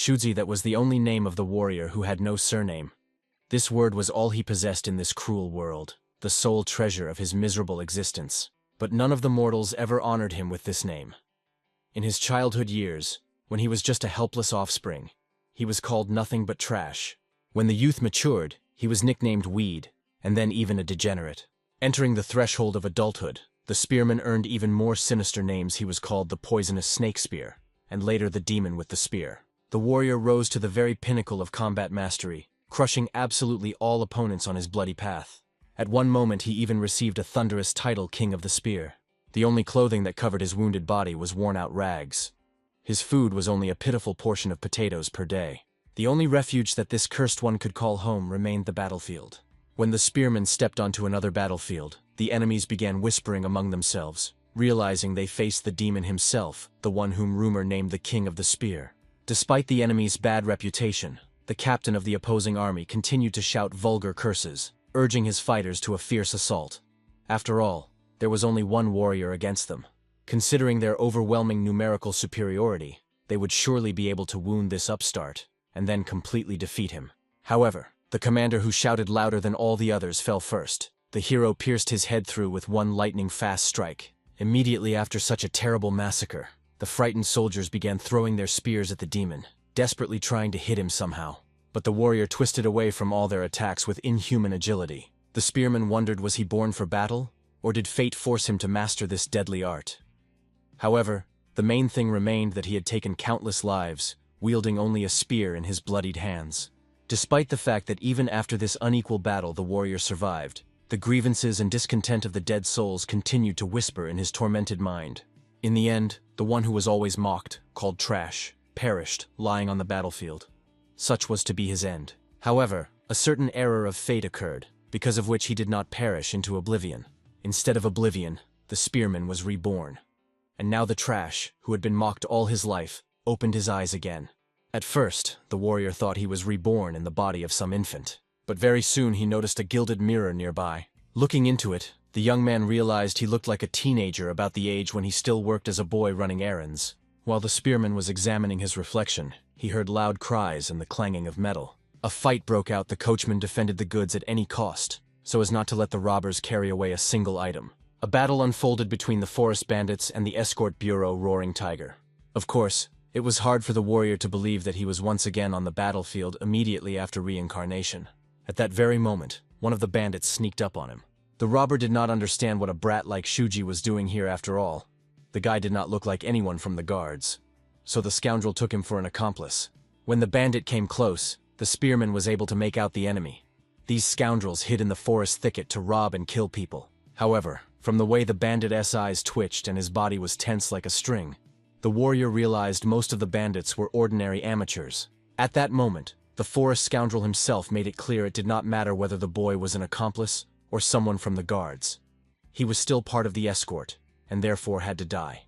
Shuji, that was the only name of the warrior who had no surname. This word was all he possessed in this cruel world, the sole treasure of his miserable existence. But none of the mortals ever honored him with this name. In his childhood years, when he was just a helpless offspring, he was called nothing but trash. When the youth matured, he was nicknamed Weed, and then even a degenerate. Entering the threshold of adulthood, the spearman earned even more sinister names. He was called the Poisonous Snake Spear, and later the Demon with the Spear. The warrior rose to the very pinnacle of combat mastery, crushing absolutely all opponents on his bloody path. At one moment he even received a thunderous title, King of the Spear. The only clothing that covered his wounded body was worn-out rags. His food was only a pitiful portion of potatoes per day. The only refuge that this cursed one could call home remained the battlefield. When the spearman stepped onto another battlefield, the enemies began whispering among themselves, realizing they faced the demon himself, the one whom rumor named the King of the Spear. Despite the enemy's bad reputation, the captain of the opposing army continued to shout vulgar curses, urging his fighters to a fierce assault. After all, there was only one warrior against them. Considering their overwhelming numerical superiority, they would surely be able to wound this upstart, and then completely defeat him. However, the commander who shouted louder than all the others fell first. The hero pierced his head through with one lightning-fast strike. Immediately after such a terrible massacre, the frightened soldiers began throwing their spears at the demon, desperately trying to hit him somehow. But the warrior twisted away from all their attacks with inhuman agility. The spearman wondered, was he born for battle, or did fate force him to master this deadly art? However, the main thing remained that he had taken countless lives, wielding only a spear in his bloodied hands. Despite the fact that even after this unequal battle the warrior survived, the grievances and discontent of the dead souls continued to whisper in his tormented mind. In the end, the one who was always mocked, called trash, perished, lying on the battlefield. Such was to be his end. However, a certain error of fate occurred, because of which he did not perish into oblivion. Instead of oblivion, the spearman was reborn. And now the trash, who had been mocked all his life, opened his eyes again. At first, the warrior thought he was reborn in the body of some infant. But very soon he noticed a gilded mirror nearby. Looking into it, the young man realized he looked like a teenager about the age when he still worked as a boy running errands. While the spearman was examining his reflection, he heard loud cries and the clanging of metal. A fight broke out. The coachman defended the goods at any cost, so as not to let the robbers carry away a single item. A battle unfolded between the forest bandits and the escort bureau Roaring Tiger. Of course, it was hard for the warrior to believe that he was once again on the battlefield immediately after reincarnation. At that very moment, one of the bandits sneaked up on him. The robber did not understand what a brat like Shuji was doing here after all. The guy did not look like anyone from the guards, so the scoundrel took him for an accomplice. When the bandit came close, the spearman was able to make out the enemy. These scoundrels hid in the forest thicket to rob and kill people. However, from the way the bandit's eyes twitched and his body was tense like a string, the warrior realized most of the bandits were ordinary amateurs. At that moment, the forest scoundrel himself made it clear it did not matter whether the boy was an accomplice or someone from the guards. He was still part of the escort, and therefore had to die.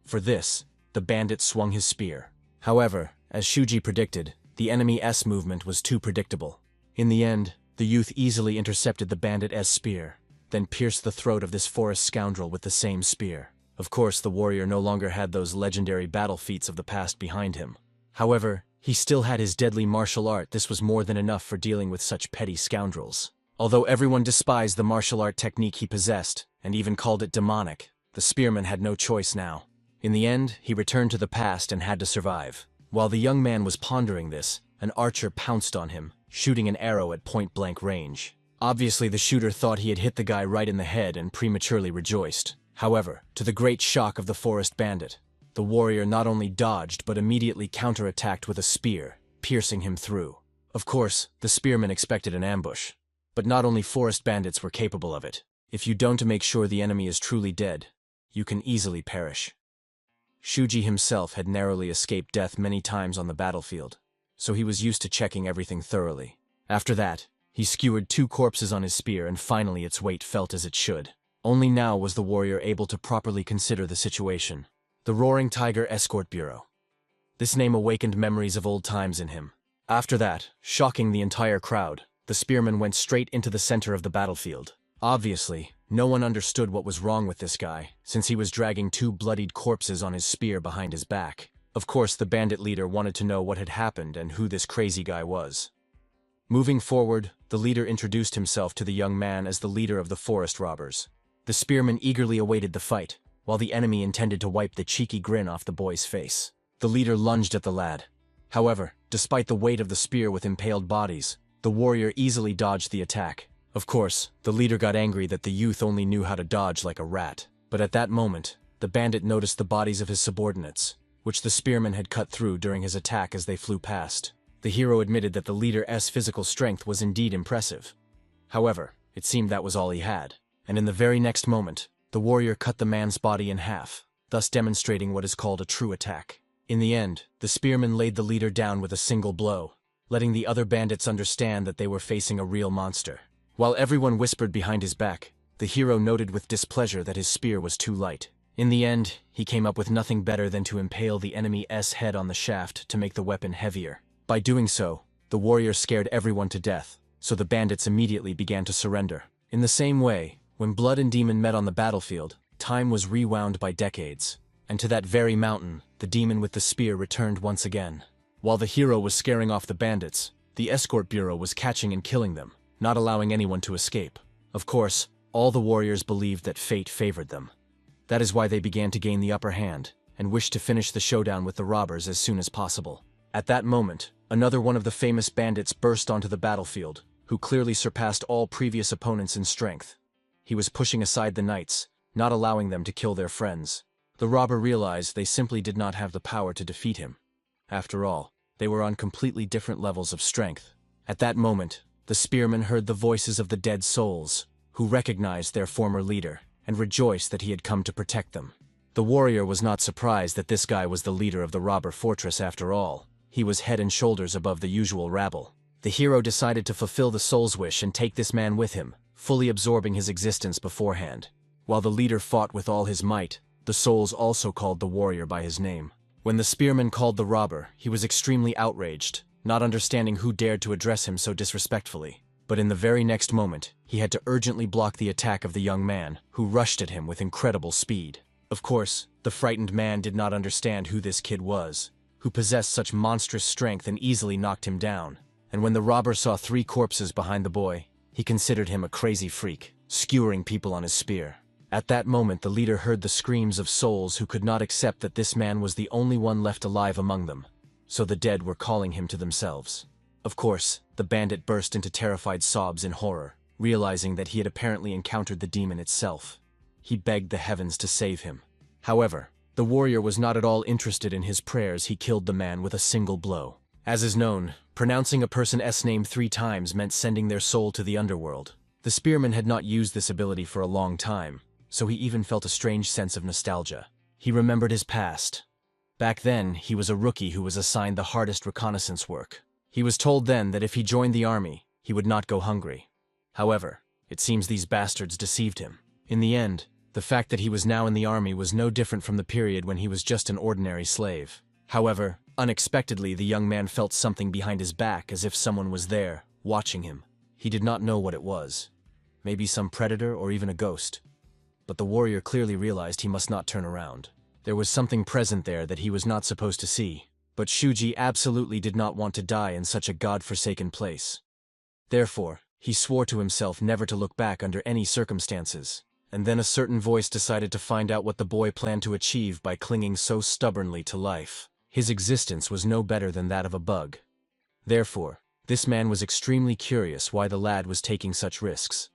For this, the bandit swung his spear. However, as Shuji predicted, the enemy's movement was too predictable. In the end, the youth easily intercepted the bandit's spear, then pierced the throat of this forest scoundrel with the same spear. Of course, the warrior no longer had those legendary battle feats of the past behind him. However, he still had his deadly martial art. This was more than enough for dealing with such petty scoundrels. Although everyone despised the martial art technique he possessed, and even called it demonic, the spearman had no choice now. In the end, he returned to the past and had to survive. While the young man was pondering this, an archer pounced on him, shooting an arrow at point-blank range. Obviously, the shooter thought he had hit the guy right in the head and prematurely rejoiced. However, to the great shock of the forest bandit, the warrior not only dodged but immediately counterattacked with a spear, piercing him through. Of course, the spearman expected an ambush. But not only forest bandits were capable of it. If you don't make sure the enemy is truly dead, you can easily perish. Shuji himself had narrowly escaped death many times on the battlefield, so he was used to checking everything thoroughly. After that, he skewered 2 corpses on his spear and finally its weight felt as it should. Only now was the warrior able to properly consider the situation. The Roaring Tiger Escort Bureau. This name awakened memories of old times in him. After that, shocking the entire crowd, the spearman went straight into the center of the battlefield. Obviously, no one understood what was wrong with this guy, since he was dragging 2 bloodied corpses on his spear behind his back. Of course, the bandit leader wanted to know what had happened and who this crazy guy was. Moving forward, the leader introduced himself to the young man as the leader of the forest robbers. The spearman eagerly awaited the fight, while the enemy intended to wipe the cheeky grin off the boy's face. The leader lunged at the lad. However, despite the weight of the spear with impaled bodies, the warrior easily dodged the attack. Of course, the leader got angry that the youth only knew how to dodge like a rat. But at that moment, the bandit noticed the bodies of his subordinates, which the spearman had cut through during his attack as they flew past. The hero admitted that the leader's physical strength was indeed impressive. However, it seemed that was all he had, and in the very next moment, the warrior cut the man's body in half, thus demonstrating what is called a true attack. In the end, the spearman laid the leader down with a single blow, letting the other bandits understand that they were facing a real monster. While everyone whispered behind his back, the hero noted with displeasure that his spear was too light. In the end, he came up with nothing better than to impale the enemy's head on the shaft to make the weapon heavier. By doing so, the warrior scared everyone to death, so the bandits immediately began to surrender. In the same way, when blood and demon met on the battlefield, time was rewound by decades, and to that very mountain, the demon with the spear returned once again. While the hero was scaring off the bandits, the escort bureau was catching and killing them, not allowing anyone to escape. Of course, all the warriors believed that fate favored them. That is why they began to gain the upper hand, and wished to finish the showdown with the robbers as soon as possible. At that moment, another one of the famous bandits burst onto the battlefield, who clearly surpassed all previous opponents in strength. He was pushing aside the knights, not allowing them to kill their friends. The robber realized they simply did not have the power to defeat him. After all, they were on completely different levels of strength. At that moment, the spearman heard the voices of the dead souls, who recognized their former leader, and rejoiced that he had come to protect them. The warrior was not surprised that this guy was the leader of the robber fortress after all. He was head and shoulders above the usual rabble. The hero decided to fulfill the soul's wish and take this man with him, fully absorbing his existence beforehand. While the leader fought with all his might, the souls also called the warrior by his name. When the spearman called the robber, he was extremely outraged, not understanding who dared to address him so disrespectfully. But in the very next moment, he had to urgently block the attack of the young man, who rushed at him with incredible speed. Of course, the frightened man did not understand who this kid was, who possessed such monstrous strength and easily knocked him down. And when the robber saw 3 corpses behind the boy, he considered him a crazy freak, skewering people on his spear. At that moment, the leader heard the screams of souls who could not accept that this man was the only one left alive among them, so the dead were calling him to themselves. Of course, the bandit burst into terrified sobs in horror, realizing that he had apparently encountered the demon itself. He begged the heavens to save him. However, the warrior was not at all interested in his prayers. He killed the man with a single blow. As is known, pronouncing a person's name 3 times meant sending their soul to the underworld. The spearman had not used this ability for a long time, so he even felt a strange sense of nostalgia. He remembered his past. Back then, he was a rookie who was assigned the hardest reconnaissance work. He was told then that if he joined the army, he would not go hungry. However, it seems these bastards deceived him. In the end, the fact that he was now in the army was no different from the period when he was just an ordinary slave. However, unexpectedly, the young man felt something behind his back, as if someone was there, watching him. He did not know what it was. Maybe some predator or even a ghost. But the warrior clearly realized he must not turn around. There was something present there that he was not supposed to see. But Shuji absolutely did not want to die in such a god-forsaken place. Therefore, he swore to himself never to look back under any circumstances. And then a certain voice decided to find out what the boy planned to achieve by clinging so stubbornly to life. His existence was no better than that of a bug. Therefore, this man was extremely curious why the lad was taking such risks.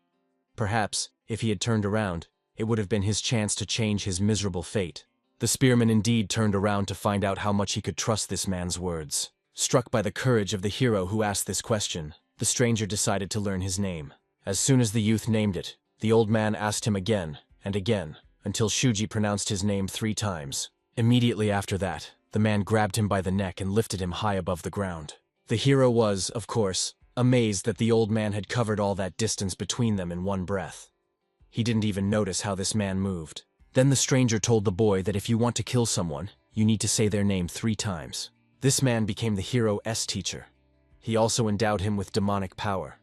Perhaps, if he had turned around, it would have been his chance to change his miserable fate. The spearman indeed turned around to find out how much he could trust this man's words. Struck by the courage of the hero who asked this question, the stranger decided to learn his name. As soon as the youth named it, the old man asked him again and again, until Shuji pronounced his name 3 times. Immediately after that, the man grabbed him by the neck and lifted him high above the ground. The hero was, of course, amazed that the old man had covered all that distance between them in one breath. He didn't even notice how this man moved. Then the stranger told the boy that if you want to kill someone, you need to say their name 3 times. This man became the hero's teacher. He also endowed him with demonic power.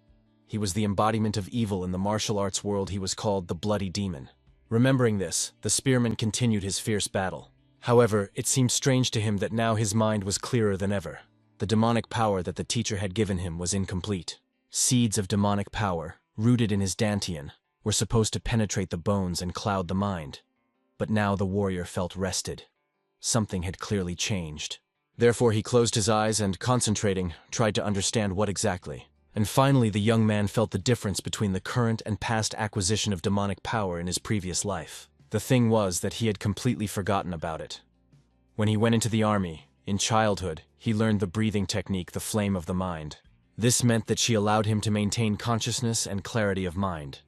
He was the embodiment of evil in the martial arts world. He was called the Bloody Demon. Remembering this, the spearman continued his fierce battle. However, it seemed strange to him that now his mind was clearer than ever. The demonic power that the teacher had given him was incomplete. Seeds of demonic power, rooted in his dantian, were supposed to penetrate the bones and cloud the mind. But now the warrior felt rested. Something had clearly changed. Therefore he closed his eyes and, concentrating, tried to understand what exactly. And finally the young man felt the difference between the current and past acquisition of demonic power in his previous life. The thing was that he had completely forgotten about it. When he went into the army, in childhood, he learned the breathing technique, the flame of the mind. This meant that she allowed him to maintain consciousness and clarity of mind.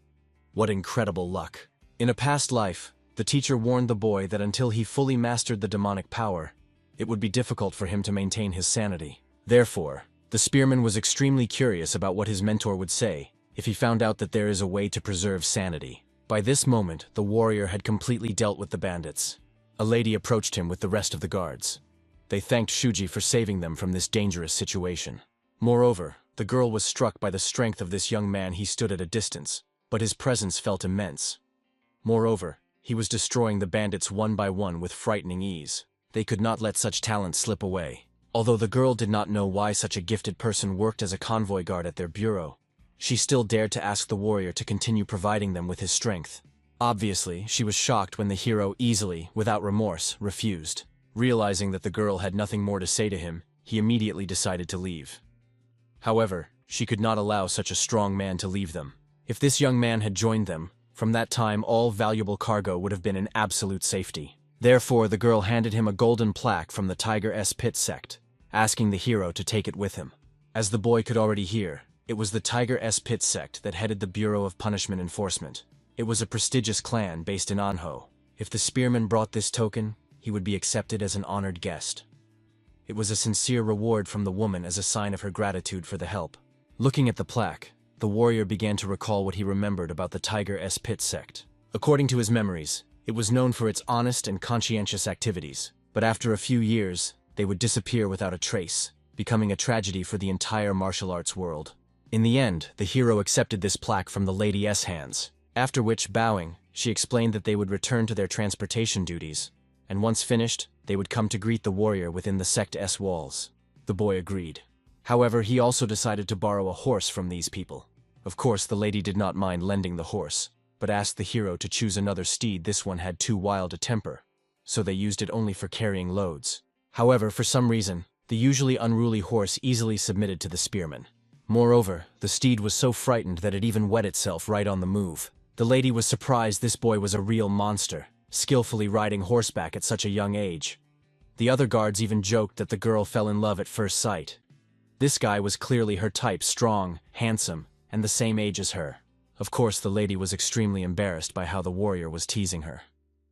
What incredible luck. In a past life, the teacher warned the boy that until he fully mastered the demonic power, it would be difficult for him to maintain his sanity. Therefore, the spearman was extremely curious about what his mentor would say if he found out that there is a way to preserve sanity. By this moment, the warrior had completely dealt with the bandits. A lady approached him with the rest of the guards. They thanked Shuji for saving them from this dangerous situation. Moreover, the girl was struck by the strength of this young man. He stood at a distance, but his presence felt immense. Moreover, he was destroying the bandits one by one with frightening ease. They could not let such talent slip away. Although the girl did not know why such a gifted person worked as a convoy guard at their bureau, she still dared to ask the warrior to continue providing them with his strength. Obviously, she was shocked when the hero easily, without remorse, refused. Realizing that the girl had nothing more to say to him, he immediately decided to leave. However, she could not allow such a strong man to leave them. If this young man had joined them, from that time all valuable cargo would have been in absolute safety. Therefore, the girl handed him a golden plaque from the Tiger's Pit sect, asking the hero to take it with him. As the boy could already hear, it was the Tiger's Pit sect that headed the Bureau of Punishment Enforcement. It was a prestigious clan based in Anho. If the spearman brought this token, he would be accepted as an honored guest. It was a sincere reward from the woman as a sign of her gratitude for the help. Looking at the plaque, the warrior began to recall what he remembered about the Tiger's Pit sect. According to his memories, it was known for its honest and conscientious activities, but after a few years, they would disappear without a trace, becoming a tragedy for the entire martial arts world. In the end, the hero accepted this plaque from the lady's hands, after which, bowing, she explained that they would return to their transportation duties, and once finished, they would come to greet the warrior within the sect's walls. The boy agreed. However, he also decided to borrow a horse from these people. Of course, the lady did not mind lending the horse, but asked the hero to choose another steed. This one had too wild a temper, so they used it only for carrying loads. However, for some reason, the usually unruly horse easily submitted to the spearman. Moreover, the steed was so frightened that it even wet itself right on the move. The lady was surprised this boy was a real monster, skillfully riding horseback at such a young age. The other guards even joked that the girl fell in love at first sight. This guy was clearly her type, strong, handsome, and the same age as her. Of course, the lady was extremely embarrassed by how the warrior was teasing her.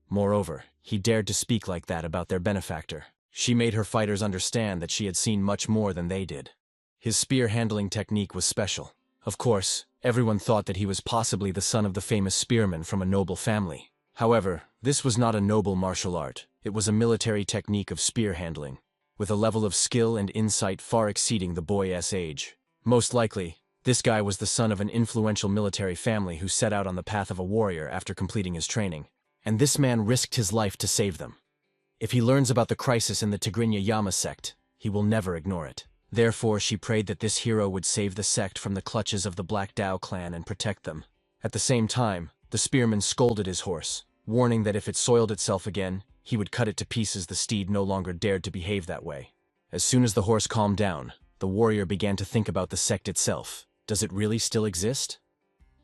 Moreover, he dared to speak like that about their benefactor. She made her fighters understand that she had seen much more than they did. His spear handling technique was special. Of course, everyone thought that he was possibly the son of the famous spearman from a noble family. However, this was not a noble martial art. It was a military technique of spear handling, with a level of skill and insight far exceeding the boy's age. Most likely, this guy was the son of an influential military family who set out on the path of a warrior after completing his training. And this man risked his life to save them. If he learns about the crisis in the Tigrinya Yama sect, he will never ignore it. Therefore, she prayed that this hero would save the sect from the clutches of the Black Dao clan and protect them. At the same time, the spearman scolded his horse, warning that if it soiled itself again, he would cut it to pieces. The steed no longer dared to behave that way. As soon as the horse calmed down, the warrior began to think about the sect itself. Does it really still exist?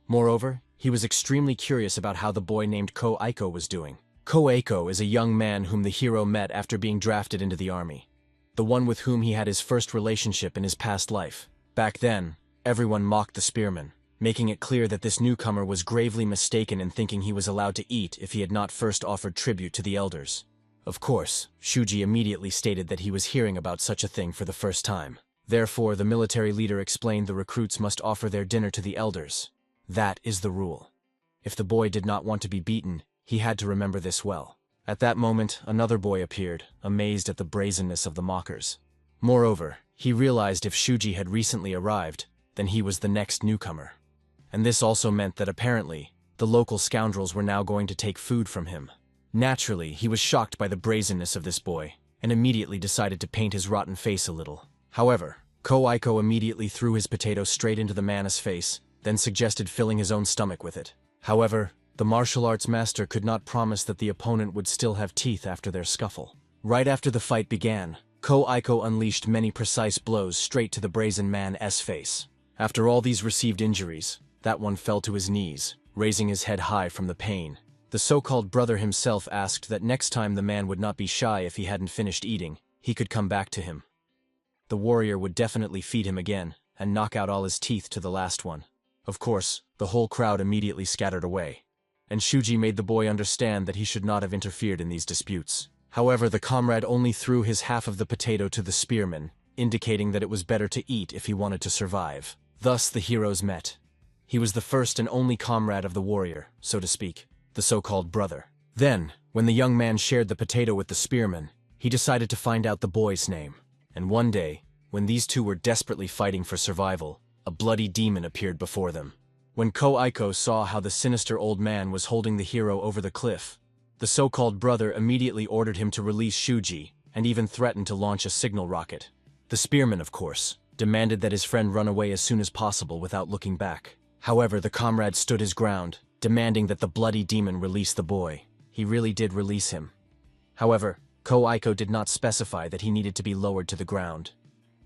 Moreover, he was extremely curious about how the boy named Ko Aiko was doing. Ko Aiko is a young man whom the hero met after being drafted into the army. The one with whom he had his first relationship in his past life. Back then, everyone mocked the spearman, making it clear that this newcomer was gravely mistaken in thinking he was allowed to eat if he had not first offered tribute to the elders. Of course, Shuji immediately stated that he was hearing about such a thing for the first time. Therefore, the military leader explained the recruits must offer their dinner to the elders. That is the rule. If the boy did not want to be beaten, he had to remember this well. At that moment, another boy appeared, amazed at the brazenness of the mockers. Moreover, he realized if Shuji had recently arrived, then he was the next newcomer. And this also meant that apparently, the local scoundrels were now going to take food from him. Naturally, he was shocked by the brazenness of this boy, and immediately decided to paint his rotten face a little. However, Ko-Aiko immediately threw his potato straight into the man's face, then suggested filling his own stomach with it. However, the martial arts master could not promise that the opponent would still have teeth after their scuffle. Right after the fight began, Ko-Aiko unleashed many precise blows straight to the brazen man's face. After all these received injuries, that one fell to his knees, raising his head high from the pain. The so-called brother himself asked that next time the man would not be shy if he hadn't finished eating, he could come back to him. The warrior would definitely feed him again, and knock out all his teeth to the last one. Of course, the whole crowd immediately scattered away, and Shuji made the boy understand that he should not have interfered in these disputes. However, the comrade only threw his half of the potato to the spearman, indicating that it was better to eat if he wanted to survive. Thus the heroes met. He was the first and only comrade of the warrior, so to speak, the so-called brother. Then, when the young man shared the potato with the spearman, he decided to find out the boy's name. And one day, when these two were desperately fighting for survival, a bloody demon appeared before them. When Ko-Aiko saw how the sinister old man was holding the hero over the cliff, the so-called brother immediately ordered him to release Shuji, and even threatened to launch a signal rocket. The spearman, of course, demanded that his friend run away as soon as possible without looking back. However, the comrade stood his ground, demanding that the bloody demon release the boy. He really did release him. However, Ko-Aiko did not specify that he needed to be lowered to the ground.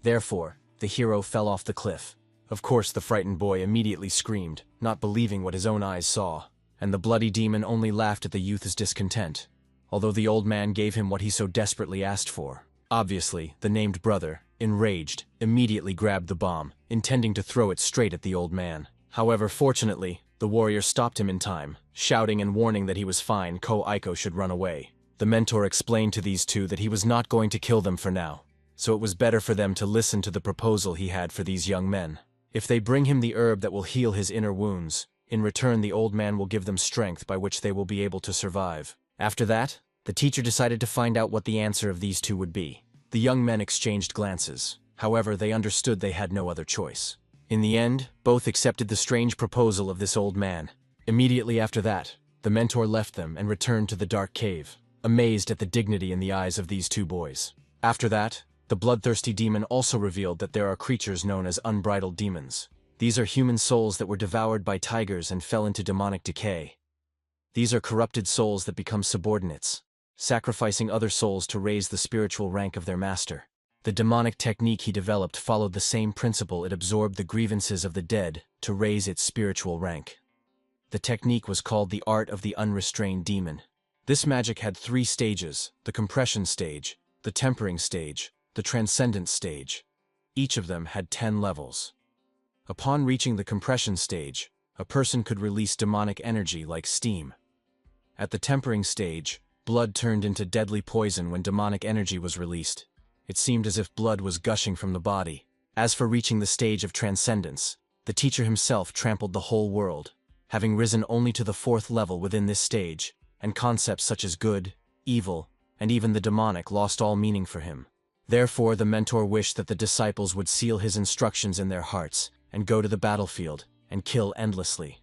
Therefore, the hero fell off the cliff. Of course, the frightened boy immediately screamed, not believing what his own eyes saw, and the bloody demon only laughed at the youth's discontent, although the old man gave him what he so desperately asked for. Obviously, the named brother, enraged, immediately grabbed the bomb, intending to throw it straight at the old man. However, fortunately, the warrior stopped him in time, shouting and warning that he was fine. Ko-Aiko should run away. The mentor explained to these two that he was not going to kill them for now, so it was better for them to listen to the proposal he had for these young men. If they bring him the herb that will heal his inner wounds, in return the old man will give them strength by which they will be able to survive. After that, the teacher decided to find out what the answer of these two would be. The young men exchanged glances. However, they understood they had no other choice. In the end, both accepted the strange proposal of this old man. Immediately after that, the mentor left them and returned to the dark cave, amazed at the dignity in the eyes of these two boys. After that, the bloodthirsty demon also revealed that there are creatures known as unbridled demons. These are human souls that were devoured by tigers and fell into demonic decay. These are corrupted souls that become subordinates, sacrificing other souls to raise the spiritual rank of their master. The demonic technique he developed followed the same principle. It absorbed the grievances of the dead to raise its spiritual rank. The technique was called the art of the unrestrained demon. This magic had 3 stages: the compression stage, the tempering stage, the transcendent stage. Each of them had 10 levels. Upon reaching the compression stage, a person could release demonic energy like steam. At the tempering stage, blood turned into deadly poison when demonic energy was released. It seemed as if blood was gushing from the body. As for reaching the stage of transcendence, the teacher himself trampled the whole world, having risen only to the 4th level within this stage, and concepts such as good, evil, and even the demonic lost all meaning for him. Therefore, the mentor wished that the disciples would seal his instructions in their hearts and go to the battlefield and kill endlessly.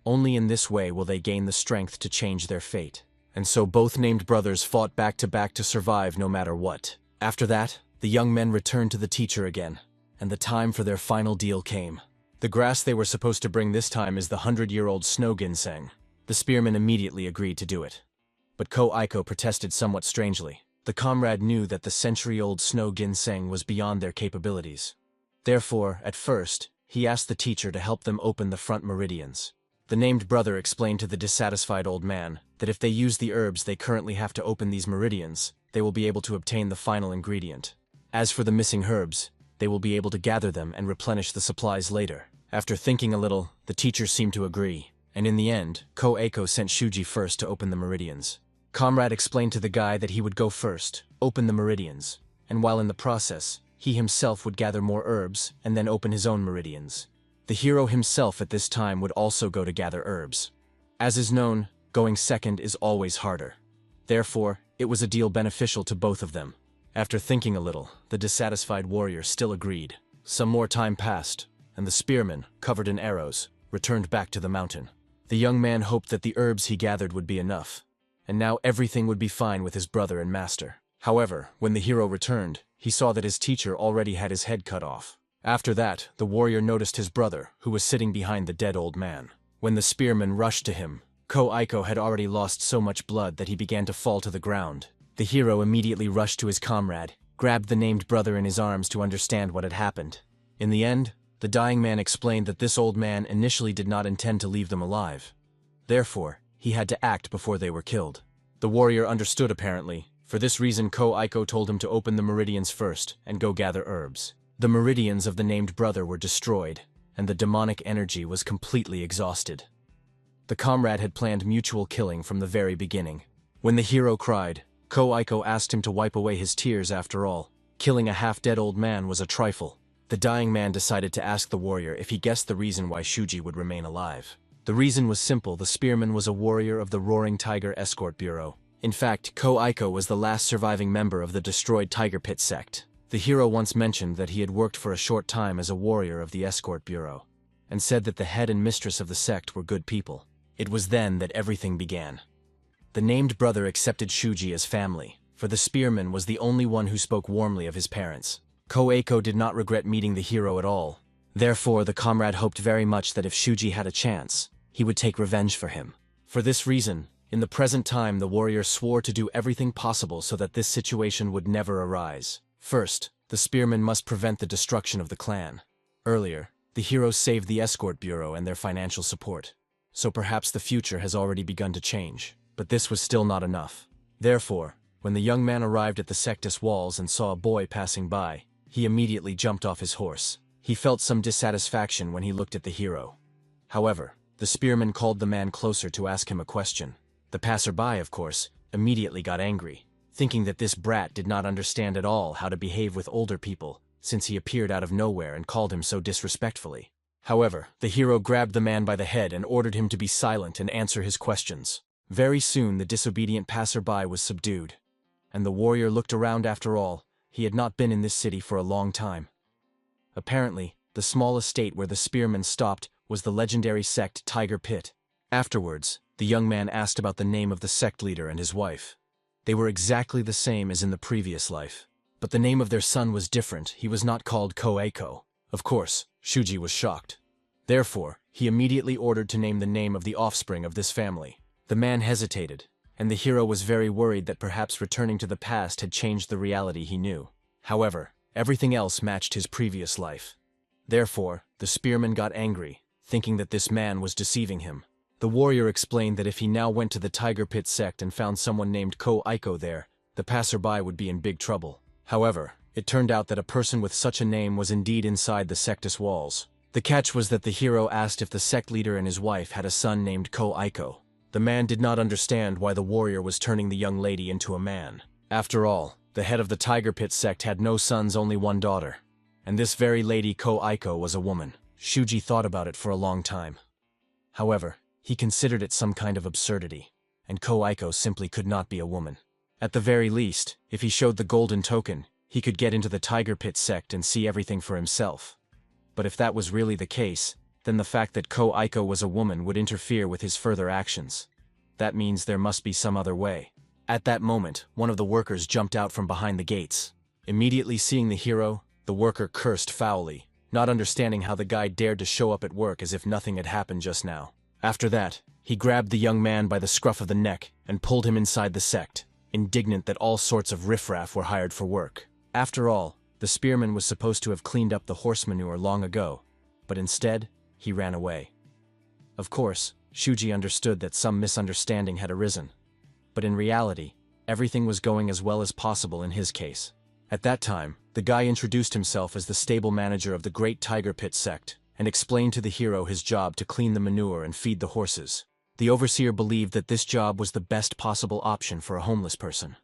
Only in this way will they gain the strength to change their fate. And so both named brothers fought back to survive no matter what. After that, the young men returned to the teacher again, and the time for their final deal came. The grass they were supposed to bring this time is the 100-year-old snow ginseng. The spearman immediately agreed to do it. But Ko-Aiko protested somewhat strangely. The comrade knew that the century-old snow ginseng was beyond their capabilities. Therefore, at first, he asked the teacher to help them open the front meridians. The named brother explained to the dissatisfied old man that if they use the herbs they currently have to open these meridians, they will be able to obtain the final ingredient. As for the missing herbs, they will be able to gather them and replenish the supplies later. After thinking a little, the teacher seemed to agree, and in the end, Ko-Aiko sent Shuji first to open the meridians. Comrade explained to the guy that he would go first, open the meridians, and while in the process, he himself would gather more herbs and then open his own meridians. The hero himself at this time would also go to gather herbs. As is known, going second is always harder. Therefore, it was a deal beneficial to both of them. After thinking a little, the dissatisfied warrior still agreed. Some more time passed, and the spearman, covered in arrows, returned back to the mountain. The young man hoped that the herbs he gathered would be enough. and now everything would be fine with his brother and master. However, when the hero returned, he saw that his teacher already had his head cut off. After that, the warrior noticed his brother, who was sitting behind the dead old man. When the spearman rushed to him, Ko-Aiko had already lost so much blood that he began to fall to the ground. The hero immediately rushed to his comrade, grabbed the named brother in his arms to understand what had happened. In the end, the dying man explained that this old man initially did not intend to leave them alive. Therefore, he had to act before they were killed. The warrior understood apparently. For this reason, Ko-Aiko told him to open the meridians first and go gather herbs. The meridians of the named brother were destroyed, and the demonic energy was completely exhausted. The comrade had planned mutual killing from the very beginning. When the hero cried, Ko-Aiko asked him to wipe away his tears after all. Killing a half-dead old man was a trifle. The dying man decided to ask the warrior if he guessed the reason why Shuji would remain alive. The reason was simple: the spearman was a warrior of the Roaring Tiger Escort Bureau. In fact, Ko-Aiko was the last surviving member of the destroyed Tiger Pit sect. The hero once mentioned that he had worked for a short time as a warrior of the Escort Bureau, and said that the head and mistress of the sect were good people. It was then that everything began. The named brother accepted Shuji as family, for the spearman was the only one who spoke warmly of his parents. Ko-Aiko did not regret meeting the hero at all. Therefore, the comrade hoped very much that if Shuji had a chance, he would take revenge for him. For this reason, in the present time, the warrior swore to do everything possible so that this situation would never arise. First, the spearman must prevent the destruction of the clan. Earlier, the heroes saved the Escort Bureau and their financial support. So perhaps the future has already begun to change. But this was still not enough. Therefore, when the young man arrived at the sectus walls and saw a boy passing by, he immediately jumped off his horse. He felt some dissatisfaction when he looked at the hero. However, the spearman called the man closer to ask him a question. The passerby, of course, immediately got angry, thinking that this brat did not understand at all how to behave with older people, since he appeared out of nowhere and called him so disrespectfully. However, the hero grabbed the man by the head and ordered him to be silent and answer his questions. Very soon the disobedient passerby was subdued, and the warrior looked around. After all, he had not been in this city for a long time. Apparently, the small estate where the spearman stopped was the legendary sect Tiger Pit. Afterwards, the young man asked about the name of the sect leader and his wife. They were exactly the same as in the previous life, but the name of their son was different. He was not called Ko-Aiko. Of course, Shuji was shocked. Therefore, he immediately ordered to name the name of the offspring of this family. The man hesitated, and the hero was very worried that perhaps returning to the past had changed the reality he knew. However, everything else matched his previous life. Therefore, the spearman got angry, thinking that this man was deceiving him. The warrior explained that if he now went to the Tiger Pit sect and found someone named Ko-Aiko there, the passerby would be in big trouble. However, it turned out that a person with such a name was indeed inside the sectus walls. The catch was that the hero asked if the sect leader and his wife had a son named Ko-Aiko. The man did not understand why the warrior was turning the young lady into a man. After all, the head of the Tiger Pit sect had no sons, only one daughter. And this very lady Ko-Aiko was a woman. Shuji thought about it for a long time. However, he considered it some kind of absurdity, and Ko-Aiko simply could not be a woman. At the very least, if he showed the golden token, he could get into the Tiger Pit sect and see everything for himself. But if that was really the case, then the fact that Ko-Aiko was a woman would interfere with his further actions. That means there must be some other way. At that moment, one of the workers jumped out from behind the gates. Immediately seeing the hero, the worker cursed foully, not understanding how the guy dared to show up at work as if nothing had happened just now. After that, he grabbed the young man by the scruff of the neck and pulled him inside the sect, indignant that all sorts of riffraff were hired for work. After all, the spearman was supposed to have cleaned up the horse manure long ago, but instead, he ran away. Of course, Shuji understood that some misunderstanding had arisen, but in reality, everything was going as well as possible in his case. At that time, the guy introduced himself as the stable manager of the Great Tiger Pit sect, and explained to the hero his job to clean the manure and feed the horses. The overseer believed that this job was the best possible option for a homeless person.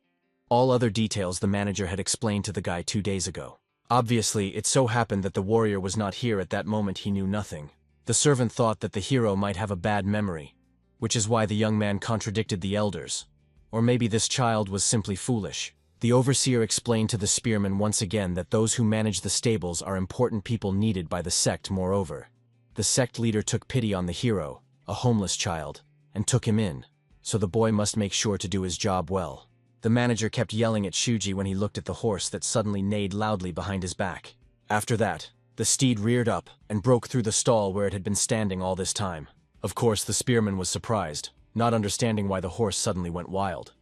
All other details the manager had explained to the guy 2 days ago. Obviously, it so happened that the warrior was not here at that moment. He knew nothing. The servant thought that the hero might have a bad memory, which is why the young man contradicted the elders. Or maybe this child was simply foolish. The overseer explained to the spearman once again that those who manage the stables are important people needed by the sect. Moreover, the sect leader took pity on the hero, a homeless child, and took him in. so the boy must make sure to do his job well. The manager kept yelling at Shuji when he looked at the horse that suddenly neighed loudly behind his back. After that, the steed reared up and broke through the stall where it had been standing all this time. Of course, the spearman was surprised, not understanding why the horse suddenly went wild.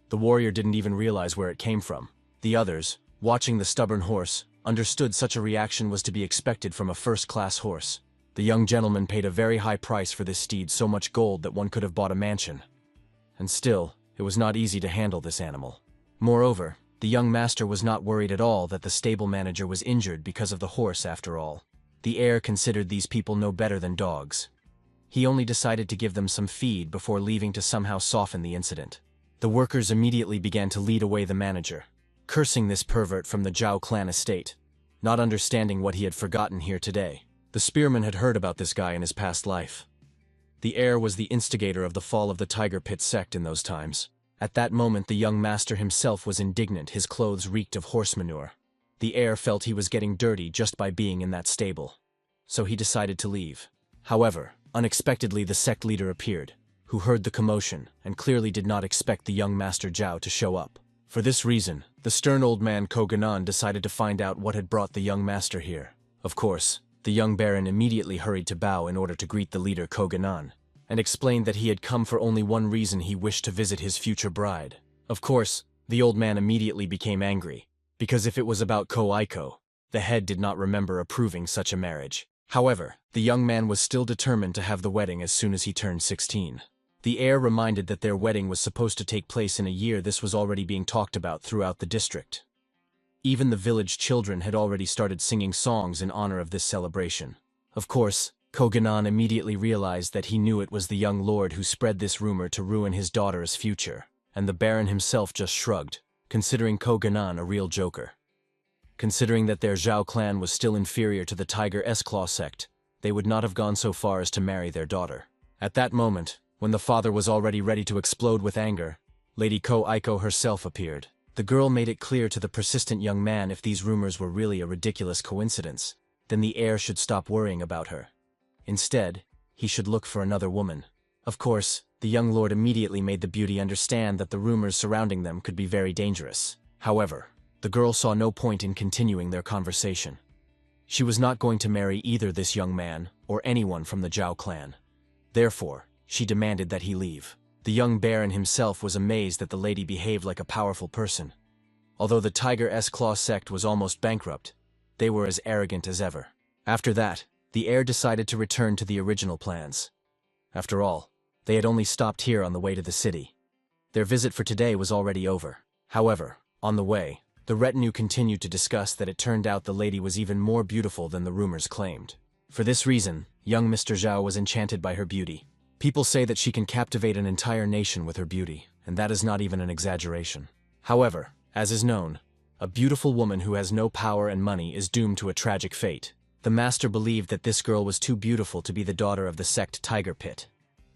The warrior didn't even realize where it came from. The others, watching the stubborn horse, understood such a reaction was to be expected from a first-class horse. The young gentleman paid a very high price for this steed, so much gold that one could have bought a mansion. And still, it was not easy to handle this animal. Moreover, the young master was not worried at all that the stable manager was injured because of the horse after all. The heir considered these people no better than dogs. He only decided to give them some feed before leaving to somehow soften the incident. The workers immediately began to lead away the manager, cursing this pervert from the Zhao clan estate, not understanding what he had forgotten here today. The spearman had heard about this guy in his past life. The heir was the instigator of the fall of the Tiger Pit sect in those times. At that moment the young master himself was indignant. His clothes reeked of horse manure. The heir felt he was getting dirty just by being in that stable. So he decided to leave. However, unexpectedly the sect leader appeared, who heard the commotion and clearly did not expect the young master Zhao to show up. For this reason, the stern old man Koganon decided to find out what had brought the young master here. Of course, the young baron immediately hurried to bow in order to greet the leader Koganon, and explained that he had come for only one reason: he wished to visit his future bride. Of course, the old man immediately became angry, because if it was about Ko-Aiko, the head did not remember approving such a marriage. However, the young man was still determined to have the wedding as soon as he turned 16. The heir reminded that their wedding was supposed to take place in a year. This was already being talked about throughout the district. Even the village children had already started singing songs in honor of this celebration. Of course, Koganon immediately realized that he knew it was the young lord who spread this rumor to ruin his daughter's future, and the baron himself just shrugged, considering Koganon a real joker. Considering that their Zhao clan was still inferior to the Tiger S-Claw sect, they would not have gone so far as to marry their daughter. At that moment, when the father was already ready to explode with anger, Lady Ko-Aiko herself appeared. The girl made it clear to the persistent young man if these rumors were really a ridiculous coincidence, then the heir should stop worrying about her. Instead, he should look for another woman. Of course, the young lord immediately made the beauty understand that the rumors surrounding them could be very dangerous. However, the girl saw no point in continuing their conversation. She was not going to marry either this young man or anyone from the Zhao clan. Therefore, she demanded that he leave. The young baron himself was amazed that the lady behaved like a powerful person. Although the Tiger S-Claw sect was almost bankrupt, they were as arrogant as ever. After that, the heir decided to return to the original plans. After all, they had only stopped here on the way to the city. Their visit for today was already over. However, on the way, the retinue continued to discuss that it turned out the lady was even more beautiful than the rumors claimed. For this reason, young Mr. Zhao was enchanted by her beauty. People say that she can captivate an entire nation with her beauty, and that is not even an exaggeration. However, as is known, a beautiful woman who has no power and money is doomed to a tragic fate. The master believed that this girl was too beautiful to be the daughter of the sect Tiger Pit,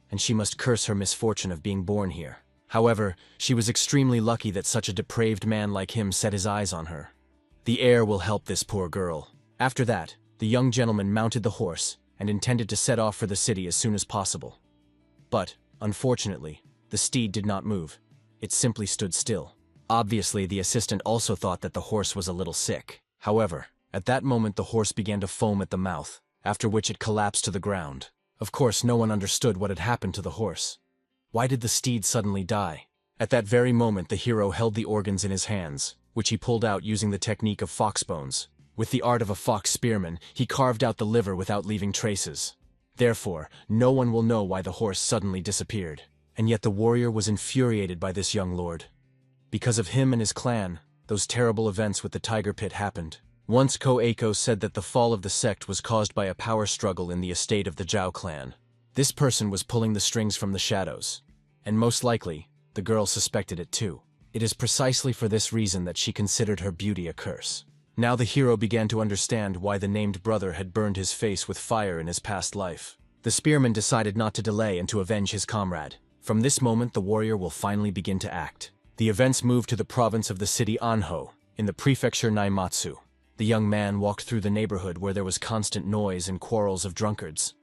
and she must curse her misfortune of being born here. However, she was extremely lucky that such a depraved man like him set his eyes on her. The heir will help this poor girl. After that, the young gentleman mounted the horse and intended to set off for the city as soon as possible. But, unfortunately, the steed did not move. It simply stood still. Obviously, the assistant also thought that the horse was a little sick. However, at that moment the horse began to foam at the mouth, after which it collapsed to the ground. Of course, no one understood what had happened to the horse. Why did the steed suddenly die? At that very moment the hero held the organs in his hands, which he pulled out using the technique of fox bones. With the art of a fox spearman, he carved out the liver without leaving traces. Therefore, no one will know why the horse suddenly disappeared. And yet the warrior was infuriated by this young lord. Because of him and his clan, those terrible events with the Tiger Pit happened. Once Ko-Aiko said that the fall of the sect was caused by a power struggle in the estate of the Zhao clan. This person was pulling the strings from the shadows. And most likely, the girl suspected it too. It is precisely for this reason that she considered her beauty a curse. Now the hero began to understand why the named brother had burned his face with fire in his past life. The spearman decided not to delay and to avenge his comrade. From this moment the warrior will finally begin to act. The events moved to the province of the city Anho, in the prefecture Naimatsu. The young man walked through the neighborhood where there was constant noise and quarrels of drunkards.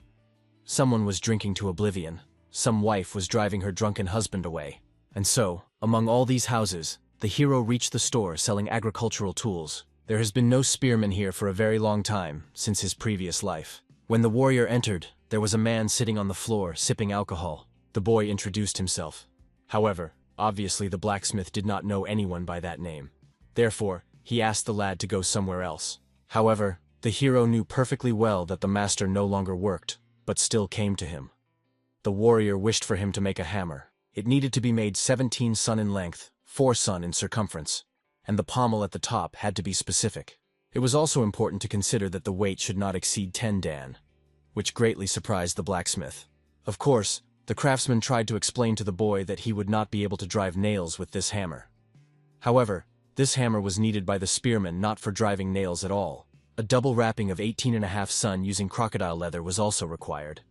Someone was drinking to oblivion. some wife was driving her drunken husband away. And so, among all these houses, the hero reached the store selling agricultural tools. There has been no spearman here for a very long time, since his previous life. When the warrior entered, there was a man sitting on the floor, sipping alcohol. The boy introduced himself. However, obviously the blacksmith did not know anyone by that name. Therefore, he asked the lad to go somewhere else. However, the hero knew perfectly well that the master no longer worked, but still came to him. The warrior wished for him to make a hammer. It needed to be made 17 sun in length, 4 sun in circumference, and the pommel at the top had to be specific. It was also important to consider that the weight should not exceed 10 dan, which greatly surprised the blacksmith. Of course, the craftsman tried to explain to the boy that he would not be able to drive nails with this hammer. However, this hammer was needed by the spearman not for driving nails at all. A double wrapping of 18.5 sun using crocodile leather was also required.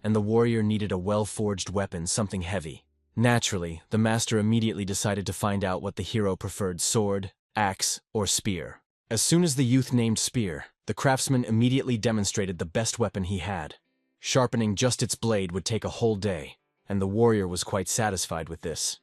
And the warrior needed a well-forged weapon, something heavy. Naturally, the master immediately decided to find out what the hero preferred: sword, axe, or spear. As soon as the youth named spear, the craftsman immediately demonstrated the best weapon he had. Sharpening just its blade would take a whole day, and the warrior was quite satisfied with this.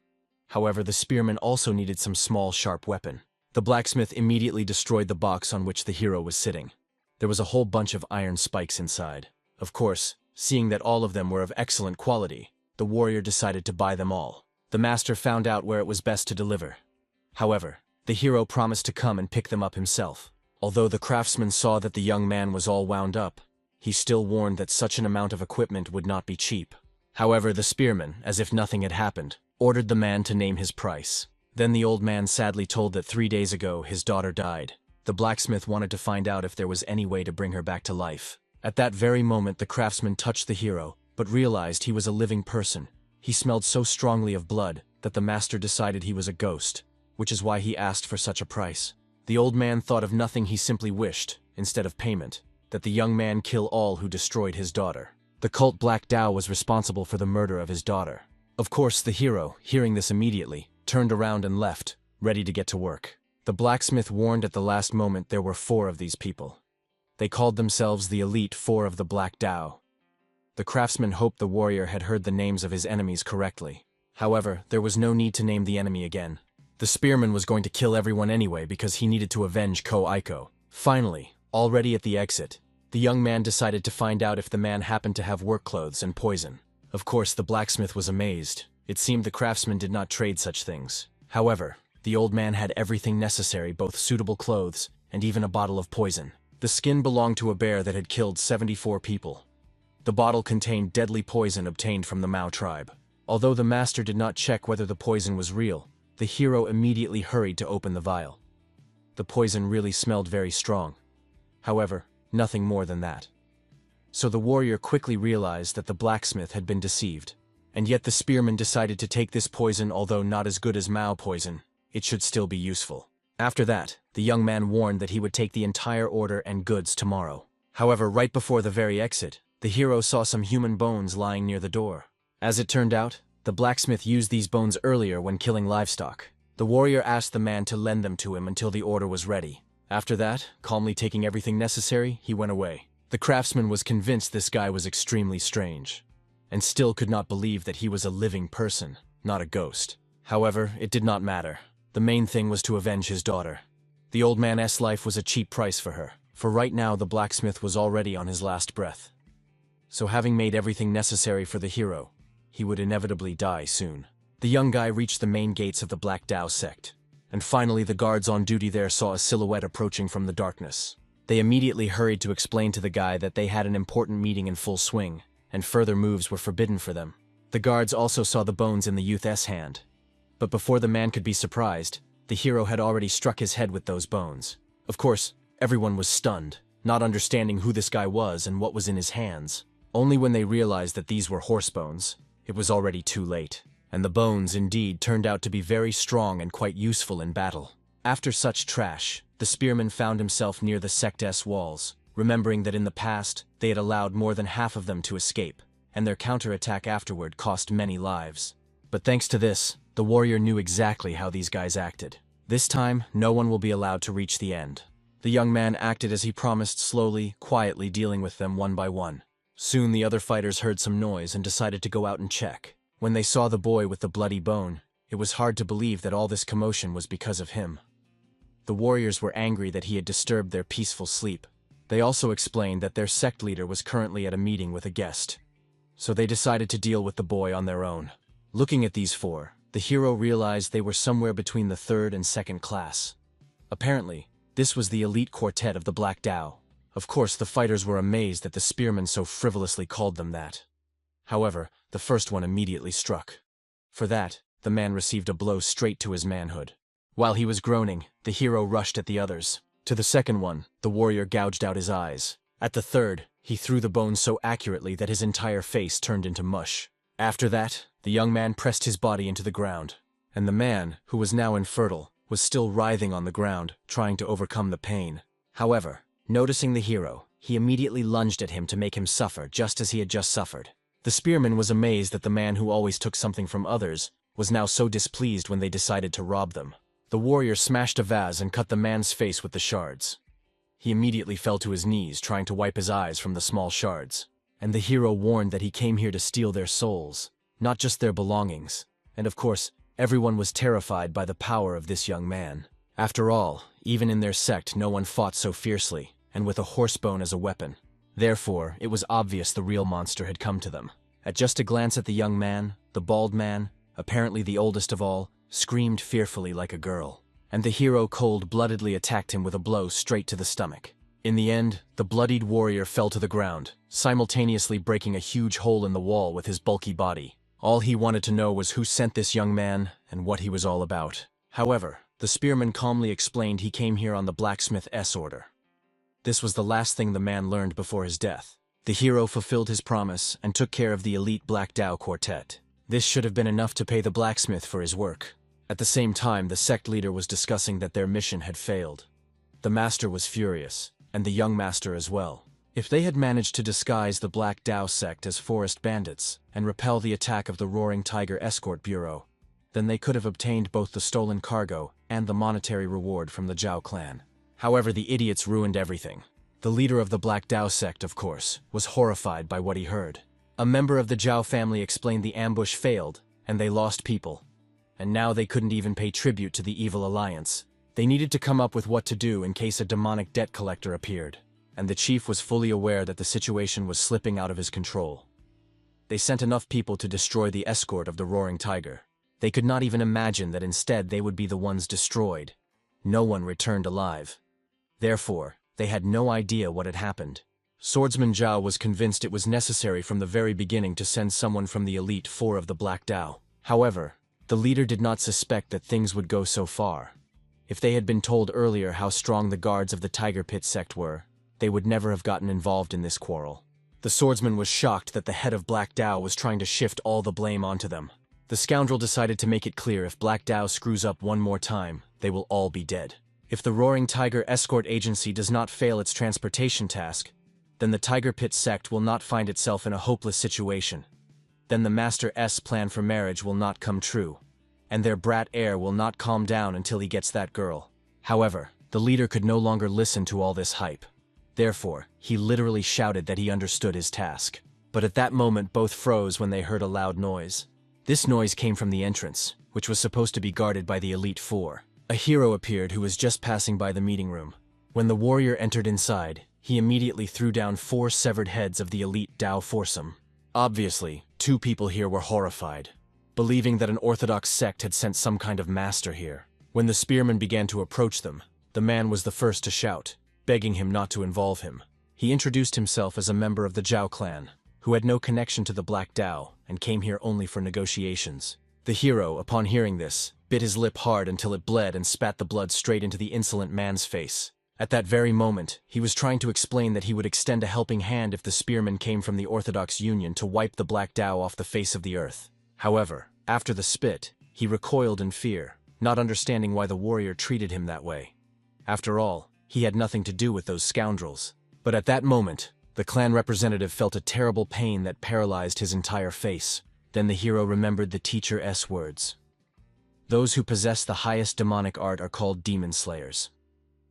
However, the spearman also needed some small, sharp weapon. The blacksmith immediately destroyed the box on which the hero was sitting. There was a whole bunch of iron spikes inside. Of course, seeing that all of them were of excellent quality, the warrior decided to buy them all. The master found out where it was best to deliver. However, the hero promised to come and pick them up himself. Although the craftsman saw that the young man was all wound up, he still warned that such an amount of equipment would not be cheap. However, the spearman, as if nothing had happened, ordered the man to name his price. Then the old man sadly told that 3 days ago his daughter died. The blacksmith wanted to find out if there was any way to bring her back to life. At that very moment the craftsman touched the hero, but realized he was a living person. He smelled so strongly of blood that the master decided he was a ghost, which is why he asked for such a price. The old man thought of nothing. He simply wished, instead of payment, that the young man kill all who destroyed his daughter. The cult Black Tao was responsible for the murder of his daughter. Of course, the hero, hearing this immediately, turned around and left, ready to get to work. The blacksmith warned at the last moment there were 4 of these people. They called themselves the Elite 4 of the Black Tao. The craftsman hoped the warrior had heard the names of his enemies correctly. However, there was no need to name the enemy again. The spearman was going to kill everyone anyway because he needed to avenge Ko-Aiko. Finally, already at the exit, the young man decided to find out if the man happened to have work clothes and poison. Of course, the blacksmith was amazed. It seemed the craftsman did not trade such things. However, the old man had everything necessary, both suitable clothes and even a bottle of poison. The skin belonged to a bear that had killed 74 people. The bottle contained deadly poison obtained from the Mao tribe. Although the master did not check whether the poison was real, the hero immediately hurried to open the vial. The poison really smelled very strong. However, nothing more than that. So the warrior quickly realized that the blacksmith had been deceived. And yet the spearman decided to take this poison. Although not as good as Mao poison, it should still be useful. After that, the young man warned that he would take the entire order and goods tomorrow. However, right before the very exit, the hero saw some human bones lying near the door. As it turned out, the blacksmith used these bones earlier when killing livestock. The warrior asked the man to lend them to him until the order was ready. After that, calmly taking everything necessary, he went away. The craftsman was convinced this guy was extremely strange, and still could not believe that he was a living person, not a ghost. However, it did not matter. The main thing was to avenge his daughter. The old man's life was a cheap price for her, for right now the blacksmith was already on his last breath. So having made everything necessary for the hero, he would inevitably die soon. The young guy reached the main gates of the Black Tao sect, and finally the guards on duty there saw a silhouette approaching from the darkness. They immediately hurried to explain to the guy that they had an important meeting in full swing, and further moves were forbidden for them. The guards also saw the bones in the youth's hand. But before the man could be surprised, the hero had already struck his head with those bones. Of course, everyone was stunned, not understanding who this guy was and what was in his hands. Only when they realized that these were horse bones, it was already too late. And the bones indeed turned out to be very strong and quite useful in battle. After such trash, the spearman found himself near the sect's walls, remembering that in the past, they had allowed more than half of them to escape, and their counterattack afterward cost many lives. But thanks to this, the warrior knew exactly how these guys acted. This time, no one will be allowed to reach the end. The young man acted as he promised, slowly, quietly dealing with them one by one. Soon the other fighters heard some noise and decided to go out and check. When they saw the boy with the bloody bone, it was hard to believe that all this commotion was because of him. The warriors were angry that he had disturbed their peaceful sleep. They also explained that their sect leader was currently at a meeting with a guest. So they decided to deal with the boy on their own. Looking at these four, the hero realized they were somewhere between the third and second class. Apparently, this was the elite quartet of the Black Dao. Of course, the fighters were amazed that the spearmen so frivolously called them that. However, the first one immediately struck. For that, the man received a blow straight to his manhood. While he was groaning, the hero rushed at the others. To the second one, the warrior gouged out his eyes. At the third, he threw the bone so accurately that his entire face turned into mush. After that, the young man pressed his body into the ground, and the man, who was now infertile, was still writhing on the ground, trying to overcome the pain. However, noticing the hero, he immediately lunged at him to make him suffer just as he had just suffered. The spearman was amazed that the man who always took something from others was now so displeased when they decided to rob them. The warrior smashed a vase and cut the man's face with the shards. He immediately fell to his knees, trying to wipe his eyes from the small shards. And the hero warned that he came here to steal their souls, not just their belongings. And of course, everyone was terrified by the power of this young man. After all, even in their sect no one fought so fiercely, and with a horsebone as a weapon. Therefore, it was obvious the real monster had come to them. At just a glance at the young man, the bald man, apparently the oldest of all, screamed fearfully like a girl. And the hero cold-bloodedly attacked him with a blow straight to the stomach. In the end, the bloodied warrior fell to the ground, simultaneously breaking a huge hole in the wall with his bulky body. All he wanted to know was who sent this young man and what he was all about. However, the spearman calmly explained he came here on the blacksmith's order. This was the last thing the man learned before his death. The hero fulfilled his promise and took care of the elite Black Dao quartet. This should have been enough to pay the blacksmith for his work. At the same time, the sect leader was discussing that their mission had failed. The master was furious, and the young master as well. If they had managed to disguise the Black Dao sect as forest bandits and repel the attack of the Roaring Tiger Escort Bureau, then they could have obtained both the stolen cargo and the monetary reward from the Zhao clan. However, the idiots ruined everything. The leader of the Black Dao sect, of course, was horrified by what he heard. A member of the Zhao family explained the ambush failed, and they lost people. And now they couldn't even pay tribute to the evil alliance. They needed to come up with what to do in case a demonic debt collector appeared, and the chief was fully aware that the situation was slipping out of his control. They sent enough people to destroy the escort of the Roaring Tiger. They could not even imagine that instead they would be the ones destroyed. No one returned alive. Therefore, they had no idea what had happened. Swordsman Zhao was convinced it was necessary from the very beginning to send someone from the Elite Four of the Black Dao. However, the leader did not suspect that things would go so far. If they had been told earlier how strong the guards of the Tiger Pit sect were, they would never have gotten involved in this quarrel. The swordsman was shocked that the head of Black Dao was trying to shift all the blame onto them. The scoundrel decided to make it clear if Black Dao screws up one more time, they will all be dead. If the Roaring Tiger Escort Agency does not fail its transportation task, then the Tiger Pit sect will not find itself in a hopeless situation. Then the Master's plan for marriage will not come true, and their brat heir will not calm down until he gets that girl. However, the leader could no longer listen to all this hype. Therefore, he literally shouted that he understood his task. But at that moment both froze when they heard a loud noise. This noise came from the entrance, which was supposed to be guarded by the Elite Four. A hero appeared who was just passing by the meeting room. When the warrior entered inside, he immediately threw down 4 severed heads of the Elite Dao foursome. Obviously, 2 people here were horrified, believing that an orthodox sect had sent some kind of master here. When the spearman began to approach them, the man was the first to shout, begging him not to involve him. He introduced himself as a member of the Zhao clan, who had no connection to the Black Dao and came here only for negotiations. The hero, upon hearing this, bit his lip hard until it bled and spat the blood straight into the insolent man's face. At that very moment, he was trying to explain that he would extend a helping hand if the spearman came from the Orthodox Union to wipe the Black Dao off the face of the earth. However, after the spit, he recoiled in fear, not understanding why the warrior treated him that way. After all, he had nothing to do with those scoundrels. But at that moment, the clan representative felt a terrible pain that paralyzed his entire face. Then the hero remembered the teacher's words. Those who possess the highest demonic art are called demon slayers.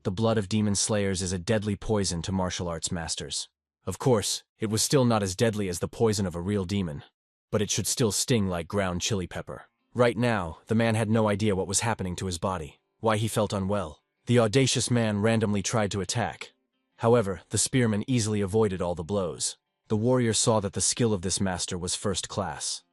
The blood of demon slayers is a deadly poison to martial arts masters. Of course, it was still not as deadly as the poison of a real demon, but it should still sting like ground chili pepper. Right now, the man had no idea what was happening to his body, why he felt unwell. The audacious man randomly tried to attack. However, the spearman easily avoided all the blows. The warrior saw that the skill of this master was first class.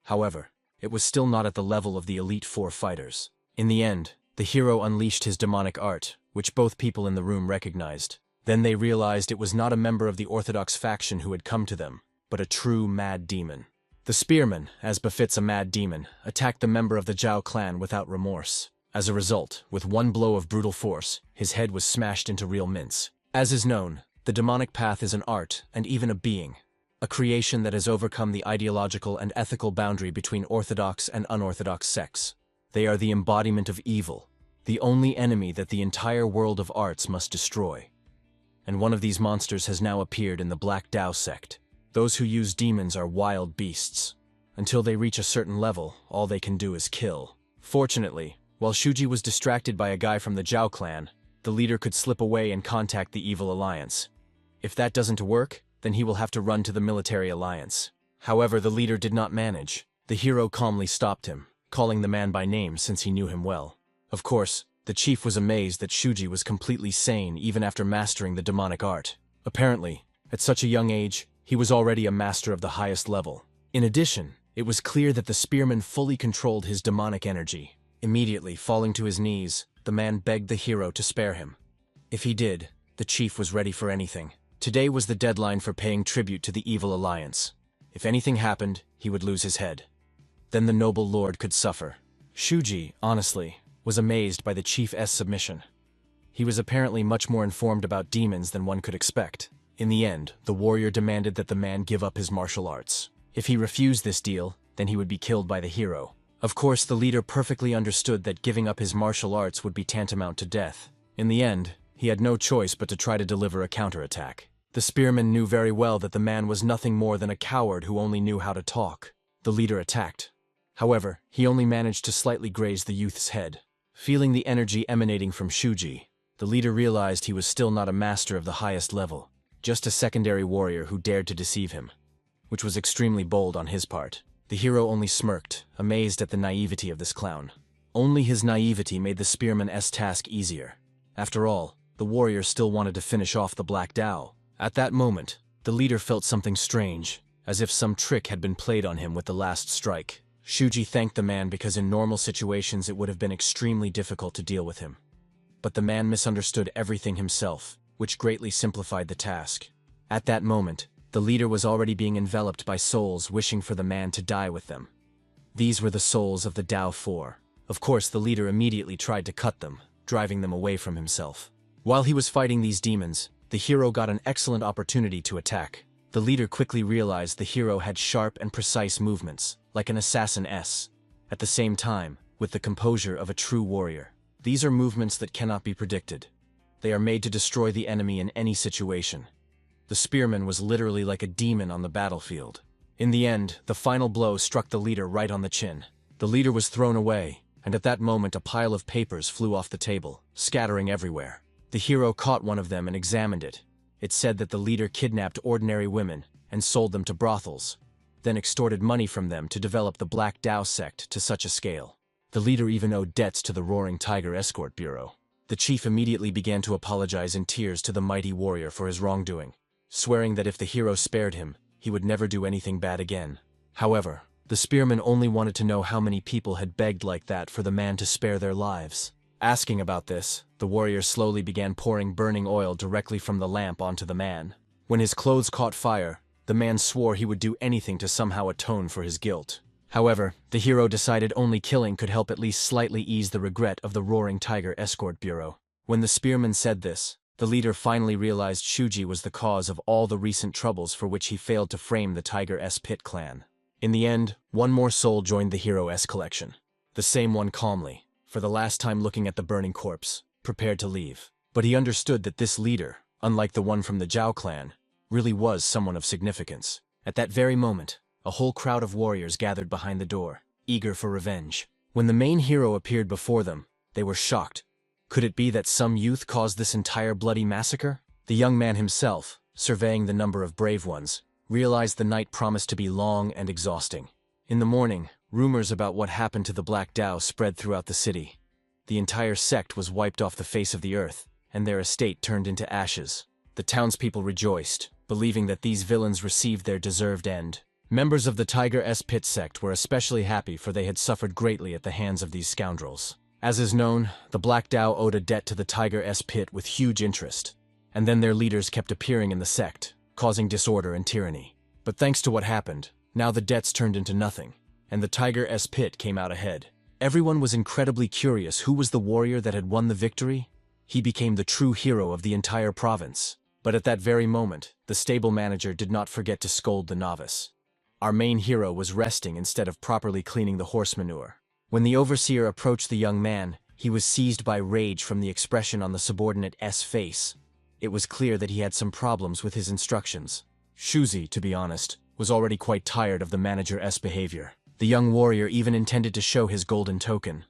However, it was still not at the level of the elite four fighters. In the end, the hero unleashed his demonic art, which both people in the room recognized. Then they realized it was not a member of the orthodox faction who had come to them, but a true mad demon. The spearman, as befits a mad demon, attacked the member of the Zhao clan without remorse. As a result, with one blow of brutal force, his head was smashed into real mince. As is known, the demonic path is an art and even a being, a creation that has overcome the ideological and ethical boundary between orthodox and unorthodox sects. They are the embodiment of evil, the only enemy that the entire world of arts must destroy. And one of these monsters has now appeared in the Black Dao sect. Those who use demons are wild beasts. Until they reach a certain level, all they can do is kill. Fortunately, while Shuji was distracted by a guy from the Zhao clan, the leader could slip away and contact the evil alliance. If that doesn't work, then he will have to run to the military alliance. However, the leader did not manage. The hero calmly stopped him, calling the man by name since he knew him well. Of course, the chief was amazed that Shuji was completely sane even after mastering the demonic art. Apparently, at such a young age, he was already a master of the highest level. In addition, it was clear that the spearman fully controlled his demonic energy. Immediately falling to his knees, the man begged the hero to spare him. If he did, the chief was ready for anything. Today was the deadline for paying tribute to the evil alliance. If anything happened, he would lose his head. Then the noble lord could suffer. Shuji, honestly, was amazed by the chief's submission. He was apparently much more informed about demons than one could expect. In the end, the warrior demanded that the man give up his martial arts. If he refused this deal, then he would be killed by the hero. Of course, the leader perfectly understood that giving up his martial arts would be tantamount to death. In the end, he had no choice but to try to deliver a counterattack. The spearman knew very well that the man was nothing more than a coward who only knew how to talk. The leader attacked. However, he only managed to slightly graze the youth's head. Feeling the energy emanating from Shuji, the leader realized he was still not a master of the highest level, just a secondary warrior who dared to deceive him, which was extremely bold on his part. The hero only smirked, amazed at the naivety of this clown. Only his naivety made the spearman's task easier. After all, the warrior still wanted to finish off the Black Dao. At that moment, the leader felt something strange, as if some trick had been played on him with the last strike. Shuji thanked the man because in normal situations it would have been extremely difficult to deal with him. But the man misunderstood everything himself, which greatly simplified the task. At that moment, the leader was already being enveloped by souls wishing for the man to die with them. These were the souls of the Dao Four. Of course, the leader immediately tried to cut them, driving them away from himself. While he was fighting these demons, the hero got an excellent opportunity to attack. The leader quickly realized the hero had sharp and precise movements, like an assassin-s. At the same time, with the composure of a true warrior. These are movements that cannot be predicted. They are made to destroy the enemy in any situation. The spearman was literally like a demon on the battlefield. In the end, the final blow struck the leader right on the chin. The leader was thrown away, and at that moment a pile of papers flew off the table, scattering everywhere. The hero caught one of them and examined it. It said that the leader kidnapped ordinary women and sold them to brothels, then extorted money from them to develop the Black Dao sect to such a scale. The leader even owed debts to the Roaring Tiger Escort Bureau. The chief immediately began to apologize in tears to the mighty warrior for his wrongdoing, swearing that if the hero spared him, he would never do anything bad again. However, the spearman only wanted to know how many people had begged like that for the man to spare their lives. Asking about this, the warrior slowly began pouring burning oil directly from the lamp onto the man. When his clothes caught fire, the man swore he would do anything to somehow atone for his guilt. However, the hero decided only killing could help at least slightly ease the regret of the Roaring Tiger Escort Bureau. When the spearman said this, the leader finally realized Shuji was the cause of all the recent troubles for which he failed to frame the Tiger S Pit clan. In the end, one more soul joined the Hero S collection. The same one calmly, for the last time looking at the burning corpse, prepared to leave. But he understood that this leader, unlike the one from the Zhao clan, really was someone of significance. At that very moment, a whole crowd of warriors gathered behind the door, eager for revenge. When the main hero appeared before them, they were shocked. Could it be that some youth caused this entire bloody massacre? The young man himself, surveying the number of brave ones, realized the night promised to be long and exhausting. In the morning, rumors about what happened to the Black Dao spread throughout the city. The entire sect was wiped off the face of the earth, and their estate turned into ashes. The townspeople rejoiced, believing that these villains received their deserved end. Members of the Tiger S Pit sect were especially happy, for they had suffered greatly at the hands of these scoundrels. As is known, the Black Dao owed a debt to the Tiger S Pit with huge interest, and then their leaders kept appearing in the sect, causing disorder and tyranny. But thanks to what happened, now the debts turned into nothing, and the Tiger S Pit came out ahead. Everyone was incredibly curious who was the warrior that had won the victory. He became the true hero of the entire province. But at that very moment, the stable manager did not forget to scold the novice. Our main hero was resting instead of properly cleaning the horse manure. When the overseer approached the young man, he was seized by rage from the expression on the subordinate's face. It was clear that he had some problems with his instructions. Shuzi, to be honest, was already quite tired of the manager's behavior. The young warrior even intended to show his golden token.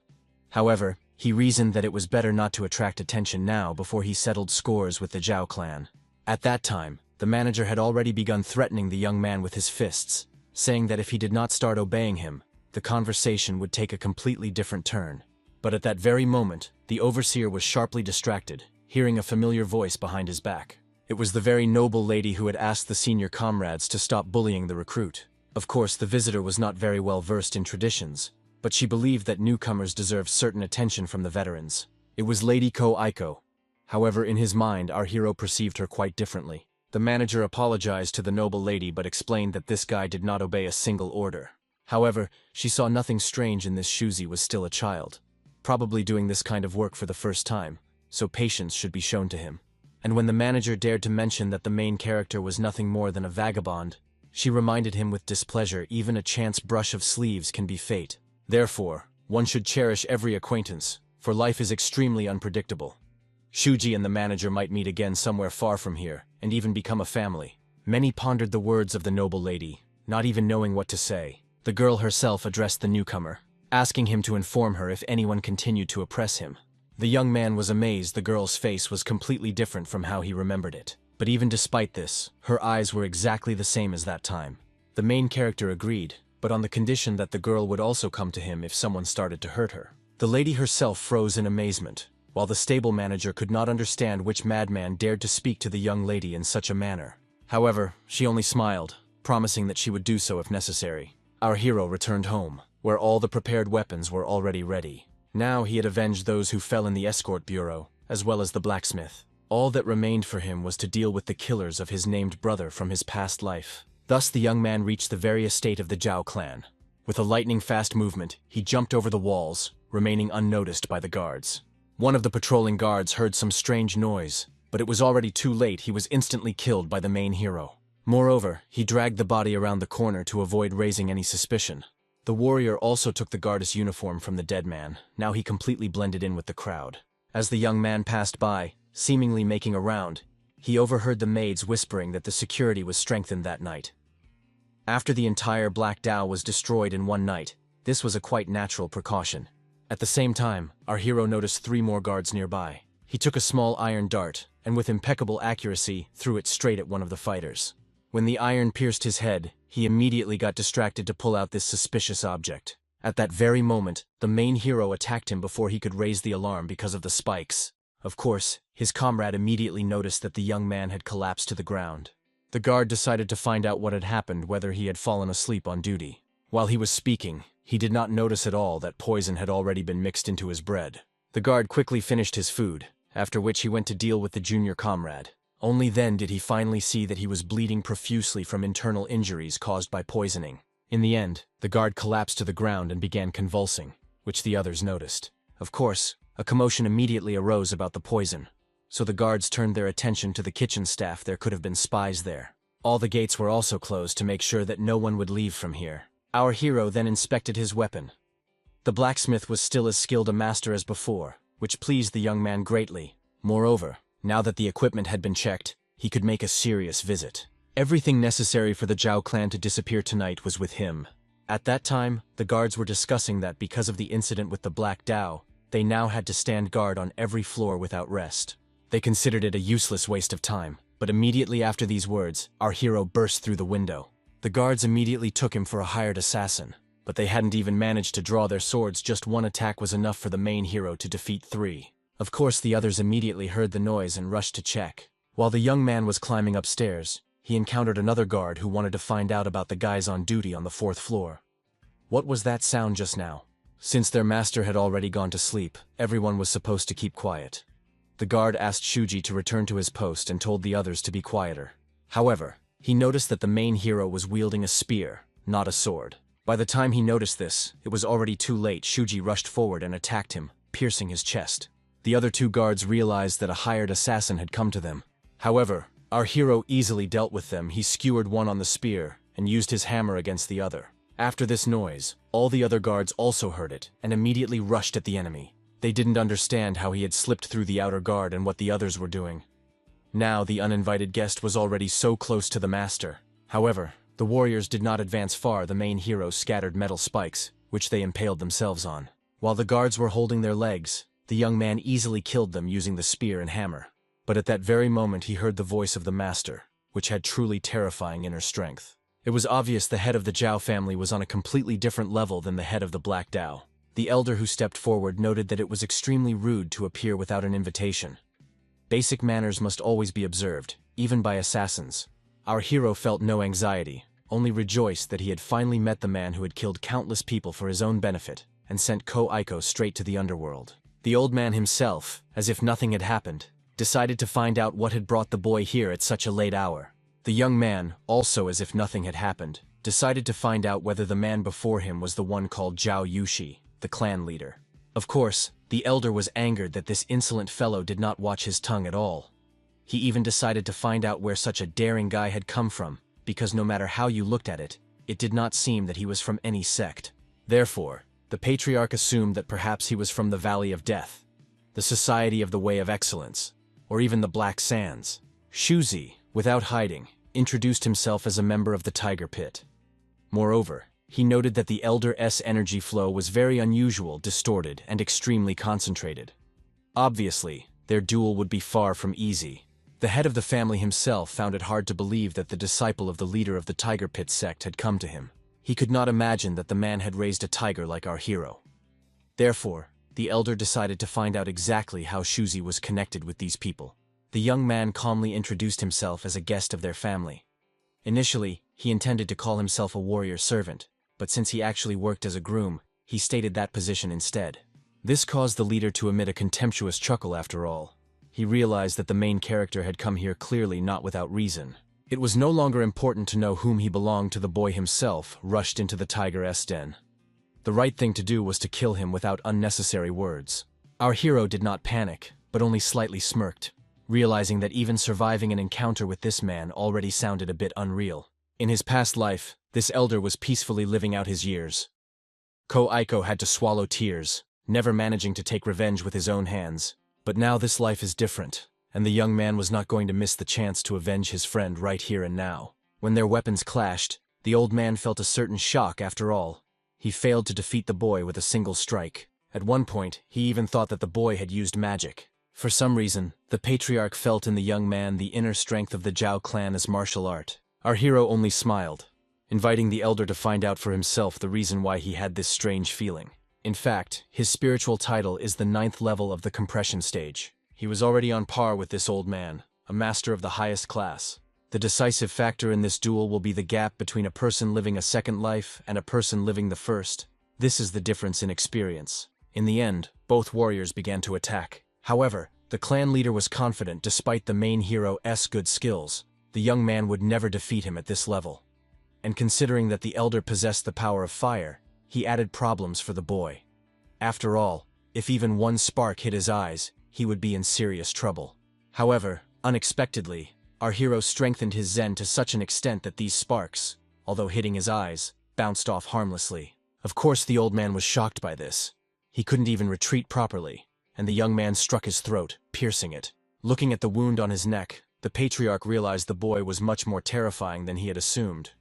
However, he reasoned that it was better not to attract attention now before he settled scores with the Zhao clan. At that time, the manager had already begun threatening the young man with his fists, saying that if he did not start obeying him, the conversation would take a completely different turn. But at that very moment, the overseer was sharply distracted, hearing a familiar voice behind his back. It was the very noble lady who had asked the senior comrades to stop bullying the recruit. Of course, the visitor was not very well versed in traditions, but she believed that newcomers deserved certain attention from the veterans. It was Lady Ko Aiko. However, in his mind, our hero perceived her quite differently. The manager apologized to the noble lady but explained that this guy did not obey a single order. However, she saw nothing strange in this. Shuzi was still a child, probably doing this kind of work for the first time, so patience should be shown to him. And when the manager dared to mention that the main character was nothing more than a vagabond, she reminded him with displeasure even a chance brush of sleeves can be fate. Therefore, one should cherish every acquaintance, for life is extremely unpredictable. Shuji and the manager might meet again somewhere far from here, and even become a family. Many pondered the words of the noble lady, not even knowing what to say. The girl herself addressed the newcomer, asking him to inform her if anyone continued to oppress him. The young man was amazed. The girl's face was completely different from how he remembered it. But even despite this, her eyes were exactly the same as that time. The main character agreed, but on the condition that the girl would also come to him if someone started to hurt her. The lady herself froze in amazement, while the stable manager could not understand which madman dared to speak to the young lady in such a manner. However, she only smiled, promising that she would do so if necessary. Our hero returned home, where all the prepared weapons were already ready. Now he had avenged those who fell in the escort bureau, as well as the blacksmith. All that remained for him was to deal with the killers of his named brother from his past life. Thus the young man reached the very estate of the Zhao clan. With a lightning-fast movement, he jumped over the walls, remaining unnoticed by the guards. One of the patrolling guards heard some strange noise, but it was already too late. He was instantly killed by the main hero. Moreover, he dragged the body around the corner to avoid raising any suspicion. The warrior also took the guard's uniform from the dead man. Now he completely blended in with the crowd. As the young man passed by, seemingly making a round, he overheard the maids whispering that the security was strengthened that night. After the entire Black Dao was destroyed in one night, this was a quite natural precaution. At the same time, our hero noticed 3 more guards nearby. He took a small iron dart, and with impeccable accuracy, threw it straight at one of the fighters. When the iron pierced his head, he immediately got distracted to pull out this suspicious object. At that very moment, the main hero attacked him before he could raise the alarm because of the spikes. Of course, his comrade immediately noticed that the young man had collapsed to the ground. The guard decided to find out what had happened, whether he had fallen asleep on duty. While he was speaking, he did not notice at all that poison had already been mixed into his bread. The guard quickly finished his food, after which he went to deal with the junior comrade. Only then did he finally see that he was bleeding profusely from internal injuries caused by poisoning. In the end, the guard collapsed to the ground and began convulsing, which the others noticed. Of course, a commotion immediately arose about the poison, so the guards turned their attention to the kitchen staff. There could have been spies there. All the gates were also closed to make sure that no one would leave from here. Our hero then inspected his weapon. The blacksmith was still as skilled a master as before, which pleased the young man greatly. Moreover, now that the equipment had been checked, he could make a serious visit. Everything necessary for the Zhao clan to disappear tonight was with him. At that time, the guards were discussing that because of the incident with the Black Dao, they now had to stand guard on every floor without rest. They considered it a useless waste of time, But immediately after these words, our hero burst through the window. The guards immediately took him for a hired assassin, but they hadn't even managed to draw their swords. Just one attack was enough for the main hero to defeat 3. Of course, the others immediately heard the noise and rushed to check. While the young man was climbing upstairs, he encountered another guard who wanted to find out about the guys on duty on the 4th floor. What was that sound just now? Since their master had already gone to sleep, everyone was supposed to keep quiet. The guard asked Shuji to return to his post and told the others to be quieter. However, he noticed that the main hero was wielding a spear, not a sword. By the time he noticed this, it was already too late. Shuji rushed forward and attacked him, piercing his chest. The other 2 guards realized that a hired assassin had come to them. However, our hero easily dealt with them. He skewered one on the spear and used his hammer against the other. After this noise, all the other guards also heard it and immediately rushed at the enemy. They didn't understand how he had slipped through the outer guard and what the others were doing. Now the uninvited guest was already so close to the master. However, the warriors did not advance far. The main hero scattered metal spikes, which they impaled themselves on. While the guards were holding their legs, the young man easily killed them using the spear and hammer. But at that very moment he heard the voice of the master, which had truly terrifying inner strength. It was obvious the head of the Zhao family was on a completely different level than the head of the Black Dao. The elder who stepped forward noted that it was extremely rude to appear without an invitation. Basic manners must always be observed, even by assassins. Our hero felt no anxiety, only rejoiced that he had finally met the man who had killed countless people for his own benefit, and sent Ko-Aiko straight to the underworld. The old man himself, as if nothing had happened, decided to find out what had brought the boy here at such a late hour. The young man, also as if nothing had happened, decided to find out whether the man before him was the one called Zhao Yushi, the clan leader. Of course, the elder was angered that this insolent fellow did not watch his tongue at all. He even decided to find out where such a daring guy had come from, because no matter how you looked at it, it did not seem that he was from any sect. Therefore, the patriarch assumed that perhaps he was from the Valley of Death, the Society of the Way of Excellence, or even the Black Sands. Shuzi, without hiding, introduced himself as a member of the Tiger Pit. Moreover, he noted that the elder's energy flow was very unusual, distorted, and extremely concentrated. Obviously, their duel would be far from easy. The head of the family himself found it hard to believe that the disciple of the leader of the Tiger Pit sect had come to him. He could not imagine that the man had raised a tiger like our hero. Therefore, the elder decided to find out exactly how Shuzi was connected with these people. The young man calmly introduced himself as a guest of their family. Initially, he intended to call himself a warrior servant, but since he actually worked as a groom, he stated that position instead. This caused the leader to emit a contemptuous chuckle. After all, he realized that the main character had come here clearly not without reason. It was no longer important to know whom he belonged to. The boy himself rushed into the tiger's den. The right thing to do was to kill him without unnecessary words. Our hero did not panic, but only slightly smirked, realizing that even surviving an encounter with this man already sounded a bit unreal. In his past life, this elder was peacefully living out his years. Ko-Aiko had to swallow tears, never managing to take revenge with his own hands. But now this life is different, and the young man was not going to miss the chance to avenge his friend right here and now. When their weapons clashed, the old man felt a certain shock. After all, he failed to defeat the boy with a single strike. At one point, he even thought that the boy had used magic. For some reason, the patriarch felt in the young man the inner strength of the Zhao clan as martial art. Our hero only smiled, inviting the elder to find out for himself the reason why he had this strange feeling. In fact, his spiritual title is the 9th level of the compression stage. He was already on par with this old man, a master of the highest class. The decisive factor in this duel will be the gap between a person living a second life and a person living the first. This is the difference in experience. In the end, both warriors began to attack. However, the clan leader was confident despite the main hero's good skills. The young man would never defeat him at this level. And considering that the elder possessed the power of fire, he added problems for the boy. After all, if even one spark hit his eyes, he would be in serious trouble. However, unexpectedly, our hero strengthened his zen to such an extent that these sparks, although hitting his eyes, bounced off harmlessly. Of course, the old man was shocked by this. He couldn't even retreat properly, and the young man struck his throat, piercing it. Looking at the wound on his neck, the patriarch realized the boy was much more terrifying than he had assumed.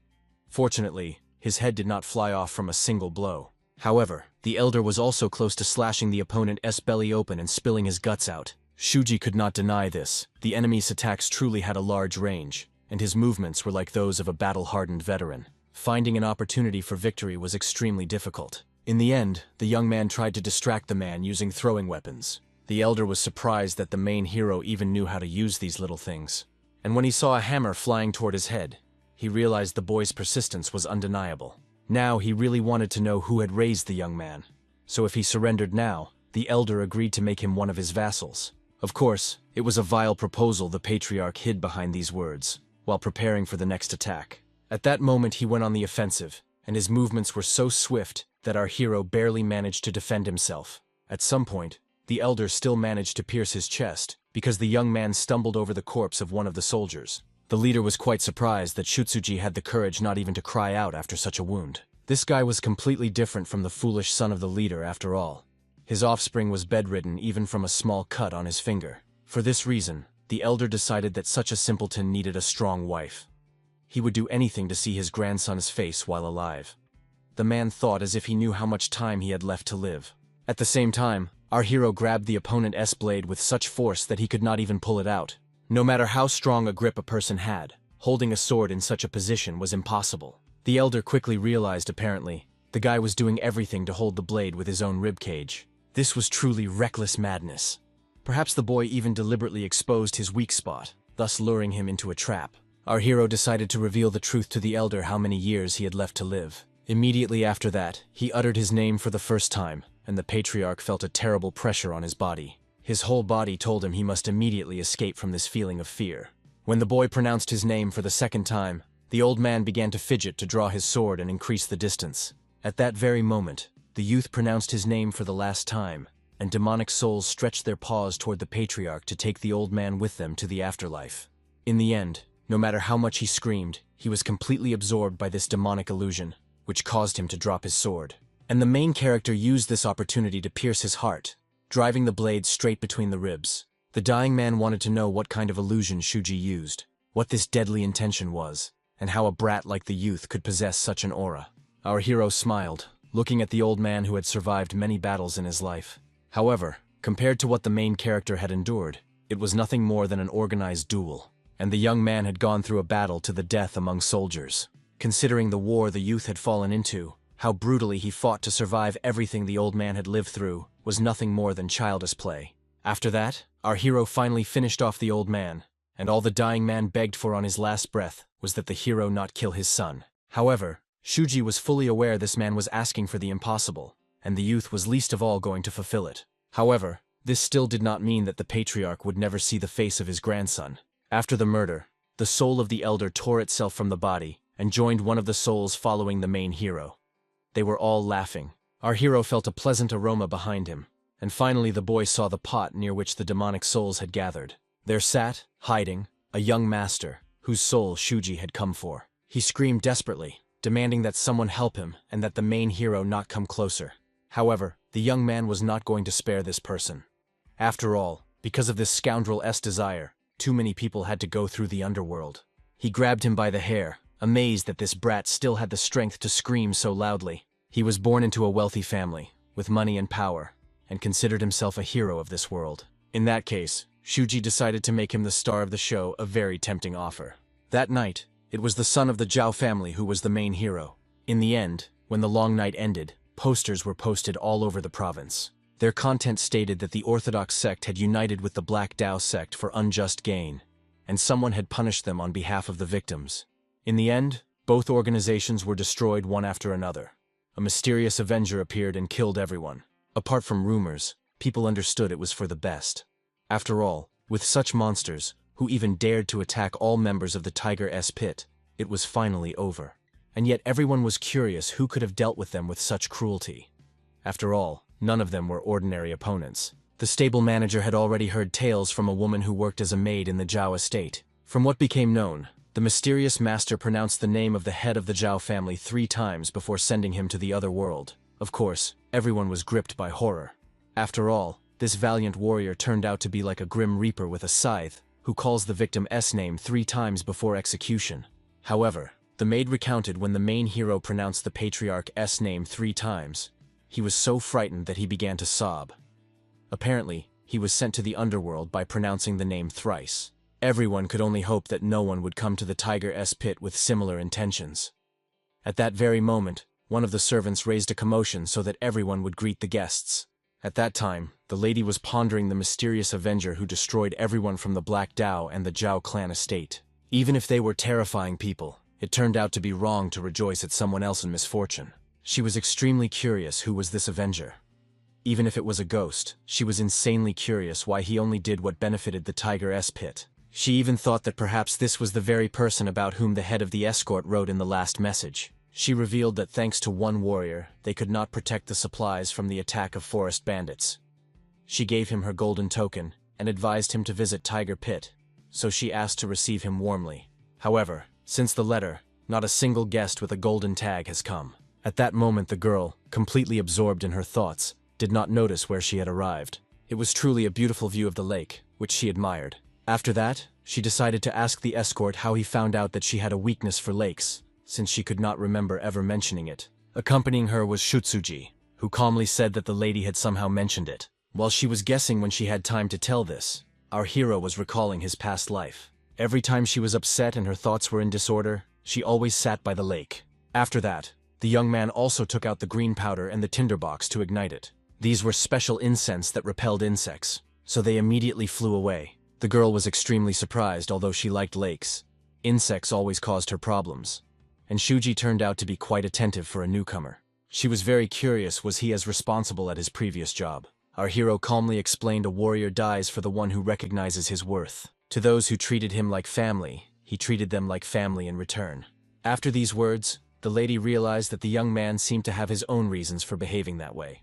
Fortunately, his head did not fly off from a single blow. However, the elder was also close to slashing the opponent's belly open and spilling his guts out. Shuji could not deny this. The enemy's attacks truly had a large range, and his movements were like those of a battle-hardened veteran. Finding an opportunity for victory was extremely difficult. In the end, the young man tried to distract the man using throwing weapons. The elder was surprised that the main hero even knew how to use these little things. And when he saw a hammer flying toward his head, he realized the boy's persistence was undeniable. Now he really wanted to know who had raised the young man. So if he surrendered now, the elder agreed to make him one of his vassals. Of course, it was a vile proposal the patriarch hid behind these words, while preparing for the next attack. At that moment he went on the offensive, and his movements were so swift that our hero barely managed to defend himself. At some point, the elder still managed to pierce his chest, because the young man stumbled over the corpse of one of the soldiers. The leader was quite surprised that Shutsuji had the courage not even to cry out after such a wound. This guy was completely different from the foolish son of the leader after all. His offspring was bedridden even from a small cut on his finger. For this reason, the elder decided that such a simpleton needed a strong wife. He would do anything to see his grandson's face while alive. The man thought as if he knew how much time he had left to live. At the same time, our hero grabbed the opponent's blade with such force that he could not even pull it out. No matter how strong a grip a person had, holding a sword in such a position was impossible. The elder quickly realized apparently, the guy was doing everything to hold the blade with his own ribcage. This was truly reckless madness. Perhaps the boy even deliberately exposed his weak spot, thus luring him into a trap. Our hero decided to reveal the truth to the elder how many years he had left to live. Immediately after that, he uttered his name for the first time, and the patriarch felt a terrible pressure on his body. His whole body told him he must immediately escape from this feeling of fear. When the boy pronounced his name for the second time, the old man began to fidget to draw his sword and increase the distance. At that very moment, the youth pronounced his name for the last time, and demonic souls stretched their paws toward the patriarch to take the old man with them to the afterlife. In the end, no matter how much he screamed, he was completely absorbed by this demonic illusion, which caused him to drop his sword. And the main character used this opportunity to pierce his heart, driving the blade straight between the ribs. The dying man wanted to know what kind of illusion Shuji used, what this deadly intention was, and how a brat like the youth could possess such an aura. Our hero smiled, looking at the old man who had survived many battles in his life. However, compared to what the main character had endured, it was nothing more than an organized duel, and the young man had gone through a battle to the death among soldiers. Considering the war the youth had fallen into, how brutally he fought to survive everything the old man had lived through was nothing more than childish play. After that, our hero finally finished off the old man, and all the dying man begged for on his last breath was that the hero not kill his son. However, Shuji was fully aware this man was asking for the impossible, and the youth was least of all going to fulfill it. However, this still did not mean that the patriarch would never see the face of his grandson. After the murder, the soul of the elder tore itself from the body and joined one of the souls following the main hero. They were all laughing. Our hero felt a pleasant aroma behind him, and finally the boy saw the pot near which the demonic souls had gathered. There sat, hiding, a young master, whose soul Shuji had come for. He screamed desperately, demanding that someone help him and that the main hero not come closer. However, the young man was not going to spare this person. After all, because of this scoundrel's desire, too many people had to go through the underworld. He grabbed him by the hair, amazed that this brat still had the strength to scream so loudly. He was born into a wealthy family, with money and power, and considered himself a hero of this world. In that case, Shuji decided to make him the star of the show a very tempting offer. That night, it was the son of the Zhao family who was the main hero. In the end, when the long night ended, posters were posted all over the province. Their content stated that the Orthodox sect had united with the Black Dao sect for unjust gain, and someone had punished them on behalf of the victims. In the end, both organizations were destroyed one after another. A mysterious avenger appeared and killed everyone. Apart from rumors, people understood it was for the best. After all, with such monsters, who even dared to attack all members of the Tiger's pit, it was finally over. And yet everyone was curious who could have dealt with them with such cruelty. After all, none of them were ordinary opponents. The stable manager had already heard tales from a woman who worked as a maid in the Zhao estate. From what became known, the mysterious master pronounced the name of the head of the Zhao family 3 times before sending him to the other world. Of course, everyone was gripped by horror. After all, this valiant warrior turned out to be like a grim reaper with a scythe, who calls the victim's name 3 times before execution. However, the maid recounted when the main hero pronounced the patriarch's name 3 times. He was so frightened that he began to sob. Apparently, he was sent to the underworld by pronouncing the name thrice. Everyone could only hope that no one would come to the tiger's pit with similar intentions. At that very moment, one of the servants raised a commotion so that everyone would greet the guests. At that time, the lady was pondering the mysterious avenger who destroyed everyone from the Black Dao and the Zhao clan estate. Even if they were terrifying people, it turned out to be wrong to rejoice at someone else in misfortune. She was extremely curious who was this avenger. Even if it was a ghost, she was insanely curious why he only did what benefited the tiger's pit. She even thought that perhaps this was the very person about whom the head of the escort wrote in the last message. She revealed that thanks to one warrior, they could not protect the supplies from the attack of forest bandits. She gave him her golden token and advised him to visit Tiger Pit, so she asked to receive him warmly. However, since the letter, not a single guest with a golden tag has come. At that moment the girl, completely absorbed in her thoughts, did not notice where she had arrived. It was truly a beautiful view of the lake, which she admired. After that, she decided to ask the escort how he found out that she had a weakness for lakes, since she could not remember ever mentioning it. Accompanying her was Shutsuji, who calmly said that the lady had somehow mentioned it. While she was guessing when she had time to tell this, our hero was recalling his past life. Every time she was upset and her thoughts were in disorder, she always sat by the lake. After that, the young man also took out the green powder and the tinderbox to ignite it. These were special incense that repelled insects, so they immediately flew away. The girl was extremely surprised, although she liked lakes. Insects always caused her problems, and Shuji turned out to be quite attentive for a newcomer. She was very curious, was he as responsible at his previous job? Our hero calmly explained a warrior dies for the one who recognizes his worth. To those who treated him like family, he treated them like family in return. After these words, the lady realized that the young man seemed to have his own reasons for behaving that way.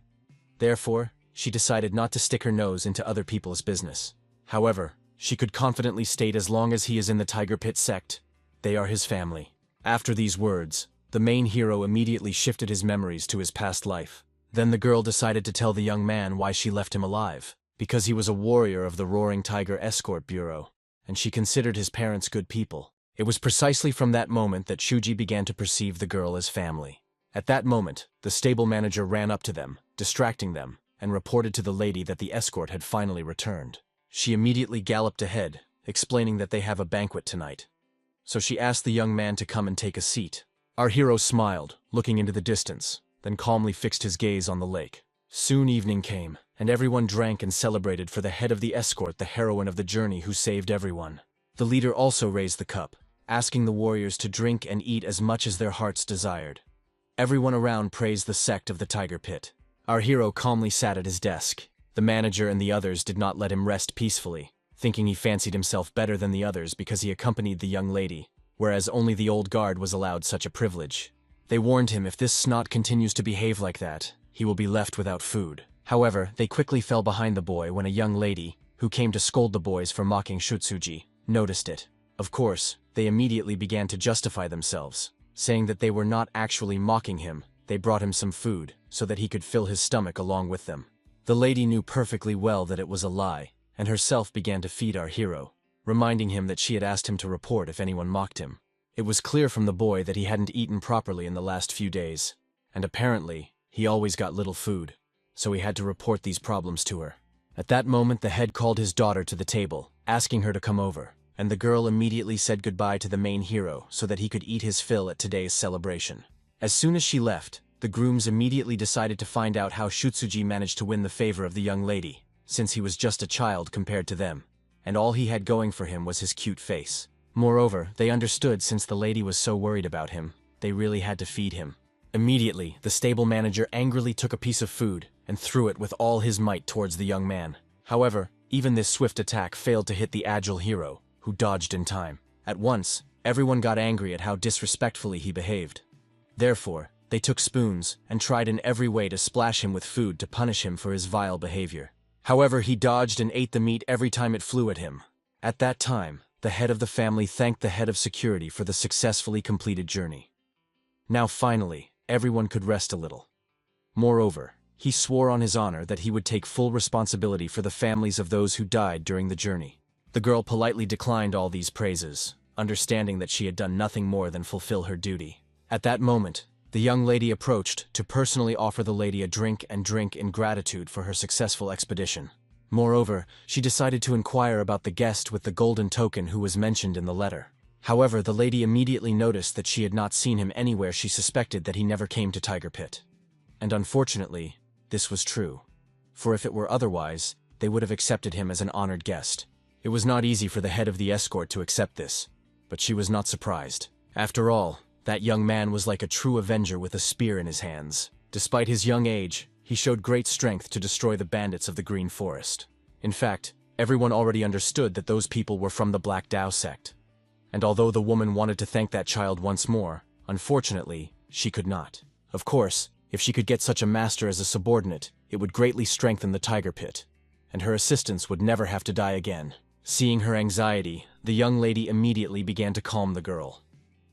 Therefore, she decided not to stick her nose into other people's business. However, she could confidently state as long as he is in the Tiger Pit sect, they are his family. After these words, the main hero immediately shifted his memories to his past life. Then the girl decided to tell the young man why she left him alive. Because he was a warrior of the Roaring Tiger Escort Bureau, and she considered his parents good people. It was precisely from that moment that Shuji began to perceive the girl as family. At that moment, the stable manager ran up to them, distracting them, and reported to the lady that the escort had finally returned. She immediately galloped ahead, explaining that they have a banquet tonight. So she asked the young man to come and take a seat. Our hero smiled, looking into the distance, then calmly fixed his gaze on the lake. Soon evening came, and everyone drank and celebrated for the head of the escort, the heroine of the journey who saved everyone. The leader also raised the cup, asking the warriors to drink and eat as much as their hearts desired. Everyone around praised the sect of the Tiger Pit. Our hero calmly sat at his desk. The manager and the others did not let him rest peacefully, thinking he fancied himself better than the others because he accompanied the young lady, whereas only the old guard was allowed such a privilege. They warned him if this snot continues to behave like that, he will be left without food. However, they quickly fell behind the boy when a young lady, who came to scold the boys for mocking Shutsuji, noticed it. Of course, they immediately began to justify themselves, saying that they were not actually mocking him, they brought him some food, so that he could fill his stomach along with them. The lady knew perfectly well that it was a lie, and herself began to feed our hero, reminding him that she had asked him to report if anyone mocked him. It was clear from the boy that he hadn't eaten properly in the last few days, and apparently, he always got little food, so he had to report these problems to her. At that moment the head called his daughter to the table, asking her to come over, and the girl immediately said goodbye to the main hero so that he could eat his fill at today's celebration. As soon as she left, the grooms immediately decided to find out how Shutsuji managed to win the favor of the young lady, since he was just a child compared to them, and all he had going for him was his cute face. Moreover, they understood since the lady was so worried about him, they really had to feed him. Immediately, the stable manager angrily took a piece of food and threw it with all his might towards the young man. However, even this swift attack failed to hit the agile hero, who dodged in time. At once, everyone got angry at how disrespectfully he behaved. Therefore, they took spoons and tried in every way to splash him with food to punish him for his vile behavior. However, he dodged and ate the meat every time it flew at him. At that time, the head of the family thanked the head of security for the successfully completed journey. Now finally, everyone could rest a little. Moreover, he swore on his honor that he would take full responsibility for the families of those who died during the journey. The girl politely declined all these praises, understanding that she had done nothing more than fulfill her duty. At that moment, the young lady approached to personally offer the lady a drink in gratitude for her successful expedition. Moreover, she decided to inquire about the guest with the golden token who was mentioned in the letter. However, the lady immediately noticed that she had not seen him anywhere. She suspected that he never came to Tiger Pit. And unfortunately, this was true. For if it were otherwise, they would have accepted him as an honored guest. It was not easy for the head of the escort to accept this, but she was not surprised. After all, that young man was like a true avenger with a spear in his hands. Despite his young age, he showed great strength to destroy the bandits of the Green Forest. In fact, everyone already understood that those people were from the Black Dao sect. And although the woman wanted to thank that child once more, unfortunately, she could not. Of course, if she could get such a master as a subordinate, it would greatly strengthen the Tiger Pit, and her assistants would never have to die again. Seeing her anxiety, the young lady immediately began to calm the girl.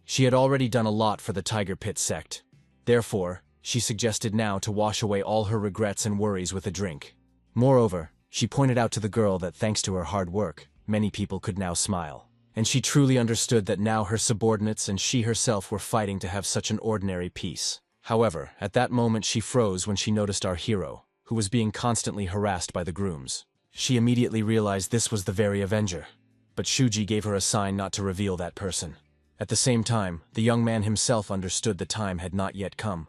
She had already done a lot for the Tiger Pit sect. Therefore, she suggested now to wash away all her regrets and worries with a drink. Moreover, she pointed out to the girl that thanks to her hard work, many people could now smile. And she truly understood that now her subordinates and she herself were fighting to have such an ordinary peace. However, at that moment she froze when she noticed our hero, who was being constantly harassed by the grooms. She immediately realized this was the very avenger. But Shuji gave her a sign not to reveal that person. At the same time, the young man himself understood the time had not yet come.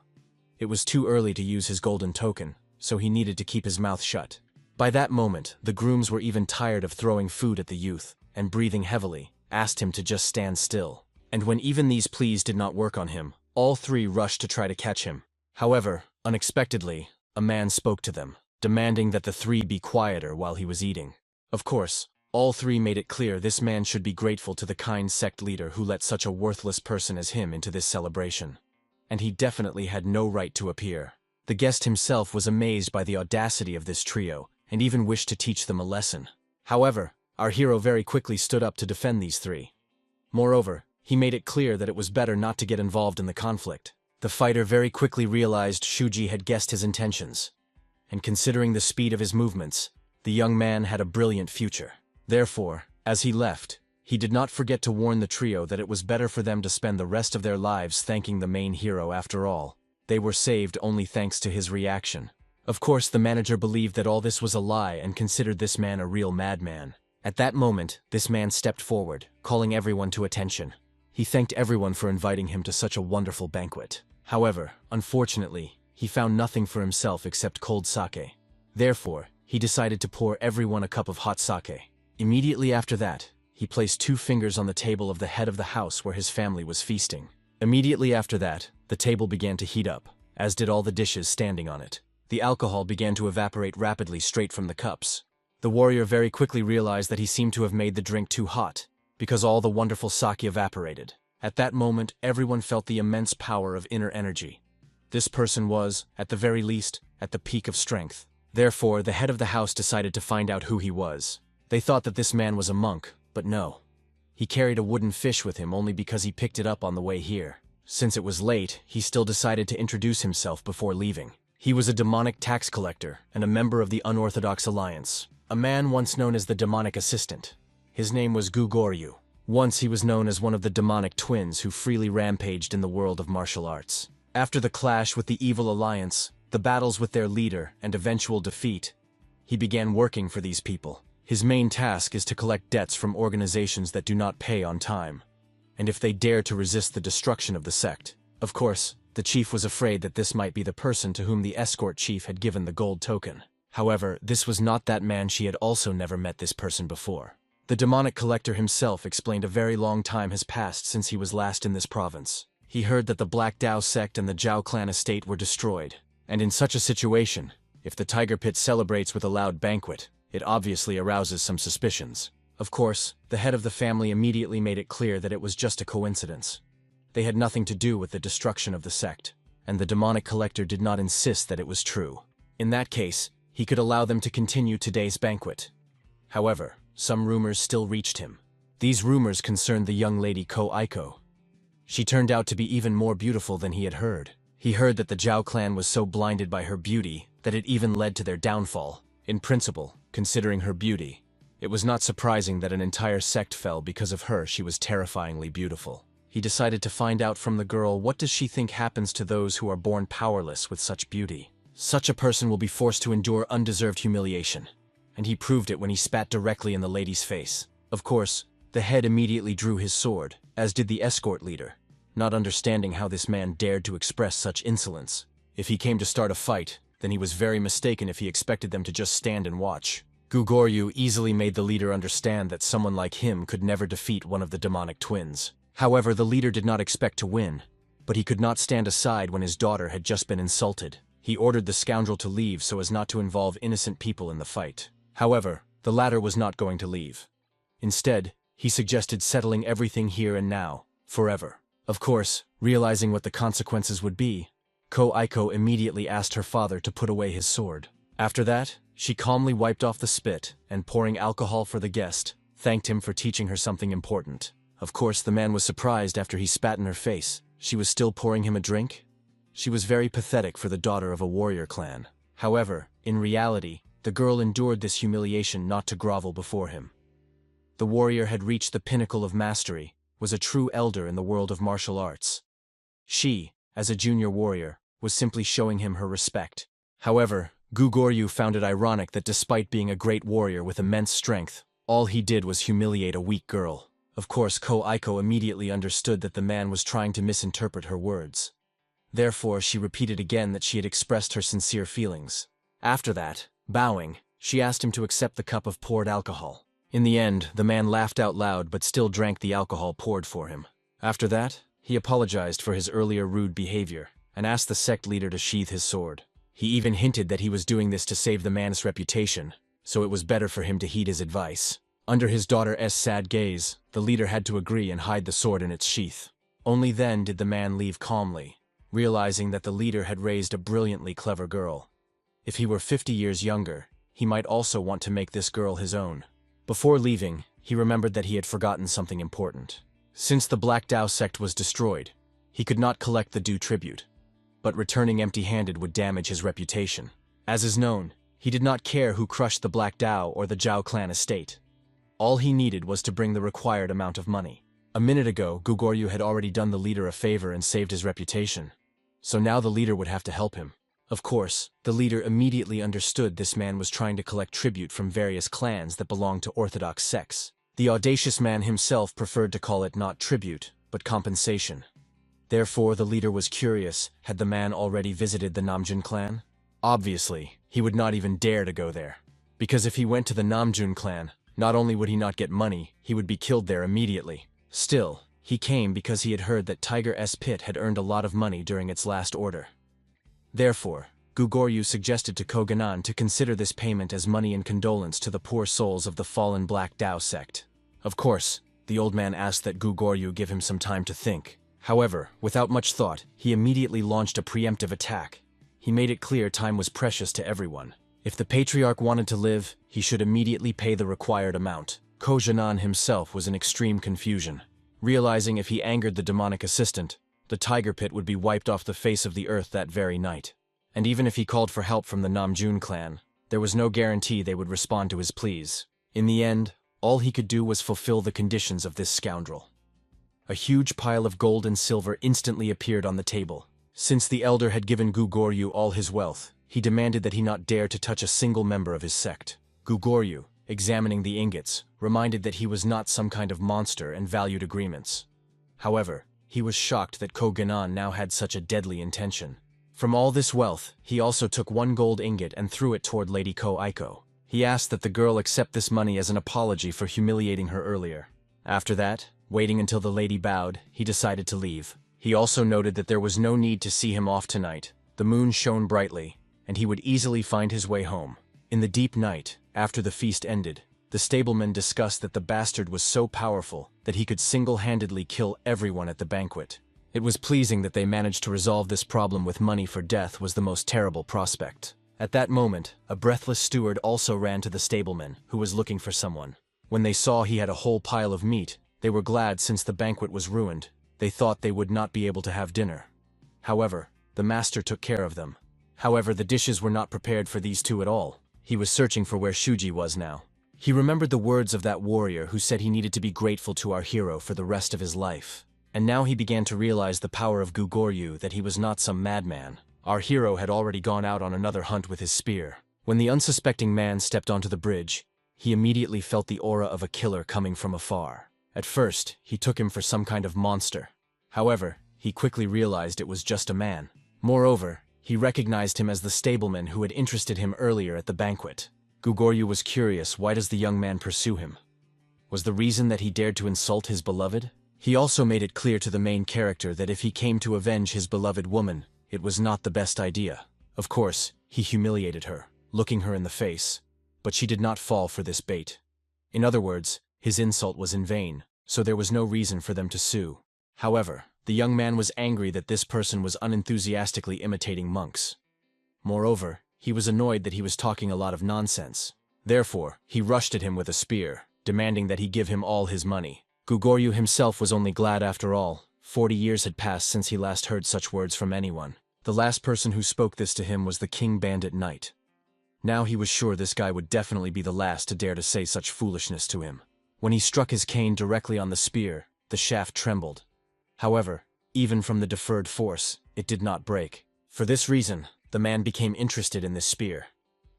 It was too early to use his golden token, so he needed to keep his mouth shut. By that moment, the grooms were even tired of throwing food at the youth, and breathing heavily, asked him to just stand still. And when even these pleas did not work on him, all three rushed to try to catch him. However, unexpectedly, a man spoke to them, demanding that the three be quieter while he was eating. Of course, all three made it clear this man should be grateful to the kind sect leader who let such a worthless person as him into this celebration. And he definitely had no right to appear. The guest himself was amazed by the audacity of this trio, and even wished to teach them a lesson. However, our hero very quickly stood up to defend these three. Moreover, he made it clear that it was better not to get involved in the conflict. The fighter very quickly realized Shuji had guessed his intentions. And considering the speed of his movements, the young man had a brilliant future. Therefore, as he left, he did not forget to warn the trio that it was better for them to spend the rest of their lives thanking the main hero. After all, they were saved only thanks to his reaction. Of course, the manager believed that all this was a lie and considered this man a real madman. At that moment, this man stepped forward, calling everyone to attention. He thanked everyone for inviting him to such a wonderful banquet. However, unfortunately, he found nothing for himself except cold sake. Therefore, he decided to pour everyone a cup of hot sake. Immediately after that, he placed 2 fingers on the table of the head of the house where his family was feasting. Immediately after that, the table began to heat up, as did all the dishes standing on it. The alcohol began to evaporate rapidly straight from the cups. The warrior very quickly realized that he seemed to have made the drink too hot, because all the wonderful sake evaporated. At that moment, everyone felt the immense power of inner energy. This person was, at the very least, at the peak of strength. Therefore, the head of the house decided to find out who he was. They thought that this man was a monk, but no. He carried a wooden fish with him only because he picked it up on the way here. Since it was late, he still decided to introduce himself before leaving. He was a demonic tax collector and a member of the Unorthodox Alliance, a man once known as the demonic assistant. His name was Gugoryu. Once he was known as one of the demonic twins who freely rampaged in the world of martial arts. After the clash with the evil alliance, the battles with their leader, and eventual defeat, he began working for these people. His main task is to collect debts from organizations that do not pay on time, and if they dare to resist the destruction of the sect. Of course, the chief was afraid that this might be the person to whom the escort chief had given the gold token. However, this was not that man. She had also never met this person before. The demonic collector himself explained a very long time has passed since he was last in this province. He heard that the Black Dao sect and the Zhao clan estate were destroyed, and in such a situation, if the Tiger Pit celebrates with a loud banquet, it obviously arouses some suspicions. Of course, the head of the family immediately made it clear that it was just a coincidence. They had nothing to do with the destruction of the sect, and the demonic collector did not insist that it was true. In that case, he could allow them to continue today's banquet. However, some rumors still reached him. These rumors concerned the young lady Ko Aiko. She turned out to be even more beautiful than he had heard. He heard that the Zhao clan was so blinded by her beauty that it even led to their downfall. In principle, considering her beauty, it was not surprising that an entire sect fell because of her. She was terrifyingly beautiful. He decided to find out from the girl, what does she think happens to those who are born powerless with such beauty? Such a person will be forced to endure undeserved humiliation. and he proved it when he spat directly in the lady's face. Of course, the head immediately drew his sword, as did the escort leader, not understanding how this man dared to express such insolence. If he came to start a fight, then he was very mistaken if he expected them to just stand and watch. Gugoryu easily made the leader understand that someone like him could never defeat one of the demonic twins. However, the leader did not expect to win, but he could not stand aside when his daughter had just been insulted. He ordered the scoundrel to leave so as not to involve innocent people in the fight. However, the latter was not going to leave. Instead, he suggested settling everything here and now, forever. Of course, realizing what the consequences would be, Ko Aiko immediately asked her father to put away his sword. After that, she calmly wiped off the spit and, pouring alcohol for the guest, thanked him for teaching her something important. Of course, the man was surprised after he spat in her face. She was still pouring him a drink? She was very pathetic for the daughter of a warrior clan. However, in reality, the girl endured this humiliation not to grovel before him. The warrior had reached the pinnacle of mastery, was a true elder in the world of martial arts. She, as a junior warrior, was simply showing him her respect. However, Gugoryu found it ironic that despite being a great warrior with immense strength, all he did was humiliate a weak girl. Of course, Ko Aiko immediately understood that the man was trying to misinterpret her words. Therefore, she repeated again that she had expressed her sincere feelings. After that, bowing, she asked him to accept the cup of poured alcohol. In the end, the man laughed out loud but still drank the alcohol poured for him. After that, he apologized for his earlier rude behavior and asked the sect leader to sheath his sword. He even hinted that he was doing this to save the man's reputation, so it was better for him to heed his advice. Under his daughter's sad gaze, the leader had to agree and hide the sword in its sheath. Only then did the man leave calmly, realizing that the leader had raised a brilliantly clever girl. If he were 50 years younger, he might also want to make this girl his own. Before leaving, he remembered that he had forgotten something important. Since the Black Dao sect was destroyed, he could not collect the due tribute, but returning empty-handed would damage his reputation. As is known, he did not care who crushed the Black Dao or the Zhao clan estate. All he needed was to bring the required amount of money. A minute ago, Gugoryu had already done the leader a favor and saved his reputation, so now the leader would have to help him. Of course, the leader immediately understood this man was trying to collect tribute from various clans that belonged to orthodox sects. The audacious man himself preferred to call it not tribute, but compensation. Therefore, the leader was curious, had the man already visited the Namjun clan? Obviously, he would not even dare to go there. Because if he went to the Namjun clan, not only would he not get money, he would be killed there immediately. Still, he came because he had heard that Tiger's Pit had earned a lot of money during its last order. Therefore, Gugoryu suggested to Koganan to consider this payment as money in condolence to the poor souls of the fallen Black Dao sect. Of course, the old man asked that Gugoryu give him some time to think. However, without much thought, he immediately launched a preemptive attack. He made it clear time was precious to everyone. If the patriarch wanted to live, he should immediately pay the required amount. Kojanan himself was in extreme confusion, realizing if he angered the demonic assistant, the tiger pit would be wiped off the face of the earth that very night. And even if he called for help from the Namjun clan, there was no guarantee they would respond to his pleas. In the end, all he could do was fulfill the conditions of this scoundrel. A huge pile of gold and silver instantly appeared on the table. Since the elder had given Gugoryu all his wealth, he demanded that he not dare to touch a single member of his sect. Gugoryu, examining the ingots, reminded that he was not some kind of monster and valued agreements. However, he was shocked that Koganan now had such a deadly intention. From all this wealth, he also took one gold ingot and threw it toward Lady Ko Aiko. He asked that the girl accept this money as an apology for humiliating her earlier. After that, waiting until the lady bowed, he decided to leave. He also noted that there was no need to see him off tonight. The moon shone brightly, and he would easily find his way home. In the deep night, after the feast ended, the stableman discussed that the bastard was so powerful that he could single-handedly kill everyone at the banquet. It was pleasing that they managed to resolve this problem with money for death was the most terrible prospect. At that moment, a breathless steward also ran to the stableman, who was looking for someone. When they saw he had a whole pile of meat, they were glad since the banquet was ruined. They thought they would not be able to have dinner. However, the master took care of them. However, the dishes were not prepared for these two at all. He was searching for where Shuji was now. He remembered the words of that warrior who said he needed to be grateful to our hero for the rest of his life. And now he began to realize the power of Gugoryu, that he was not some madman. Our hero had already gone out on another hunt with his spear. When the unsuspecting man stepped onto the bridge, he immediately felt the aura of a killer coming from afar. At first, he took him for some kind of monster. However, he quickly realized it was just a man. Moreover, he recognized him as the stableman who had interested him earlier at the banquet. Gugoryu was curious, why does the young man pursue him? Was the reason that he dared to insult his beloved? He also made it clear to the main character that if he came to avenge his beloved woman, it was not the best idea. Of course, he humiliated her, looking her in the face, but she did not fall for this bait. In other words, his insult was in vain, so there was no reason for them to sue. However, the young man was angry that this person was unenthusiastically imitating monks. Moreover, he was annoyed that he was talking a lot of nonsense. Therefore, he rushed at him with a spear, demanding that he give him all his money. Gugoryu himself was only glad after all. 40 years had passed since he last heard such words from anyone. The last person who spoke this to him was the King Bandit Knight. Now he was sure this guy would definitely be the last to dare to say such foolishness to him. When he struck his cane directly on the spear, the shaft trembled. However, even from the deferred force, it did not break. For this reason, the man became interested in this spear.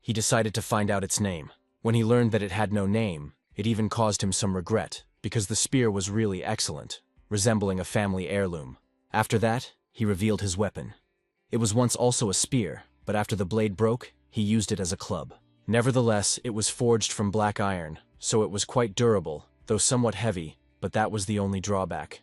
He decided to find out its name. When he learned that it had no name, it even caused him some regret, because the spear was really excellent, resembling a family heirloom. After that, he revealed his weapon. It was once also a spear, but after the blade broke, he used it as a club. Nevertheless, it was forged from black iron, so it was quite durable, though somewhat heavy, but that was the only drawback.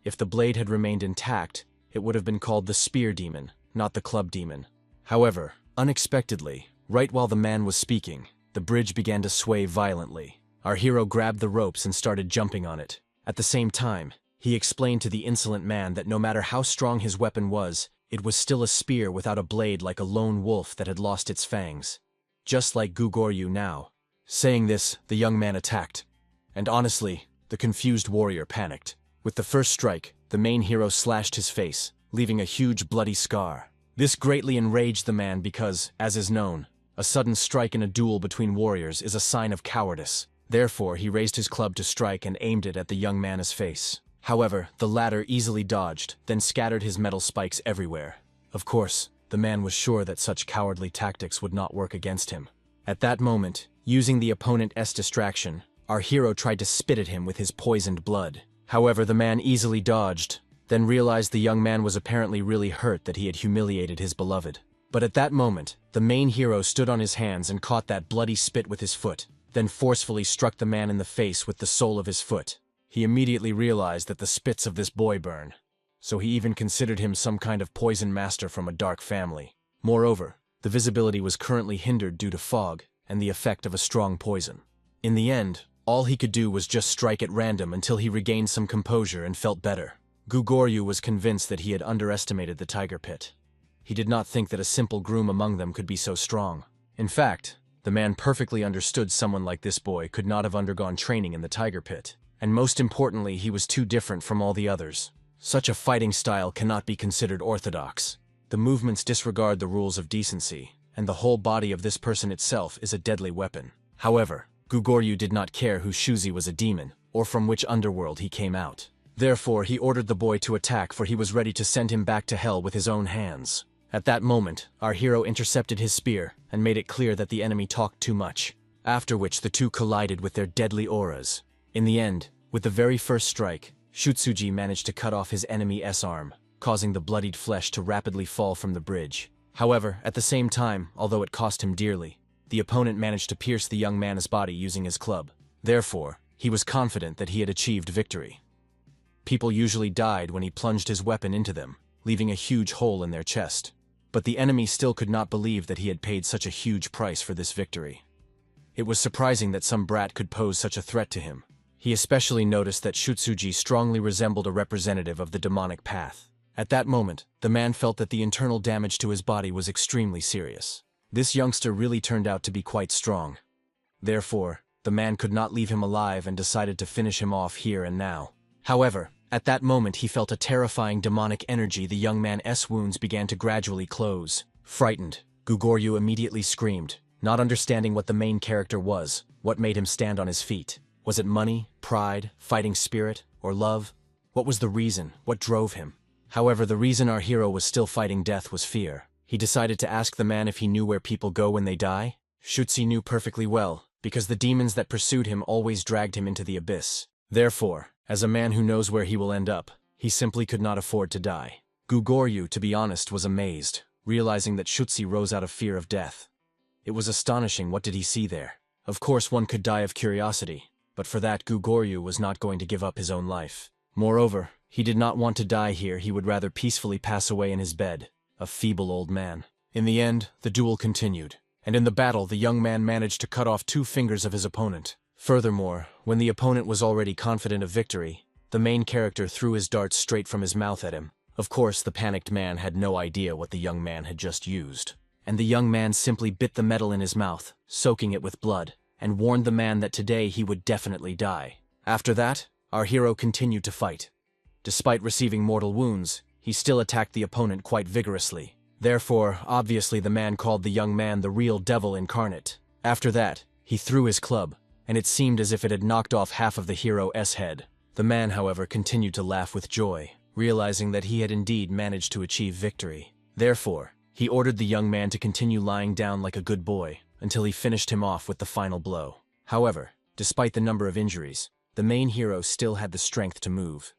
If the blade had remained intact, it would have been called the spear demon, not the club demon. However, unexpectedly, right while the man was speaking, the bridge began to sway violently. Our hero grabbed the ropes and started jumping on it. At the same time, he explained to the insolent man that no matter how strong his weapon was, it was still a spear without a blade, like a lone wolf that had lost its fangs. Just like Gugoryu now. Saying this, the young man attacked. And honestly, the confused warrior panicked. With the first strike, the main hero slashed his face, leaving a huge bloody scar. This greatly enraged the man because, as is known, a sudden strike in a duel between warriors is a sign of cowardice. Therefore, he raised his club to strike and aimed it at the young man's face. However, the latter easily dodged, then scattered his metal spikes everywhere. Of course, the man was sure that such cowardly tactics would not work against him. At that moment, using the opponent's distraction, our hero tried to spit at him with his poisoned blood. However, the man easily dodged, then realized the young man was apparently really hurt that he had humiliated his beloved. But at that moment, the main hero stood on his hands and caught that bloody spit with his foot, then forcefully struck the man in the face with the sole of his foot. He immediately realized that the spits of this boy burn, so he even considered him some kind of poison master from a dark family. Moreover, the visibility was currently hindered due to fog and the effect of a strong poison. In the end, all he could do was just strike at random until he regained some composure and felt better. Gugoryu was convinced that he had underestimated the tiger pit. He did not think that a simple groom among them could be so strong. In fact, the man perfectly understood someone like this boy could not have undergone training in the tiger pit. And most importantly, he was too different from all the others. Such a fighting style cannot be considered orthodox. The movements disregard the rules of decency, and the whole body of this person itself is a deadly weapon. However, Gugoryu did not care who Shuzi was a demon, or from which underworld he came out. Therefore, he ordered the boy to attack, for he was ready to send him back to hell with his own hands. At that moment, our hero intercepted his spear and made it clear that the enemy talked too much, after which the two collided with their deadly auras. In the end, with the very first strike, Shutsuji managed to cut off his enemy's arm, causing the bloodied flesh to rapidly fall from the bridge. However, at the same time, although it cost him dearly, the opponent managed to pierce the young man's body using his club. Therefore, he was confident that he had achieved victory. People usually died when he plunged his weapon into them, leaving a huge hole in their chest. But the enemy still could not believe that he had paid such a huge price for this victory. It was surprising that some brat could pose such a threat to him. He especially noticed that Shutsuji strongly resembled a representative of the demonic path. At that moment, the man felt that the internal damage to his body was extremely serious. This youngster really turned out to be quite strong. Therefore, the man could not leave him alive and decided to finish him off here and now. However, at that moment he felt a terrifying demonic energy. The young man's wounds began to gradually close. Frightened, Gugoryu immediately screamed, not understanding what the main character was, what made him stand on his feet. Was it money, pride, fighting spirit, or love? What was the reason? What drove him? However, the reason our hero was still fighting death was fear. He decided to ask the man if he knew where people go when they die. Shutzi knew perfectly well, because the demons that pursued him always dragged him into the abyss. Therefore, as a man who knows where he will end up, he simply could not afford to die. Gugoryu, to be honest, was amazed, realizing that Shutzi rose out of fear of death. It was astonishing. What did he see there? Of course one could die of curiosity, but for that Gugoryu was not going to give up his own life. Moreover, he did not want to die here. He would rather peacefully pass away in his bed, a feeble old man. In the end, the duel continued, and in the battle the young man managed to cut off 2 fingers of his opponent. Furthermore, when the opponent was already confident of victory, the main character threw his darts straight from his mouth at him. Of course, the panicked man had no idea what the young man had just used, and the young man simply bit the metal in his mouth, soaking it with blood, and warned the man that today he would definitely die. After that, our hero continued to fight. Despite receiving mortal wounds, he still attacked the opponent quite vigorously. Therefore, obviously the man called the young man the real devil incarnate. After that, he threw his club, and it seemed as if it had knocked off half of the hero's head. The man, however, continued to laugh with joy, realizing that he had indeed managed to achieve victory. Therefore, he ordered the young man to continue lying down like a good boy, until he finished him off with the final blow. However, despite the number of injuries, the main hero still had the strength to move,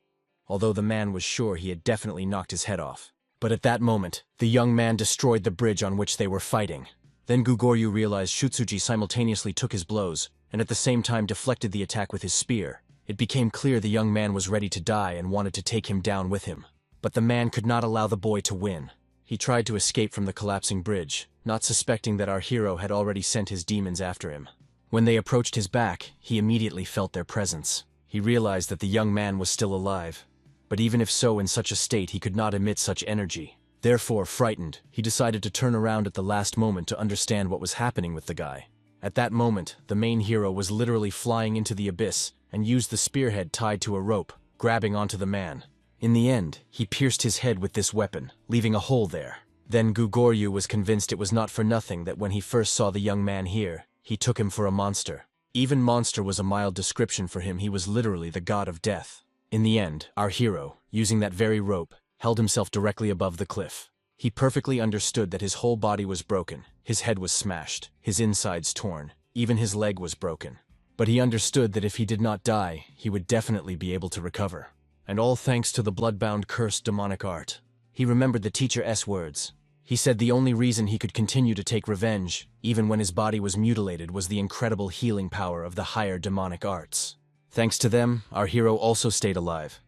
although the man was sure he had definitely knocked his head off. But at that moment, the young man destroyed the bridge on which they were fighting. Then Gugoryu realized Shutsuji simultaneously took his blows, and at the same time deflected the attack with his spear. It became clear the young man was ready to die and wanted to take him down with him. But the man could not allow the boy to win. He tried to escape from the collapsing bridge, not suspecting that our hero had already sent his demons after him. When they approached his back, he immediately felt their presence. He realized that the young man was still alive. But even if so, in such a state, he could not emit such energy. Therefore, frightened, he decided to turn around at the last moment to understand what was happening with the guy. At that moment, the main hero was literally flying into the abyss and used the spearhead tied to a rope, grabbing onto the man. In the end, he pierced his head with this weapon, leaving a hole there. Then Gugoryu was convinced it was not for nothing that when he first saw the young man here, he took him for a monster. Even monster was a mild description for him. He was literally the god of death. In the end, our hero, using that very rope, held himself directly above the cliff. He perfectly understood that his whole body was broken, his head was smashed, his insides torn, even his leg was broken. But he understood that if he did not die, he would definitely be able to recover. And all thanks to the blood-bound cursed demonic art. He remembered the teacher's words. He said the only reason he could continue to take revenge, even when his body was mutilated, was the incredible healing power of the higher demonic arts. Thanks to them, our hero also stayed alive.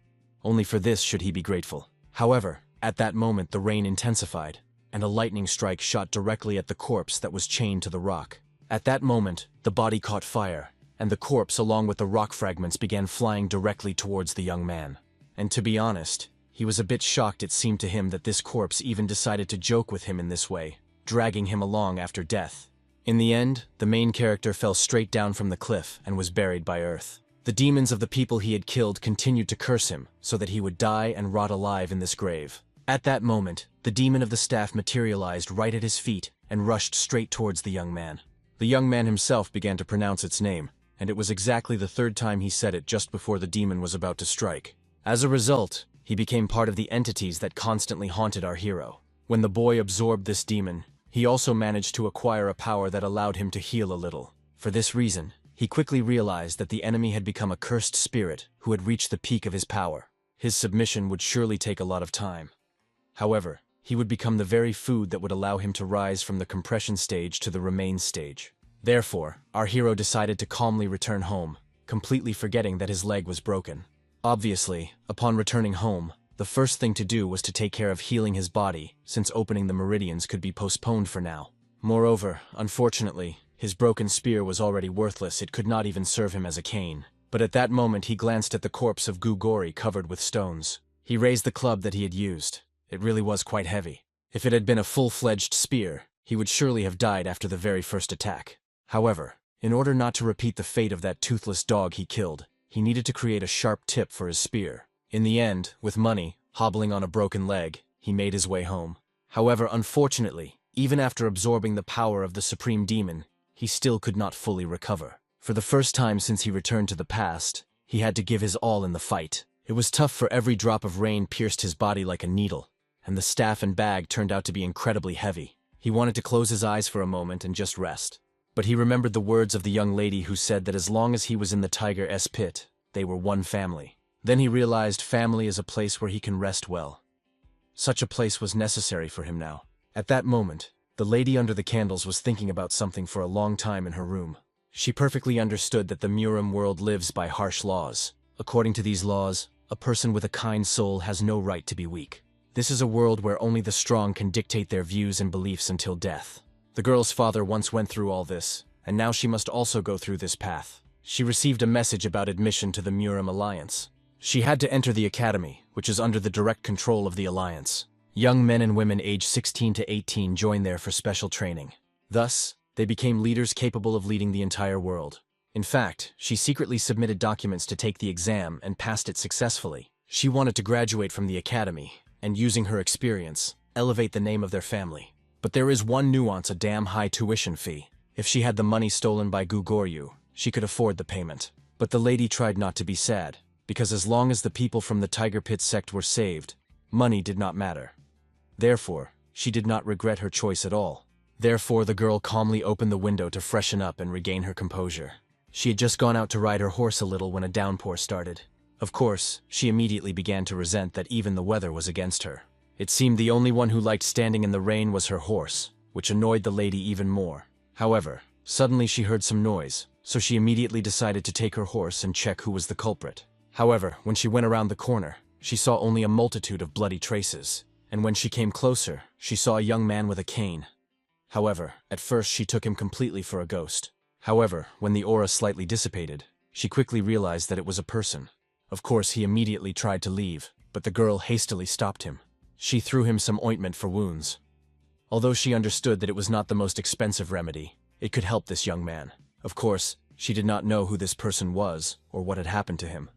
Only for this should he be grateful. However, at that moment the rain intensified, and a lightning strike shot directly at the corpse that was chained to the rock. At that moment, the body caught fire, and the corpse along with the rock fragments began flying directly towards the young man. And to be honest, he was a bit shocked. It seemed to him that this corpse even decided to joke with him in this way, dragging him along after death. In the end, the main character fell straight down from the cliff and was buried by earth. The demons of the people he had killed continued to curse him so that he would die and rot alive in this grave. At that moment, the demon of the staff materialized right at his feet and rushed straight towards the young man. The young man himself began to pronounce its name, and it was exactly the 3rd time he said it just before the demon was about to strike. As a result, he became part of the entities that constantly haunted our hero. When the boy absorbed this demon, he also managed to acquire a power that allowed him to heal a little. For this reason, he quickly realized that the enemy had become a cursed spirit who had reached the peak of his power. His submission would surely take a lot of time. However, he would become the very food that would allow him to rise from the compression stage to the remain stage. Therefore, our hero decided to calmly return home, completely forgetting that his leg was broken. Obviously, upon returning home, the first thing to do was to take care of healing his body, since opening the meridians could be postponed for now. Moreover, unfortunately, his broken spear was already worthless. It could not even serve him as a cane. But at that moment he glanced at the corpse of Gugori covered with stones. He raised the club that he had used. It really was quite heavy. If it had been a full-fledged spear, he would surely have died after the very first attack. However, in order not to repeat the fate of that toothless dog he killed, he needed to create a sharp tip for his spear. In the end, with money, hobbling on a broken leg, he made his way home. However, unfortunately, even after absorbing the power of the supreme demon, he still could not fully recover. For the first time since he returned to the past, he had to give his all in the fight. It was tough, for every drop of rain pierced his body like a needle, and the staff and bag turned out to be incredibly heavy. He wanted to close his eyes for a moment and just rest. But he remembered the words of the young lady who said that as long as he was in the tiger's pit, they were one family. Then he realized family is a place where he can rest well. Such a place was necessary for him now. At that moment, the lady under the candles was thinking about something for a long time in her room. She perfectly understood that the Murim world lives by harsh laws. According to these laws, a person with a kind soul has no right to be weak. This is a world where only the strong can dictate their views and beliefs until death. The girl's father once went through all this, and now she must also go through this path. She received a message about admission to the Murim Alliance. She had to enter the academy, which is under the direct control of the Alliance. Young men and women aged 16 to 18 joined there for special training. Thus, they became leaders capable of leading the entire world. In fact, she secretly submitted documents to take the exam and passed it successfully. She wanted to graduate from the academy, and using her experience, elevate the name of their family. But there is one nuance: a damn high tuition fee. If she had the money stolen by Gugoryu, she could afford the payment. But the lady tried not to be sad, because as long as the people from the Tiger Pit sect were saved, money did not matter. Therefore, she did not regret her choice at all. Therefore, the girl calmly opened the window to freshen up and regain her composure. She had just gone out to ride her horse a little when a downpour started. Of course, she immediately began to resent that even the weather was against her. It seemed the only one who liked standing in the rain was her horse, which annoyed the lady even more. However, suddenly she heard some noise, so she immediately decided to take her horse and check who was the culprit. However, when she went around the corner, she saw only a multitude of bloody traces, and when she came closer, she saw a young man with a cane. However, at first she took him completely for a ghost. However, when the aura slightly dissipated, she quickly realized that it was a person. Of course, he immediately tried to leave, but the girl hastily stopped him. She threw him some ointment for wounds. Although she understood that it was not the most expensive remedy, it could help this young man. Of course, she did not know who this person was or what had happened to him.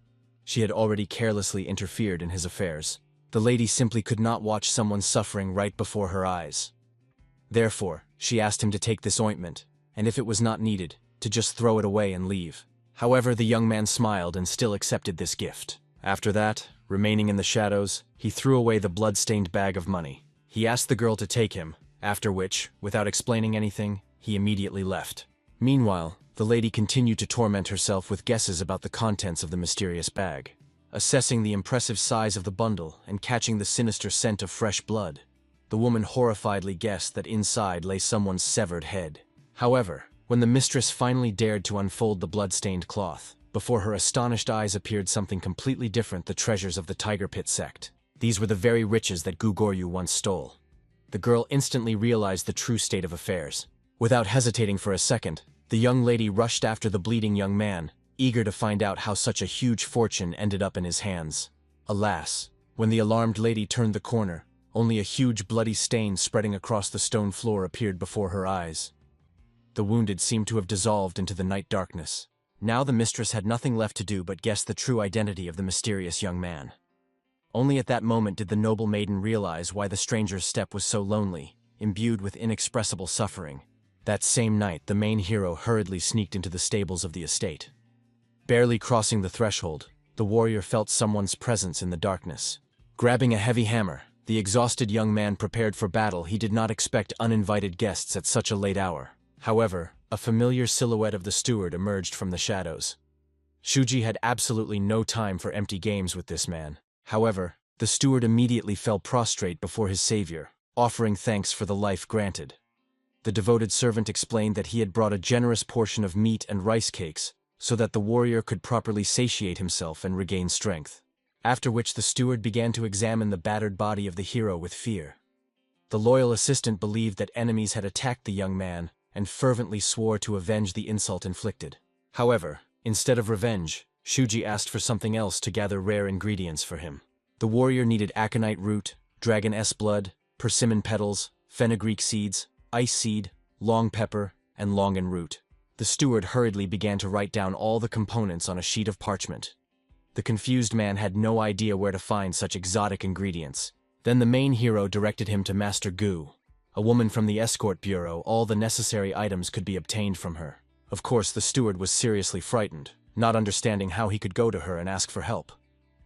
She had already carelessly interfered in his affairs. The lady simply could not watch someone suffering right before her eyes. Therefore, she asked him to take this ointment, and if it was not needed, to just throw it away and leave. However, the young man smiled and still accepted this gift. After that, remaining in the shadows, he threw away the blood-stained bag of money. He asked the girl to take him, after which, without explaining anything, he immediately left. Meanwhile, the lady continued to torment herself with guesses about the contents of the mysterious bag. Assessing the impressive size of the bundle and catching the sinister scent of fresh blood, the woman horrifiedly guessed that inside lay someone's severed head. However, when the mistress finally dared to unfold the blood-stained cloth, before her astonished eyes appeared something completely different: the treasures of the Tiger Pit sect. These were the very riches that Gugoryu once stole. The girl instantly realized the true state of affairs. Without hesitating for a second, the young lady rushed after the bleeding young man, eager to find out how such a huge fortune ended up in his hands. Alas, when the alarmed lady turned the corner, only a huge bloody stain spreading across the stone floor appeared before her eyes. The wounded seemed to have dissolved into the night darkness. Now the mistress had nothing left to do but guess the true identity of the mysterious young man. Only at that moment did the noble maiden realize why the stranger's step was so lonely, imbued with inexpressible suffering. That same night, the main hero hurriedly sneaked into the stables of the estate. Barely crossing the threshold, the warrior felt someone's presence in the darkness. Grabbing a heavy hammer, the exhausted young man prepared for battle. He did not expect uninvited guests at such a late hour. However, a familiar silhouette of the steward emerged from the shadows. Shuji had absolutely no time for empty games with this man. However, the steward immediately fell prostrate before his savior, offering thanks for the life granted. The devoted servant explained that he had brought a generous portion of meat and rice cakes so that the warrior could properly satiate himself and regain strength. After which the steward began to examine the battered body of the hero with fear. The loyal assistant believed that enemies had attacked the young man and fervently swore to avenge the insult inflicted. However, instead of revenge, Shuji asked for something else to gather rare ingredients for him. The warrior needed aconite root, dragon-s blood, persimmon petals, fenugreek seeds, ice seed, long pepper, and longan root. The steward hurriedly began to write down all the components on a sheet of parchment. The confused man had no idea where to find such exotic ingredients. Then the main hero directed him to Master Gu, a woman from the escort bureau. All the necessary items could be obtained from her. Of course, the steward was seriously frightened, not understanding how he could go to her and ask for help.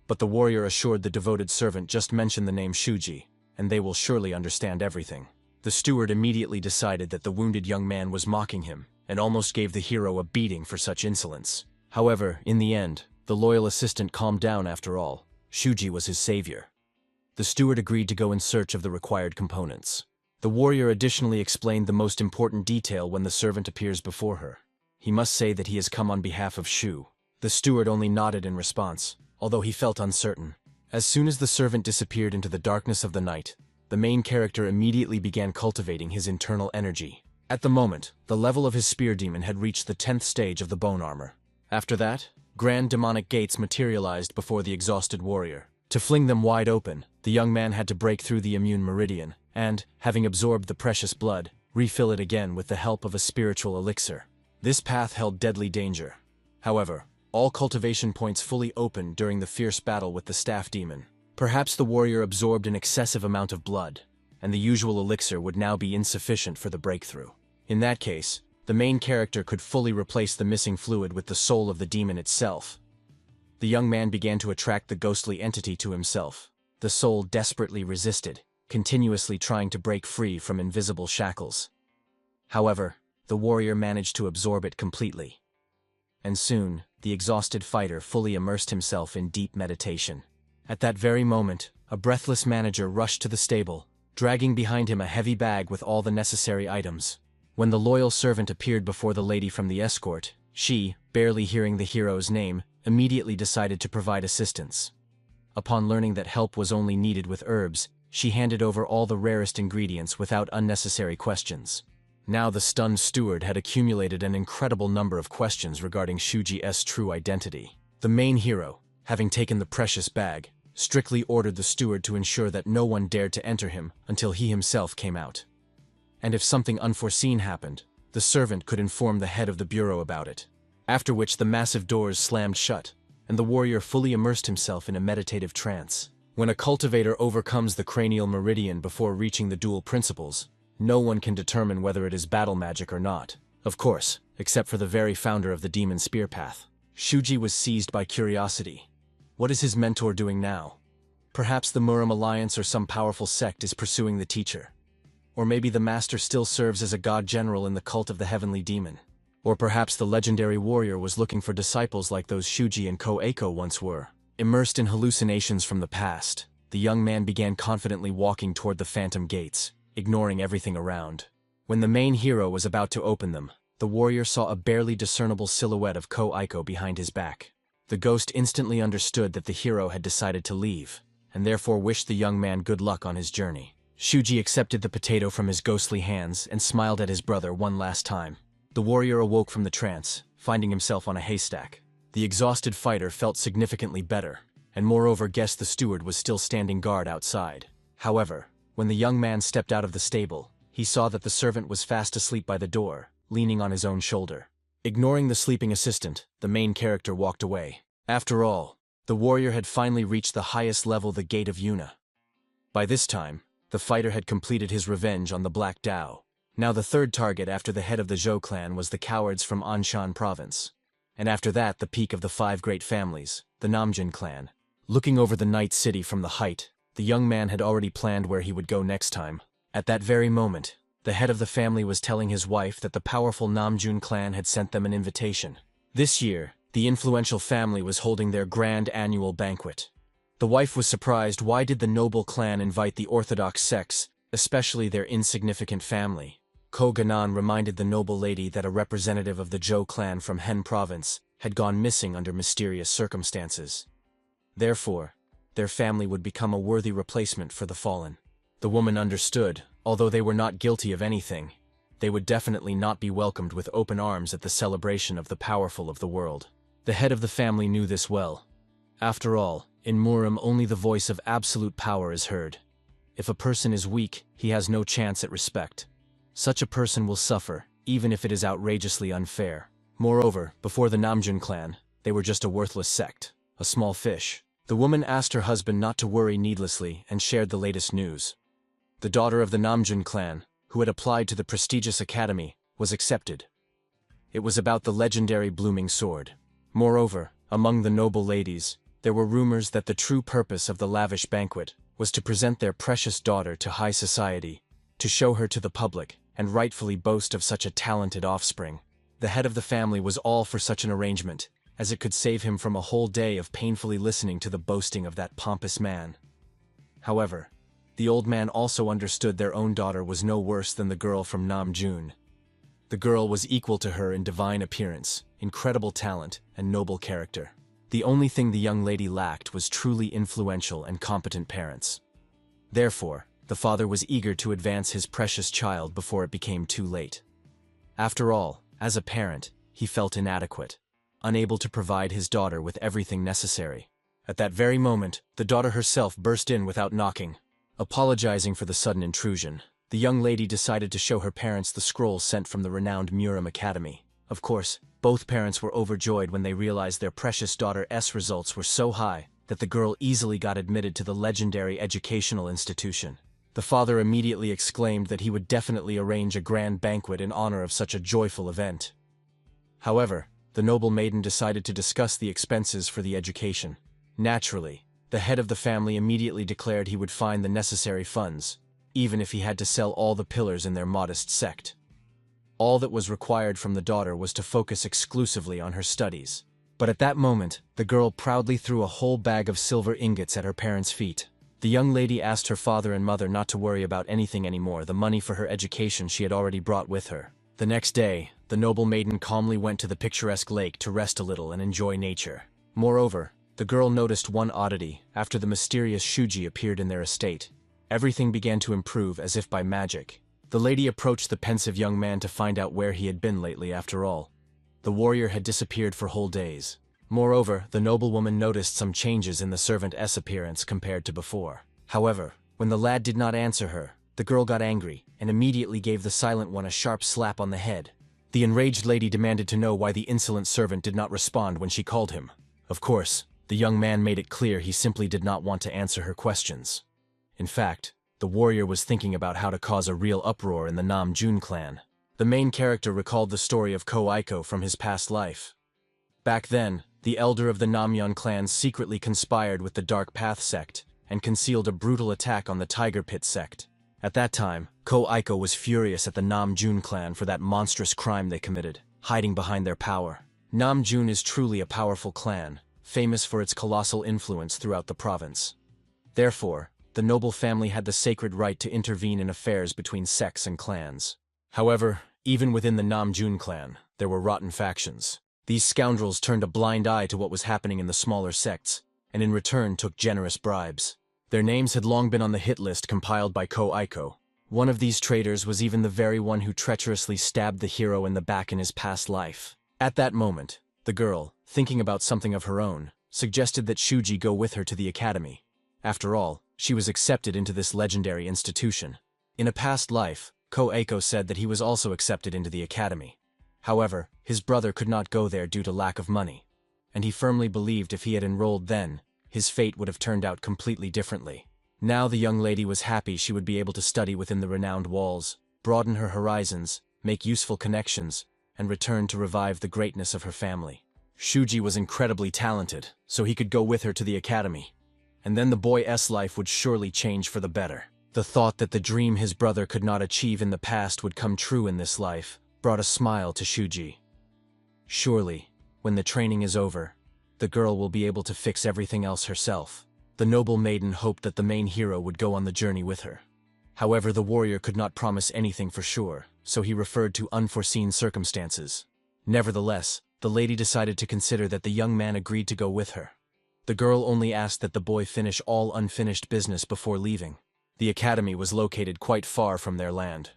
But the warrior assured the devoted servant, just mention the name Shuji, and they will surely understand everything. The steward immediately decided that the wounded young man was mocking him, and almost gave the hero a beating for such insolence. However, in the end, the loyal assistant calmed down after all. Shuji was his savior. The steward agreed to go in search of the required components. The warrior additionally explained the most important detail when the servant appears before her. He must say that he has come on behalf of Shu. The steward only nodded in response, although he felt uncertain. As soon as the servant disappeared into the darkness of the night, the main character immediately began cultivating his internal energy. At the moment, the level of his spear demon had reached the 10th stage of the bone armor. After that, grand demonic gates materialized before the exhausted warrior. To fling them wide open, the young man had to break through the immune meridian, and, having absorbed the precious blood, refill it again with the help of a spiritual elixir. This path held deadly danger. However, all cultivation points fully opened during the fierce battle with the staff demon. Perhaps the warrior absorbed an excessive amount of blood, and the usual elixir would now be insufficient for the breakthrough. In that case, the main character could fully replace the missing fluid with the soul of the demon itself. The young man began to attract the ghostly entity to himself. The soul desperately resisted, continuously trying to break free from invisible shackles. However, the warrior managed to absorb it completely. And soon, the exhausted fighter fully immersed himself in deep meditation. At that very moment, a breathless manager rushed to the stable, dragging behind him a heavy bag with all the necessary items. When the loyal servant appeared before the lady from the escort, she, barely hearing the hero's name, immediately decided to provide assistance. Upon learning that help was only needed with herbs, she handed over all the rarest ingredients without unnecessary questions. Now the stunned steward had accumulated an incredible number of questions regarding Shuji's true identity. The main hero, having taken the precious bag, strictly ordered the steward to ensure that no one dared to enter him until he himself came out. And if something unforeseen happened, the servant could inform the head of the bureau about it. After which the massive doors slammed shut, and the warrior fully immersed himself in a meditative trance. When a cultivator overcomes the cranial meridian before reaching the dual principles, no one can determine whether it is battle magic or not. Of course, except for the very founder of the demon spear path. Shuji was seized by curiosity. What is his mentor doing now? Perhaps the Muram Alliance or some powerful sect is pursuing the teacher. Or maybe the master still serves as a god general in the cult of the heavenly demon. Or perhaps the legendary warrior was looking for disciples like those Shuji and Ko-Eiko once were. Immersed in hallucinations from the past, the young man began confidently walking toward the phantom gates, ignoring everything around. When the main hero was about to open them, the warrior saw a barely discernible silhouette of Ko-Eiko behind his back. The ghost instantly understood that the hero had decided to leave, and therefore wished the young man good luck on his journey. Shuji accepted the potato from his ghostly hands and smiled at his brother one last time. The warrior awoke from the trance, finding himself on a haystack. The exhausted fighter felt significantly better, and moreover guessed the steward was still standing guard outside. However, when the young man stepped out of the stable, he saw that the servant was fast asleep by the door, leaning on his own shoulder. Ignoring the sleeping assistant, the main character walked away. After all, the warrior had finally reached the highest level, the Gate of Yuna. By this time, the fighter had completed his revenge on the Black Dao. Now the third target after the head of the Zhou clan was the cowards from Anshan province. And after that the peak of the 5 great families, the Namjin clan. Looking over the night city from the height, the young man had already planned where he would go next time. At that very moment, the head of the family was telling his wife that the powerful Namjun clan had sent them an invitation. This year, the influential family was holding their grand annual banquet. The wife was surprised. Why did the noble clan invite the orthodox sects, especially their insignificant family? Ko Ganan reminded the noble lady that a representative of the Zhou clan from Hen province had gone missing under mysterious circumstances. Therefore, their family would become a worthy replacement for the fallen. The woman understood, although they were not guilty of anything, they would definitely not be welcomed with open arms at the celebration of the powerful of the world. The head of the family knew this well. After all, in Muram only the voice of absolute power is heard. If a person is weak, he has no chance at respect. Such a person will suffer, even if it is outrageously unfair. Moreover, before the Namjun clan, they were just a worthless sect, a small fish. The woman asked her husband not to worry needlessly and shared the latest news. The daughter of the Namjun clan, who had applied to the prestigious academy, was accepted. It was about the legendary blooming sword. Moreover, among the noble ladies, there were rumors that the true purpose of the lavish banquet was to present their precious daughter to high society, to show her to the public, and rightfully boast of such a talented offspring. The head of the family was all for such an arrangement, as it could save him from a whole day of painfully listening to the boasting of that pompous man. However, the old man also understood their own daughter was no worse than the girl from Namjoon. The girl was equal to her in divine appearance, incredible talent, and noble character. The only thing the young lady lacked was truly influential and competent parents. Therefore, the father was eager to advance his precious child before it became too late. After all, as a parent, he felt inadequate, unable to provide his daughter with everything necessary. At that very moment, the daughter herself burst in without knocking. Apologizing for the sudden intrusion, the young lady decided to show her parents the scroll sent from the renowned Muram Academy. Of course, both parents were overjoyed when they realized their precious daughter's results were so high that the girl easily got admitted to the legendary educational institution. The father immediately exclaimed that he would definitely arrange a grand banquet in honor of such a joyful event. However, the noble maiden decided to discuss the expenses for the education. Naturally, the head of the family immediately declared he would find the necessary funds, even if he had to sell all the pillars in their modest sect. All that was required from the daughter was to focus exclusively on her studies. But at that moment, the girl proudly threw a whole bag of silver ingots at her parents' feet. The young lady asked her father and mother not to worry about anything anymore. The money for her education she had already brought with her. The next day, the noble maiden calmly went to the picturesque lake to rest a little and enjoy nature. Moreover, the girl noticed one oddity after the mysterious Shuji appeared in their estate. Everything began to improve as if by magic. The lady approached the pensive young man to find out where he had been lately. After all, the warrior had disappeared for whole days. Moreover, the noblewoman noticed some changes in the servant's appearance compared to before. However, when the lad did not answer her, the girl got angry and immediately gave the silent one a sharp slap on the head. The enraged lady demanded to know why the insolent servant did not respond when she called him. Of course, the young man made it clear he simply did not want to answer her questions. In fact, the warrior was thinking about how to cause a real uproar in the Namjoon clan. The main character recalled the story of Ko Aiko from his past life. Back then, the elder of the Namyeon clan secretly conspired with the Dark Path sect and concealed a brutal attack on the Tiger Pit sect. At that time, Ko Aiko was furious at the Namjoon clan for that monstrous crime they committed, hiding behind their power. Namjoon is truly a powerful clan, famous for its colossal influence throughout the province. Therefore, the noble family had the sacred right to intervene in affairs between sects and clans. However, even within the Namjoon clan, there were rotten factions. These scoundrels turned a blind eye to what was happening in the smaller sects, and in return took generous bribes. Their names had long been on the hit list compiled by Ko Aiko. One of these traitors was even the very one who treacherously stabbed the hero in the back in his past life. At that moment, the girl, thinking about something of her own, suggested that Shuji go with her to the academy. After all, she was accepted into this legendary institution. In a past life, Ko Aiko said that he was also accepted into the academy. However, his brother could not go there due to lack of money, and he firmly believed if he had enrolled then, his fate would have turned out completely differently. Now the young lady was happy she would be able to study within the renowned walls, broaden her horizons, make useful connections, and return to revive the greatness of her family. Shuji was incredibly talented, so he could go with her to the academy. And then the boy's life would surely change for the better. The thought that the dream his brother could not achieve in the past would come true in this life brought a smile to Shuji. Surely, when the training is over, the girl will be able to fix everything else herself. The noble maiden hoped that the main hero would go on the journey with her. However, the warrior could not promise anything for sure, so he referred to unforeseen circumstances. Nevertheless, the lady decided to consider that the young man agreed to go with her. The girl only asked that the boy finish all unfinished business before leaving. The academy was located quite far from their land.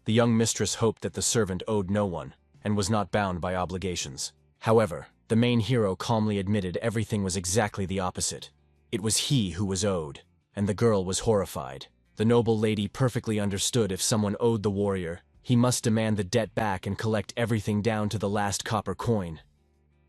The young mistress hoped that the servant owed no one, and was not bound by obligations. However, the main hero calmly admitted everything was exactly the opposite. It was he who was owed, and the girl was horrified. The noble lady perfectly understood if someone owed the warrior, he must demand the debt back and collect everything down to the last copper coin.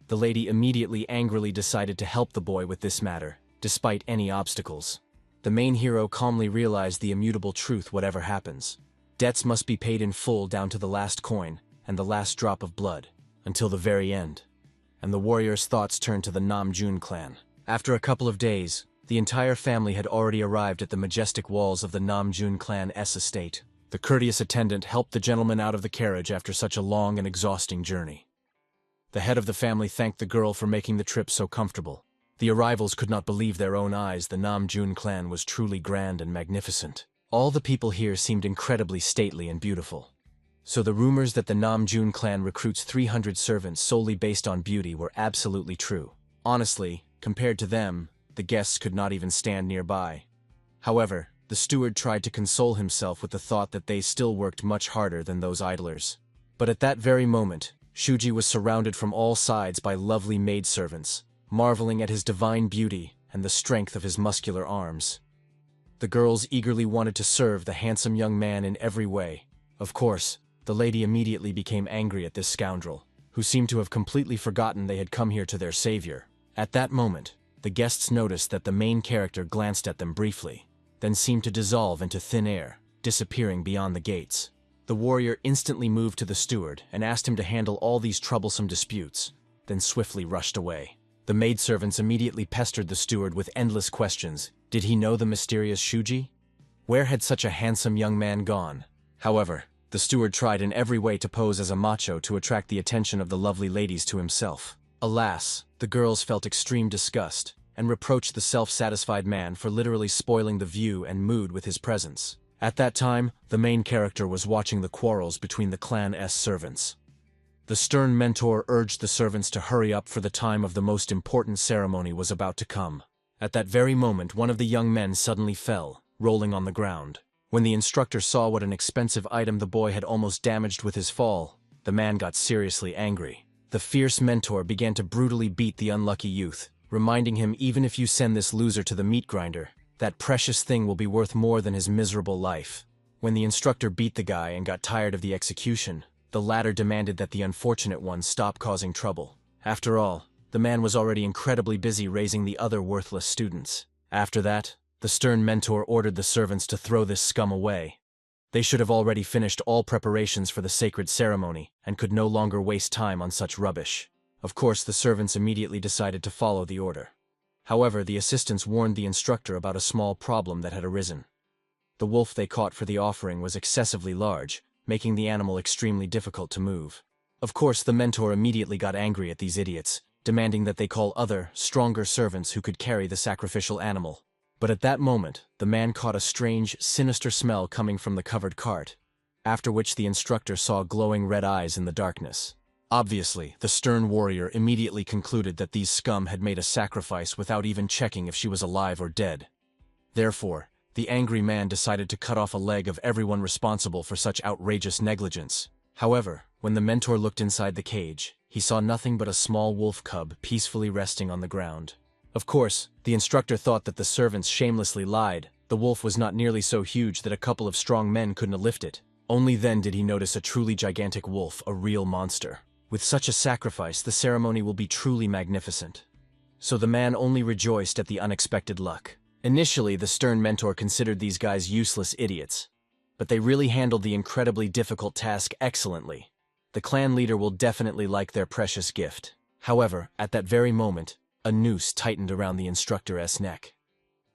The lady immediately angrily decided to help the boy with this matter, despite any obstacles. The main hero calmly realized the immutable truth whatever happens. Debts must be paid in full down to the last coin and the last drop of blood, until the very end. And the warrior's thoughts turned to the Namjoon clan. After a couple of days, the entire family had already arrived at the majestic walls of the Namjoon clan's estate. The courteous attendant helped the gentleman out of the carriage after such a long and exhausting journey. The head of the family thanked the girl for making the trip so comfortable. The arrivals could not believe their own eyes. The Namjoon clan was truly grand and magnificent. All the people here seemed incredibly stately and beautiful. So the rumors that the Namjoon clan recruits 300 servants solely based on beauty were absolutely true. Honestly, compared to them, the guests could not even stand nearby. However, the steward tried to console himself with the thought that they still worked much harder than those idlers. But at that very moment, Shuji was surrounded from all sides by lovely maidservants, marveling at his divine beauty and the strength of his muscular arms. The girls eagerly wanted to serve the handsome young man in every way. Of course, the lady immediately became angry at this scoundrel, who seemed to have completely forgotten they had come here to their savior. At that moment, the guests noticed that the main character glanced at them briefly, then seemed to dissolve into thin air, disappearing beyond the gates. The warrior instantly moved to the steward and asked him to handle all these troublesome disputes, then swiftly rushed away. The maidservants immediately pestered the steward with endless questions. Did he know the mysterious Shuji? Where had such a handsome young man gone? However, the steward tried in every way to pose as a macho to attract the attention of the lovely ladies to himself. Alas, the girls felt extreme disgust and reproached the self-satisfied man for literally spoiling the view and mood with his presence. At that time, the main character was watching the quarrels between the clan's servants. The stern mentor urged the servants to hurry up, for the time of the most important ceremony was about to come. At that very moment, one of the young men suddenly fell, rolling on the ground. When the instructor saw what an expensive item the boy had almost damaged with his fall, the man got seriously angry. The fierce mentor began to brutally beat the unlucky youth, reminding him, even if you send this loser to the meat grinder, that precious thing will be worth more than his miserable life. When the instructor beat the guy and got tired of the execution, the latter demanded that the unfortunate one stop causing trouble. After all, the man was already incredibly busy raising the other worthless students. After that, the stern mentor ordered the servants to throw this scum away. They should have already finished all preparations for the sacred ceremony and could no longer waste time on such rubbish. Of course, the servants immediately decided to follow the order. However, the assistants warned the instructor about a small problem that had arisen. The wolf they caught for the offering was excessively large, making the animal extremely difficult to move. Of course, the mentor immediately got angry at these idiots, demanding that they call other, stronger servants who could carry the sacrificial animal. But at that moment, the man caught a strange, sinister smell coming from the covered cart, after which the instructor saw glowing red eyes in the darkness. Obviously, the stern warrior immediately concluded that these scum had made a sacrifice without even checking if she was alive or dead. Therefore, the angry man decided to cut off a leg of everyone responsible for such outrageous negligence. However, when the mentor looked inside the cage, he saw nothing but a small wolf cub peacefully resting on the ground. Of course, the instructor thought that the servants shamelessly lied. The wolf was not nearly so huge that a couple of strong men couldn't lift it. Only then did he notice a truly gigantic wolf, a real monster. With such a sacrifice, the ceremony will be truly magnificent. So the man only rejoiced at the unexpected luck. Initially, the stern mentor considered these guys useless idiots, but they really handled the incredibly difficult task excellently. The clan leader will definitely like their precious gift. However, at that very moment, a noose tightened around the instructor's neck,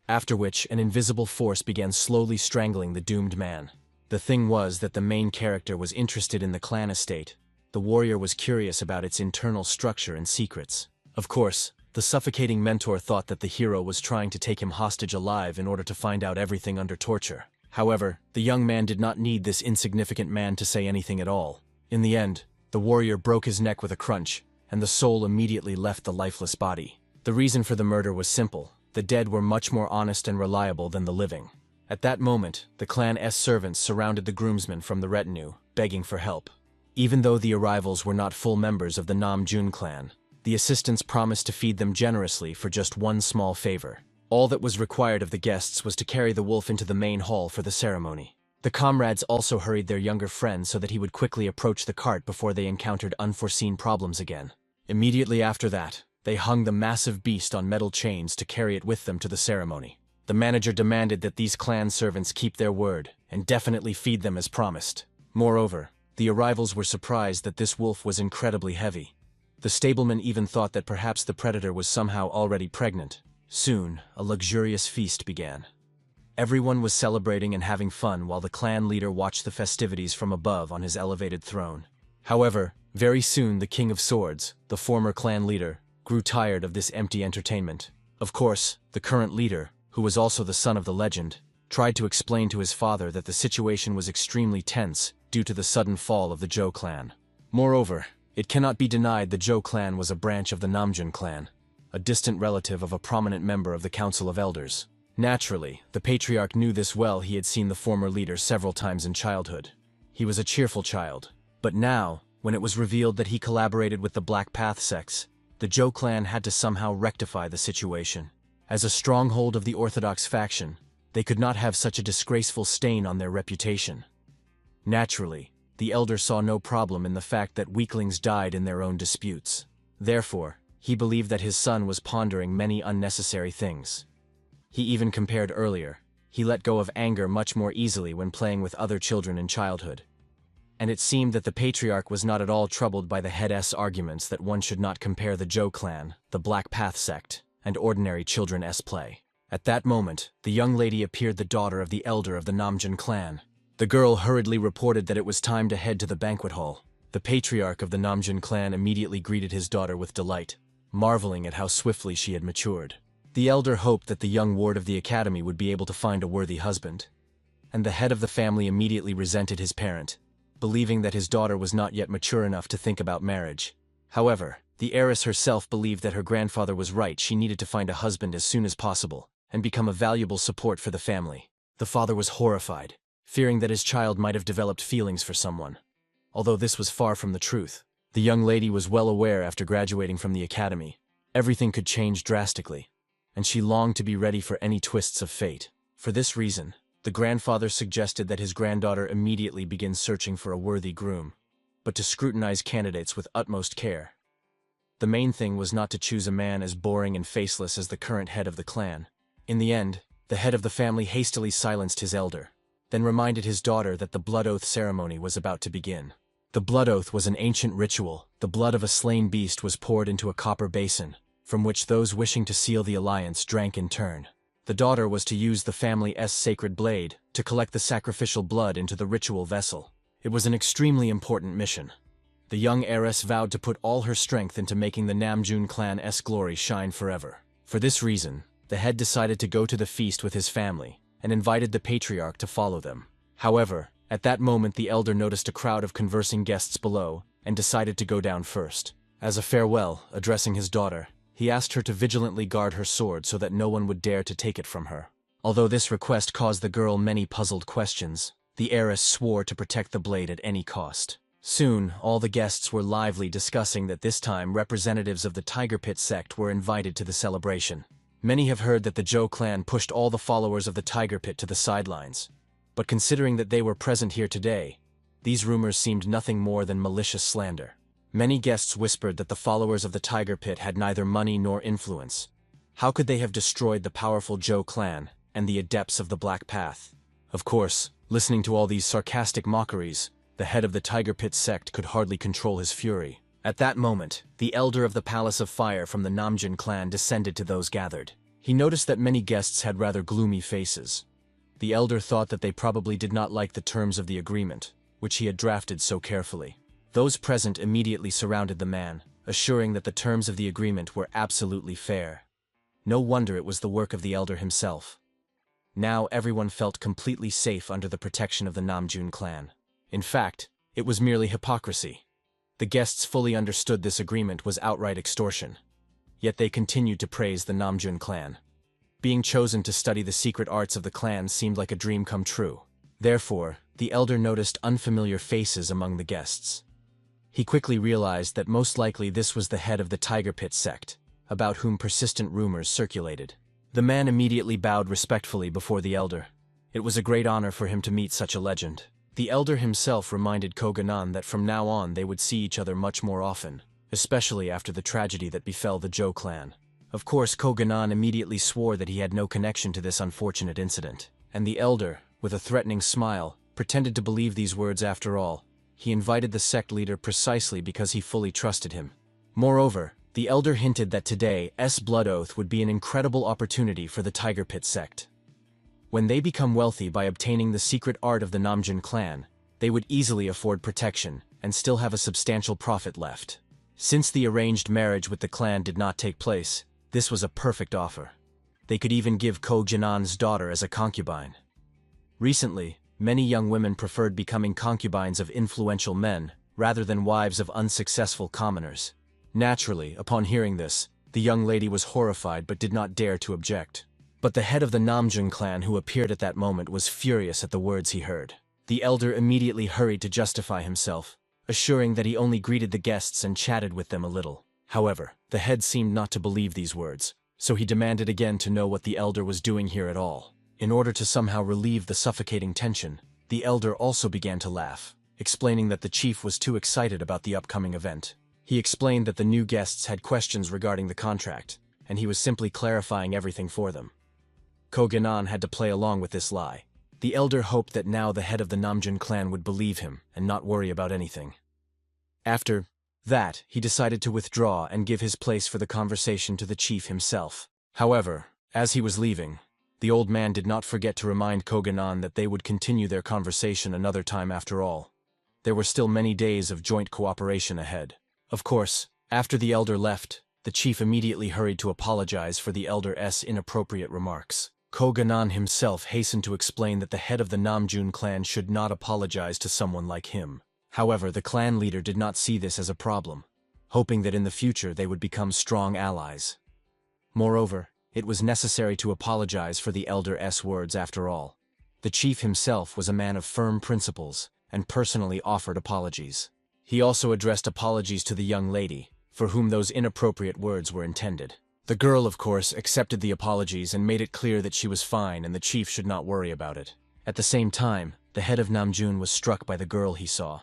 after which an invisible force began slowly strangling the doomed man. The thing was that the main character was interested in the clan estate. The warrior was curious about its internal structure and secrets. Of course, the suffocating mentor thought that the hero was trying to take him hostage alive in order to find out everything under torture. However, the young man did not need this insignificant man to say anything at all. In the end, the warrior broke his neck with a crunch, and the soul immediately left the lifeless body. The reason for the murder was simple. The dead were much more honest and reliable than the living. At that moment, the clan's servants surrounded the groomsmen from the retinue, begging for help. Even though the arrivals were not full members of the Namjoon clan, the assistants promised to feed them generously for just one small favor. All that was required of the guests was to carry the wolf into the main hall for the ceremony. The comrades also hurried their younger friend so that he would quickly approach the cart before they encountered unforeseen problems again. Immediately after that, they hung the massive beast on metal chains to carry it with them to the ceremony. The manager demanded that these clan servants keep their word and definitely feed them as promised. Moreover, the arrivals were surprised that this wolf was incredibly heavy. The stableman even thought that perhaps the predator was somehow already pregnant. Soon, a luxurious feast began. Everyone was celebrating and having fun while the clan leader watched the festivities from above on his elevated throne. However, very soon the King of Swords, the former clan leader, grew tired of this empty entertainment. Of course, the current leader, who was also the son of the legend, tried to explain to his father that the situation was extremely tense due to the sudden fall of the Zhou clan. Moreover, it cannot be denied the Zhou clan was a branch of the Namjun clan, a distant relative of a prominent member of the Council of Elders. Naturally, the patriarch knew this well. He had seen the former leader several times in childhood. He was a cheerful child. But now, when it was revealed that he collaborated with the Black Path sects, the Zhou clan had to somehow rectify the situation. As a stronghold of the Orthodox faction, they could not have such a disgraceful stain on their reputation. Naturally, the elder saw no problem in the fact that weaklings died in their own disputes. Therefore, he believed that his son was pondering many unnecessary things. He even compared earlier, he let go of anger much more easily when playing with other children in childhood. And it seemed that the patriarch was not at all troubled by the head's arguments that one should not compare the Zhou clan, the Black Path sect, and ordinary children's play. At that moment, the young lady appeared, the daughter of the elder of the Namjun clan. The girl hurriedly reported that it was time to head to the banquet hall. The patriarch of the Namjun clan immediately greeted his daughter with delight, marveling at how swiftly she had matured. The elder hoped that the young ward of the academy would be able to find a worthy husband. And the head of the family immediately resented his parent, believing that his daughter was not yet mature enough to think about marriage. However, the heiress herself believed that her grandfather was right. She needed to find a husband as soon as possible, and become a valuable support for the family. The father was horrified, fearing that his child might have developed feelings for someone. Although this was far from the truth, the young lady was well aware after graduating from the academy, everything could change drastically, and she longed to be ready for any twists of fate. For this reason, the grandfather suggested that his granddaughter immediately begin searching for a worthy groom, but to scrutinize candidates with utmost care. The main thing was not to choose a man as boring and faceless as the current head of the clan. In the end, the head of the family hastily silenced his elder, then reminded his daughter that the blood oath ceremony was about to begin. The blood oath was an ancient ritual. The blood of a slain beast was poured into a copper basin, from which those wishing to seal the alliance drank in turn. The daughter was to use the family's sacred blade to collect the sacrificial blood into the ritual vessel. It was an extremely important mission. The young heiress vowed to put all her strength into making the Namjun clan's glory shine forever. For this reason, the head decided to go to the feast with his family, and invited the patriarch to follow them. However, at that moment the elder noticed a crowd of conversing guests below, and decided to go down first. As a farewell, addressing his daughter, he asked her to vigilantly guard her sword so that no one would dare to take it from her. Although this request caused the girl many puzzled questions, the heiress swore to protect the blade at any cost. Soon, all the guests were lively, discussing that this time representatives of the Tiger Pit sect were invited to the celebration. Many have heard that the Zhou clan pushed all the followers of the Tiger Pit to the sidelines. But considering that they were present here today, these rumors seemed nothing more than malicious slander. Many guests whispered that the followers of the Tiger Pit had neither money nor influence. How could they have destroyed the powerful Zhou clan and the adepts of the Black Path? Of course, listening to all these sarcastic mockeries, the head of the Tiger Pit sect could hardly control his fury. At that moment, the elder of the Palace of Fire from the Namjun clan descended to those gathered. He noticed that many guests had rather gloomy faces. The elder thought that they probably did not like the terms of the agreement, which he had drafted so carefully. Those present immediately surrounded the man, assuring that the terms of the agreement were absolutely fair. No wonder it was the work of the elder himself. Now everyone felt completely safe under the protection of the Namjun clan. In fact, it was merely hypocrisy. The guests fully understood this agreement was outright extortion. Yet they continued to praise the Namjun clan. Being chosen to study the secret arts of the clan seemed like a dream come true. Therefore, the elder noticed unfamiliar faces among the guests. He quickly realized that most likely this was the head of the Tiger Pit sect, about whom persistent rumors circulated. The man immediately bowed respectfully before the elder. It was a great honor for him to meet such a legend. The elder himself reminded Koganan that from now on they would see each other much more often, especially after the tragedy that befell the Zhou clan. Of course, Koganan immediately swore that he had no connection to this unfortunate incident, and the elder, with a threatening smile, pretended to believe these words after all. He invited the sect leader precisely because he fully trusted him. Moreover, the elder hinted that today's blood oath would be an incredible opportunity for the Tiger Pit sect. When they become wealthy by obtaining the secret art of the Namjoon clan, they would easily afford protection and still have a substantial profit left. Since the arranged marriage with the clan did not take place, this was a perfect offer. They could even give Ko Jinan's daughter as a concubine. Recently, many young women preferred becoming concubines of influential men rather than wives of unsuccessful commoners. Naturally, upon hearing this, the young lady was horrified but did not dare to object. But the head of the Namjoon clan who appeared at that moment was furious at the words he heard. The elder immediately hurried to justify himself, assuring that he only greeted the guests and chatted with them a little. However, the head seemed not to believe these words, so he demanded again to know what the elder was doing here at all. In order to somehow relieve the suffocating tension, the elder also began to laugh, explaining that the chief was too excited about the upcoming event. He explained that the new guests had questions regarding the contract, and he was simply clarifying everything for them. Ko Jinan had to play along with this lie. The elder hoped that now the head of the Namjoon clan would believe him and not worry about anything. After that, he decided to withdraw and give his place for the conversation to the chief himself. However, as he was leaving, the old man did not forget to remind Ko Jinan that they would continue their conversation another time after all. There were still many days of joint cooperation ahead. Of course, after the elder left, the chief immediately hurried to apologize for the elder's inappropriate remarks. Ko Jinan himself hastened to explain that the head of the Namjoon clan should not apologize to someone like him. However, the clan leader did not see this as a problem, hoping that in the future they would become strong allies. Moreover, it was necessary to apologize for the elder's words after all. The chief himself was a man of firm principles and personally offered apologies. He also addressed apologies to the young lady, for whom those inappropriate words were intended. The girl, of course, accepted the apologies and made it clear that she was fine and the chief should not worry about it. At the same time, the head of Namjoon was struck by the girl he saw.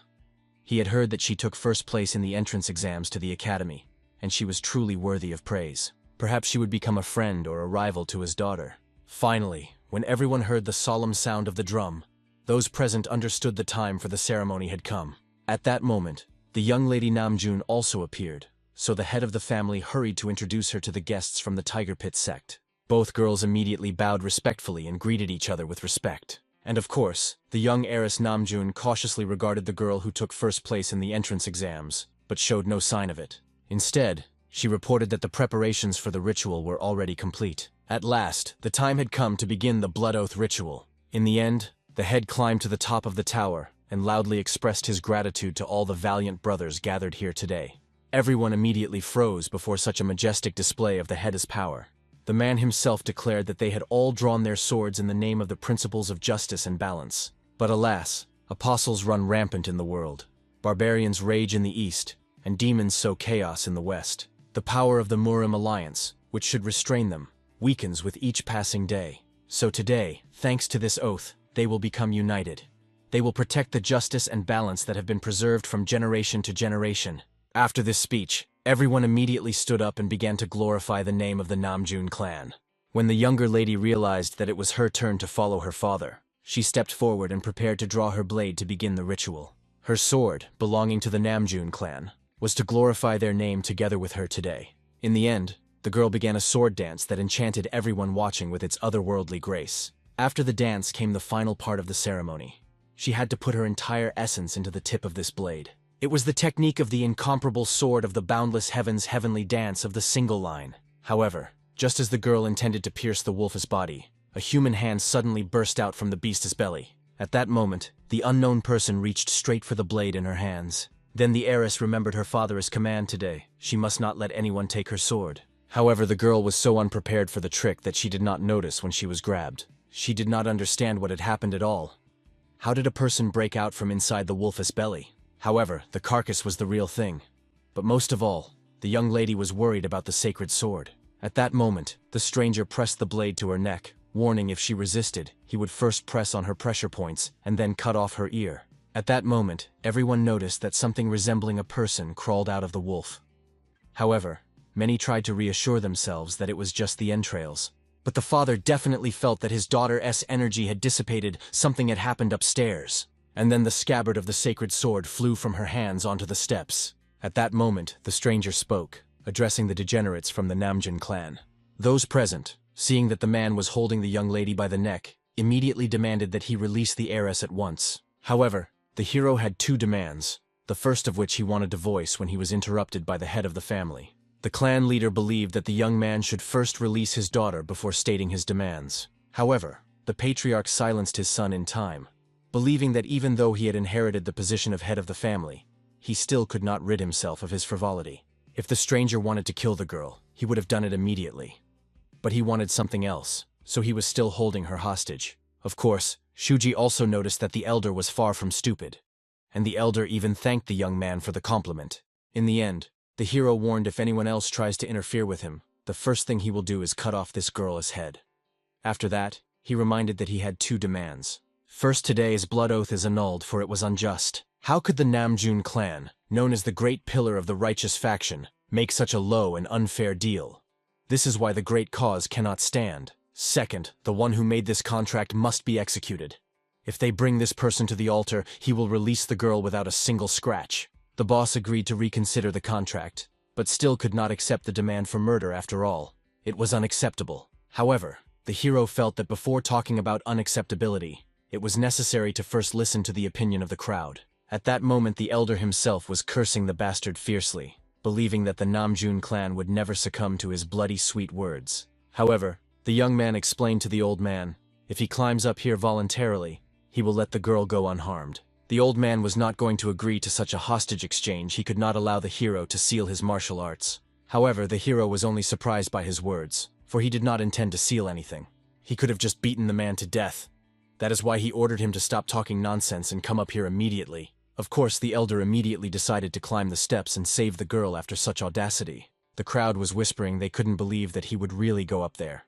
He had heard that she took first place in the entrance exams to the academy, and she was truly worthy of praise. Perhaps she would become a friend or a rival to his daughter. Finally, when everyone heard the solemn sound of the drum, those present understood the time for the ceremony had come. At that moment, the young lady Namjoon also appeared, so the head of the family hurried to introduce her to the guests from the Tiger Pit sect. Both girls immediately bowed respectfully and greeted each other with respect. And of course, the young heiress Namjoon cautiously regarded the girl who took first place in the entrance exams, but showed no sign of it. Instead, she reported that the preparations for the ritual were already complete. At last, the time had come to begin the blood oath ritual. In the end, the head climbed to the top of the tower and loudly expressed his gratitude to all the valiant brothers gathered here today. Everyone immediately froze before such a majestic display of the head's power. The man himself declared that they had all drawn their swords in the name of the principles of justice and balance. But alas, apostles run rampant in the world. Barbarians rage in the east, and demons sow chaos in the west. The power of the Murim alliance, which should restrain them, weakens with each passing day. So today, thanks to this oath, they will become united. They will protect the justice and balance that have been preserved from generation to generation. After this speech, everyone immediately stood up and began to glorify the name of the Namjoon clan. When the younger lady realized that it was her turn to follow her father, she stepped forward and prepared to draw her blade to begin the ritual. Her sword, belonging to the Namjoon clan, was to glorify their name together with her today. In the end, the girl began a sword dance that enchanted everyone watching with its otherworldly grace. After the dance came the final part of the ceremony. She had to put her entire essence into the tip of this blade. It was the technique of the incomparable sword of the boundless heavens heavenly dance of the single line. However, just as the girl intended to pierce the wolf's body, a human hand suddenly burst out from the beast's belly. At that moment, the unknown person reached straight for the blade in her hands. Then the heiress remembered her father's command today. She must not let anyone take her sword. However, the girl was so unprepared for the trick that she did not notice when she was grabbed. She did not understand what had happened at all. How did a person break out from inside the wolf's belly? However, the carcass was the real thing. But most of all, the young lady was worried about the sacred sword. At that moment, the stranger pressed the blade to her neck, warning if she resisted, he would first press on her pressure points and then cut off her ear. At that moment, everyone noticed that something resembling a person crawled out of the wolf. However, many tried to reassure themselves that it was just the entrails. But the father definitely felt that his daughter's energy had dissipated, something had happened upstairs. And then the scabbard of the sacred sword flew from her hands onto the steps. At that moment, the stranger spoke, addressing the degenerates from the Namjoon clan. Those present, seeing that the man was holding the young lady by the neck, immediately demanded that he release the heiress at once. However, the hero had two demands, the first of which he wanted to voice when he was interrupted by the head of the family. The clan leader believed that the young man should first release his daughter before stating his demands. However, the patriarch silenced his son in time, believing that even though he had inherited the position of head of the family, he still could not rid himself of his frivolity. If the stranger wanted to kill the girl, he would have done it immediately. But he wanted something else, so he was still holding her hostage. Of course, Shuji also noticed that the elder was far from stupid, and the elder even thanked the young man for the compliment. In the end, the hero warned if anyone else tries to interfere with him, the first thing he will do is cut off this girl's head. After that, he reminded that he had two demands. First, today's blood oath is annulled, for it was unjust. How could the Namjoon clan, known as the great pillar of the righteous faction, make such a low and unfair deal? This is why the great cause cannot stand. Second, the one who made this contract must be executed. If they bring this person to the altar, he will release the girl without a single scratch. The boss agreed to reconsider the contract, but still could not accept the demand for murder after all. It was unacceptable. However, the hero felt that before talking about unacceptability, it was necessary to first listen to the opinion of the crowd. At that moment, the elder himself was cursing the bastard fiercely, believing that the Namjoon clan would never succumb to his bloody sweet words. However, the young man explained to the old man, if he climbs up here voluntarily, he will let the girl go unharmed. The old man was not going to agree to such a hostage exchange. He could not allow the hero to seal his martial arts. However, the hero was only surprised by his words, for he did not intend to seal anything. He could have just beaten the man to death. That is why he ordered him to stop talking nonsense and come up here immediately. Of course, the elder immediately decided to climb the steps and save the girl after such audacity. The crowd was whispering they couldn't believe that he would really go up there.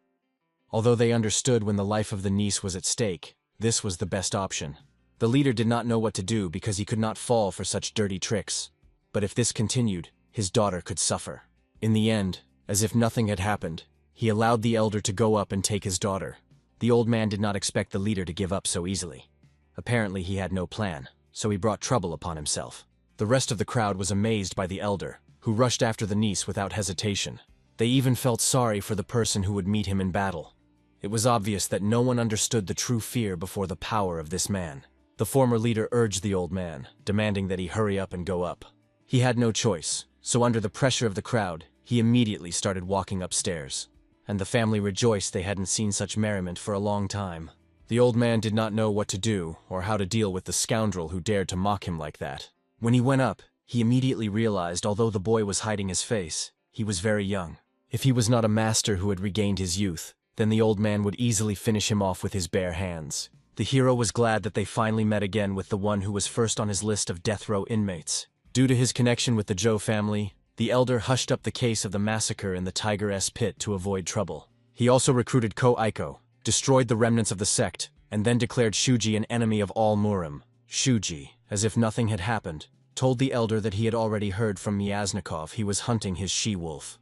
Although they understood when the life of the niece was at stake, this was the best option. The leader did not know what to do because he could not fall for such dirty tricks. But if this continued, his daughter could suffer. In the end, as if nothing had happened, he allowed the elder to go up and take his daughter. The old man did not expect the leader to give up so easily. Apparently he had no plan, so he brought trouble upon himself. The rest of the crowd was amazed by the elder, who rushed after the niece without hesitation. They even felt sorry for the person who would meet him in battle. It was obvious that no one understood the true fear before the power of this man. The former leader urged the old man, demanding that he hurry up and go up. He had no choice, so under the pressure of the crowd, he immediately started walking upstairs. And the family rejoiced they hadn't seen such merriment for a long time. The old man did not know what to do or how to deal with the scoundrel who dared to mock him like that. When he went up, he immediately realized although the boy was hiding his face, he was very young. If he was not a master who had regained his youth, then the old man would easily finish him off with his bare hands. The hero was glad that they finally met again with the one who was first on his list of death row inmates. Due to his connection with the Zhou family, the elder hushed up the case of the massacre in the Tiger-S pit to avoid trouble. He also recruited Ko-Aiko, destroyed the remnants of the sect, and then declared Shuji an enemy of all Murim. Shuji, as if nothing had happened, told the elder that he had already heard from Myasnikov he was hunting his she-wolf.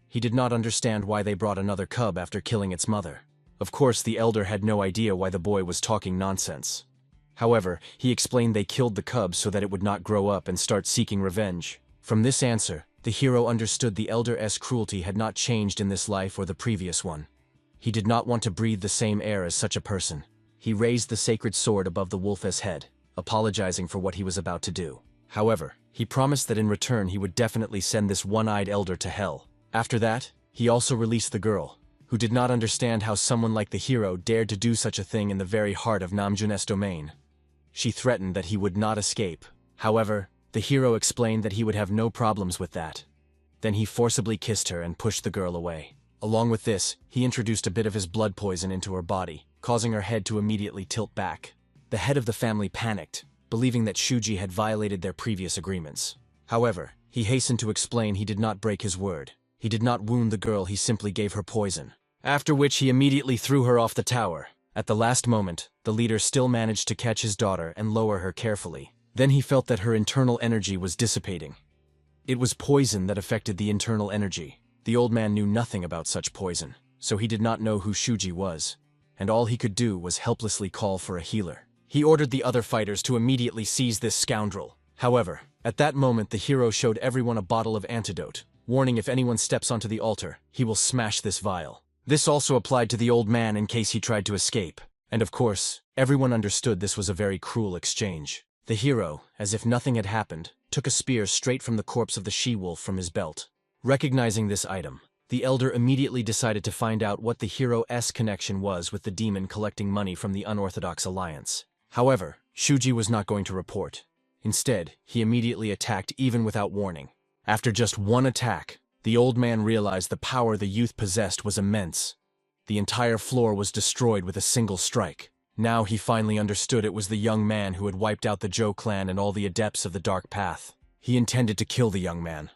He did not understand why they brought another cub after killing its mother. Of course, the elder had no idea why the boy was talking nonsense. However, he explained they killed the cub so that it would not grow up and start seeking revenge. From this answer, the hero understood the elder's cruelty had not changed in this life or the previous one. He did not want to breathe the same air as such a person. He raised the sacred sword above the wolf's head, apologizing for what he was about to do. However, he promised that in return he would definitely send this one-eyed elder to hell. After that, he also released the girl, who did not understand how someone like the hero dared to do such a thing in the very heart of Namjoon's domain. She threatened that he would not escape. However, the hero explained that he would have no problems with that. Then he forcibly kissed her and pushed the girl away. Along with this, he introduced a bit of his blood poison into her body, causing her head to immediately tilt back. The head of the family panicked, believing that Shuji had violated their previous agreements. However, he hastened to explain he did not break his word. He did not wound the girl, he simply gave her poison. After which he immediately threw her off the tower. At the last moment, the leader still managed to catch his daughter and lower her carefully. Then he felt that her internal energy was dissipating. It was poison that affected the internal energy. The old man knew nothing about such poison, so he did not know who Shuji was, and all he could do was helplessly call for a healer. He ordered the other fighters to immediately seize this scoundrel. However, at that moment the hero showed everyone a bottle of antidote, warning if anyone steps onto the altar, he will smash this vial. This also applied to the old man in case he tried to escape. And of course, everyone understood this was a very cruel exchange. The hero, as if nothing had happened, took a spear straight from the corpse of the she-wolf from his belt. Recognizing this item, the elder immediately decided to find out what the hero's connection was with the demon collecting money from the unorthodox alliance. However, Shuji was not going to report. Instead, he immediately attacked even without warning. After just one attack, the old man realized the power the youth possessed was immense. The entire floor was destroyed with a single strike. Now he finally understood it was the young man who had wiped out the Zhou clan and all the adepts of the Dark Path. He intended to kill the young man.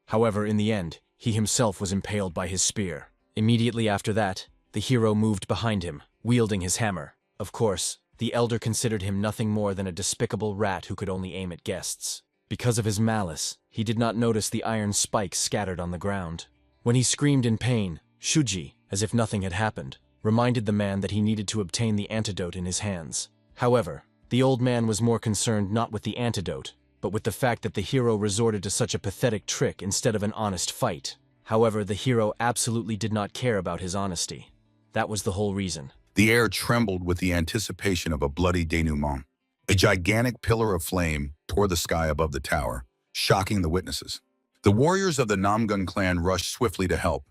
However, in the end, he himself was impaled by his spear. Immediately after that, the hero moved behind him, wielding his hammer. Of course, the elder considered him nothing more than a despicable rat who could only aim at guests. Because of his malice, he did not notice the iron spikes scattered on the ground. When he screamed in pain, Shuji, as if nothing had happened, reminded the man that he needed to obtain the antidote in his hands. However, the old man was more concerned not with the antidote, but with the fact that the hero resorted to such a pathetic trick instead of an honest fight. However, the hero absolutely did not care about his honesty. That was the whole reason. The air trembled with the anticipation of a bloody denouement. A gigantic pillar of flame tore the sky above the tower, shocking the witnesses. The warriors of the Namgun clan rushed swiftly to help.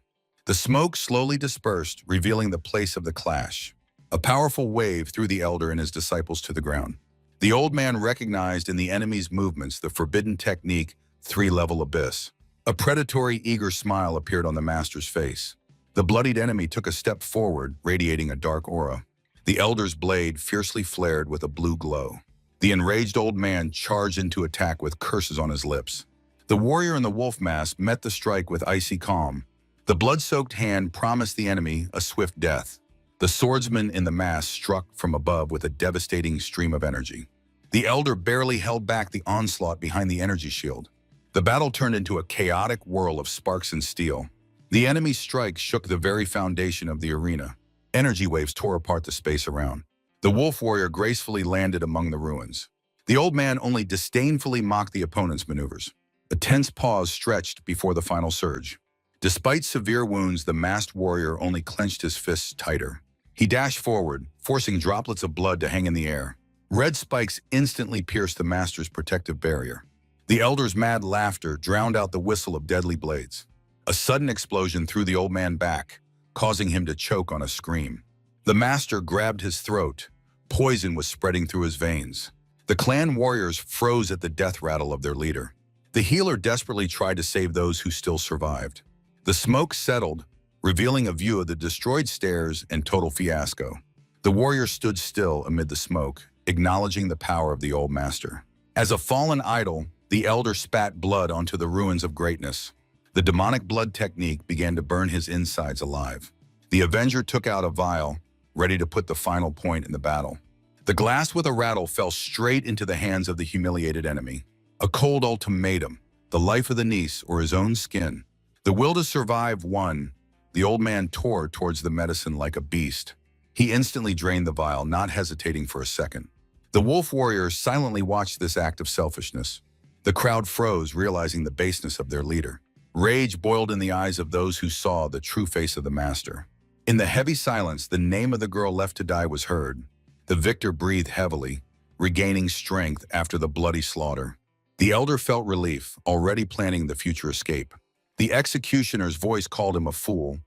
The smoke slowly dispersed, revealing the place of the clash. A powerful wave threw the elder and his disciples to the ground. The old man recognized in the enemy's movements the forbidden technique, three-level abyss. A predatory, eager smile appeared on the master's face. The bloodied enemy took a step forward, radiating a dark aura. The elder's blade fiercely flared with a blue glow. The enraged old man charged into attack with curses on his lips. The warrior in the wolf mask met the strike with icy calm. The blood-soaked hand promised the enemy a swift death. The swordsman in the mask struck from above with a devastating stream of energy. The elder barely held back the onslaught behind the energy shield. The battle turned into a chaotic whirl of sparks and steel. The enemy's strike shook the very foundation of the arena. Energy waves tore apart the space around. The wolf warrior gracefully landed among the ruins. The old man only disdainfully mocked the opponent's maneuvers. A tense pause stretched before the final surge. Despite severe wounds, the masked warrior only clenched his fists tighter. He dashed forward, forcing droplets of blood to hang in the air. Red spikes instantly pierced the master's protective barrier. The elder's mad laughter drowned out the whistle of deadly blades. A sudden explosion threw the old man back, causing him to choke on a scream. The master grabbed his throat. Poison was spreading through his veins. The clan warriors froze at the death rattle of their leader. The healer desperately tried to save those who still survived. The smoke settled, revealing a view of the destroyed stairs and total fiasco. The warrior stood still amid the smoke, acknowledging the power of the old master. As a fallen idol, the elder spat blood onto the ruins of greatness. The demonic blood technique began to burn his insides alive. The Avenger took out a vial, ready to put the final point in the battle. The glass with a rattle fell straight into the hands of the humiliated enemy. A cold ultimatum, the life of the niece or his own skin. The will to survive won. The old man tore towards the medicine like a beast. He instantly drained the vial, not hesitating for a second. The wolf warriors silently watched this act of selfishness. The crowd froze, realizing the baseness of their leader. Rage boiled in the eyes of those who saw the true face of the master. In the heavy silence, the name of the girl left to die was heard. The victor breathed heavily, regaining strength after the bloody slaughter. The elder felt relief, already planning the future escape. The executioner's voice called him a fool.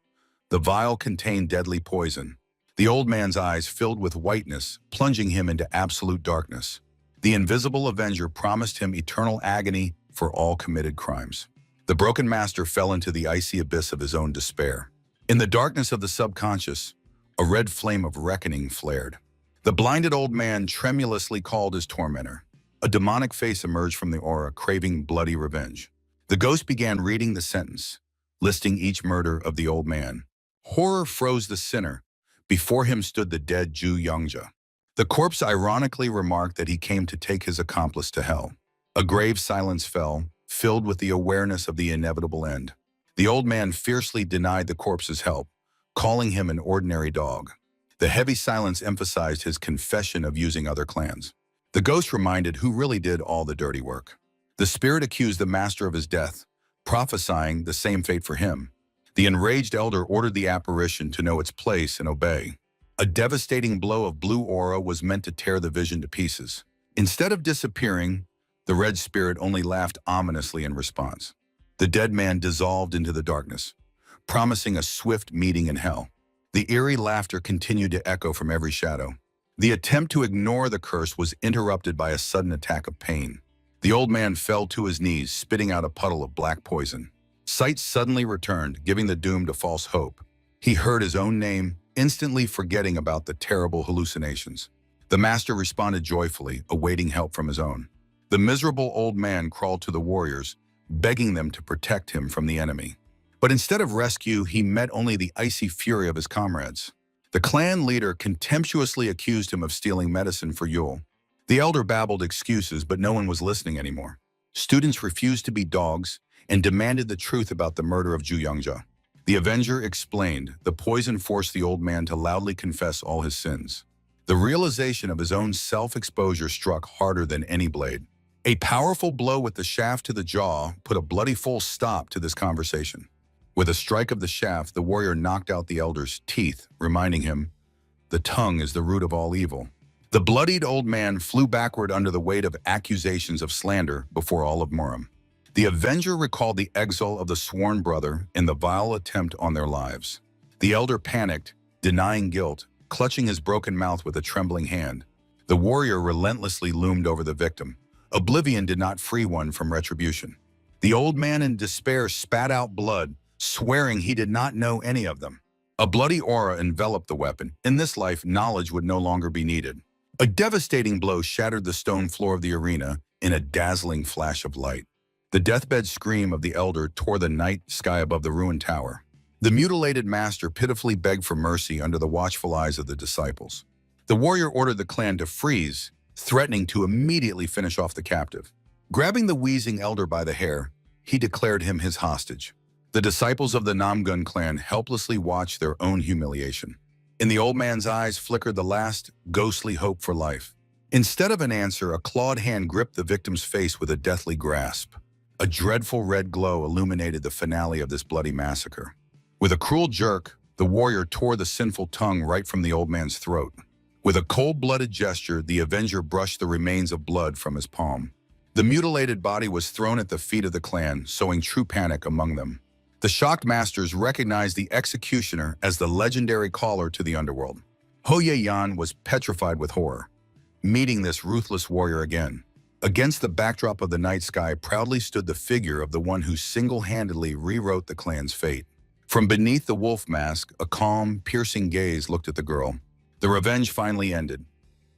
The vial contained deadly poison. The old man's eyes filled with whiteness, plunging him into absolute darkness. The invisible avenger promised him eternal agony for all committed crimes. The broken master fell into the icy abyss of his own despair. In the darkness of the subconscious, a red flame of reckoning flared. The blinded old man tremulously called his tormentor. A demonic face emerged from the aura, craving bloody revenge. The ghost began reading the sentence, listing each murder of the old man. Horror froze the sinner. Before him stood the dead Zhu Yongja. The corpse ironically remarked that he came to take his accomplice to hell. A grave silence fell, filled with the awareness of the inevitable end. The old man fiercely denied the corpse's help, calling him an ordinary dog. The heavy silence emphasized his confession of using other clans. The ghost reminded who really did all the dirty work. The spirit accused the master of his death, prophesying the same fate for him. The enraged elder ordered the apparition to know its place and obey. A devastating blow of blue aura was meant to tear the vision to pieces. Instead of disappearing, the red spirit only laughed ominously in response. The dead man dissolved into the darkness, promising a swift meeting in hell. The eerie laughter continued to echo from every shadow. The attempt to ignore the curse was interrupted by a sudden attack of pain. The old man fell to his knees, spitting out a puddle of black poison. Sight suddenly returned, giving the doomed a false hope. He heard his own name, instantly forgetting about the terrible hallucinations. The master responded joyfully, awaiting help from his own. The miserable old man crawled to the warriors, begging them to protect him from the enemy. But instead of rescue, he met only the icy fury of his comrades. The clan leader contemptuously accused him of stealing medicine for Yule. The elder babbled excuses, but no one was listening anymore. Students refused to be dogs and demanded the truth about the murder of Ju Youngja. The Avenger explained the poison forced the old man to loudly confess all his sins. The realization of his own self-exposure struck harder than any blade. A powerful blow with the shaft to the jaw put a bloody full stop to this conversation. With a strike of the shaft, the warrior knocked out the elder's teeth, reminding him, "The tongue is the root of all evil." The bloodied old man flew backward under the weight of accusations of slander before all of Murim. The Avenger recalled the exile of the sworn brother in the vile attempt on their lives. The elder panicked, denying guilt, clutching his broken mouth with a trembling hand. The warrior relentlessly loomed over the victim. Oblivion did not free one from retribution. The old man in despair spat out blood, swearing he did not know any of them. A bloody aura enveloped the weapon. In this life, knowledge would no longer be needed. A devastating blow shattered the stone floor of the arena in a dazzling flash of light. The deathbed scream of the elder tore the night sky above the ruined tower. The mutilated master pitifully begged for mercy under the watchful eyes of the disciples. The warrior ordered the clan to freeze, threatening to immediately finish off the captive. Grabbing the wheezing elder by the hair, he declared him his hostage. The disciples of the Namgun clan helplessly watched their own humiliation. In the old man's eyes flickered the last, ghostly hope for life. Instead of an answer, a clawed hand gripped the victim's face with a deathly grasp. A dreadful red glow illuminated the finale of this bloody massacre. With a cruel jerk, the warrior tore the sinful tongue right from the old man's throat. With a cold-blooded gesture, the Avenger brushed the remains of blood from his palm. The mutilated body was thrown at the feet of the clan, sowing true panic among them. The shocked masters recognized the executioner as the legendary caller to the underworld. Hoye Yan was petrified with horror, meeting this ruthless warrior again. Against the backdrop of the night sky proudly stood the figure of the one who single-handedly rewrote the clan's fate. From beneath the wolf mask, a calm, piercing gaze looked at the girl. The revenge finally ended.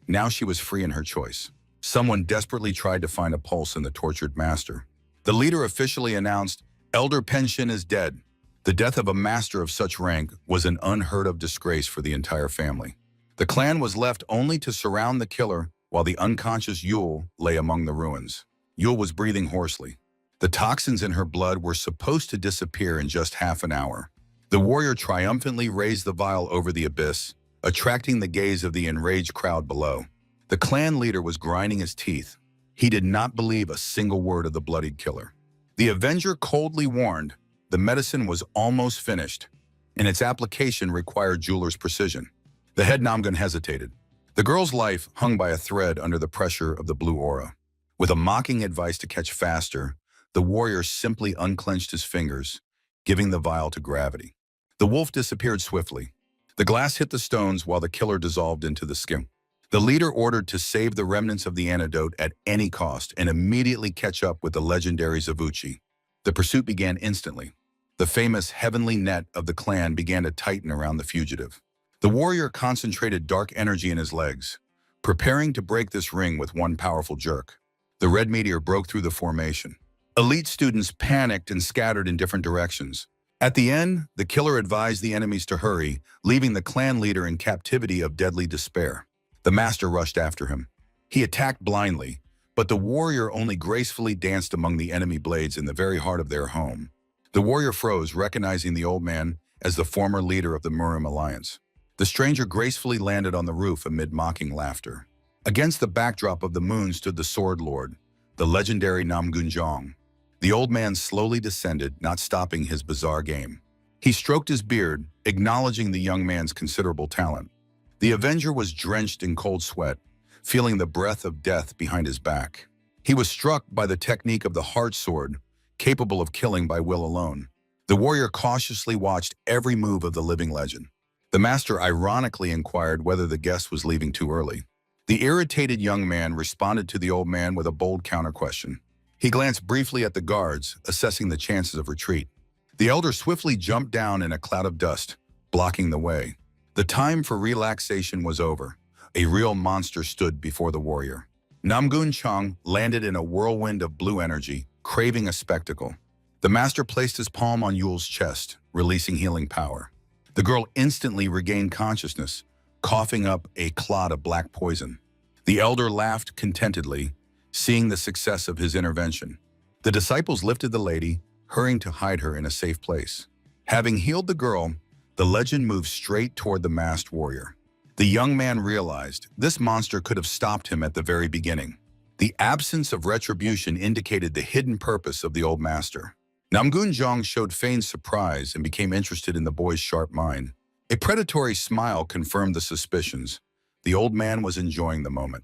Now she was free in her choice. Someone desperately tried to find a pulse in the tortured master. The leader officially announced, "Elder Penshin is dead." The death of a master of such rank was an unheard-of disgrace for the entire family. The clan was left only to surround the killer while the unconscious Yule lay among the ruins. Yule was breathing hoarsely. The toxins in her blood were supposed to disappear in just half an hour. The warrior triumphantly raised the vial over the abyss, attracting the gaze of the enraged crowd below. The clan leader was grinding his teeth. He did not believe a single word of the bloodied killer. The Avenger coldly warned the medicine was almost finished, and its application required jeweler's precision. The head Namgun hesitated. The girl's life hung by a thread under the pressure of the blue aura. With a mocking advice to catch faster, the warrior simply unclenched his fingers, giving the vial to gravity. The wolf disappeared swiftly. The glass hit the stones while the killer dissolved into the skin. The leader ordered to save the remnants of the antidote at any cost and immediately catch up with the legendary Zavuchi. The pursuit began instantly. The famous heavenly net of the clan began to tighten around the fugitive. The warrior concentrated dark energy in his legs, preparing to break this ring with one powerful jerk. The red meteor broke through the formation. Elite students panicked and scattered in different directions. At the end, the killer advised the enemies to hurry, leaving the clan leader in captivity of deadly despair. The master rushed after him. He attacked blindly, but the warrior only gracefully danced among the enemy blades in the very heart of their home. The warrior froze, recognizing the old man as the former leader of the Murim alliance. The stranger gracefully landed on the roof amid mocking laughter. Against the backdrop of the moon stood the Sword Lord, the legendary Namgunjong. The old man slowly descended, not stopping his bizarre game. He stroked his beard, acknowledging the young man's considerable talent. The Avenger was drenched in cold sweat, feeling the breath of death behind his back. He was struck by the technique of the heart sword, capable of killing by will alone. The warrior cautiously watched every move of the living legend. The master ironically inquired whether the guest was leaving too early. The irritated young man responded to the old man with a bold counter-question. He glanced briefly at the guards, assessing the chances of retreat. The elder swiftly jumped down in a cloud of dust, blocking the way. The time for relaxation was over. A real monster stood before the warrior. Namgun Chang landed in a whirlwind of blue energy, craving a spectacle. The master placed his palm on Yule's chest, releasing healing power. The girl instantly regained consciousness, coughing up a clot of black poison. The elder laughed contentedly, seeing the success of his intervention. The disciples lifted the lady, hurrying to hide her in a safe place. Having healed the girl, the legend moved straight toward the masked warrior. The young man realized this monster could have stopped him at the very beginning. The absence of retribution indicated the hidden purpose of the old master. Namgun Zhang showed feigned surprise and became interested in the boy's sharp mind. A predatory smile confirmed the suspicions. The old man was enjoying the moment.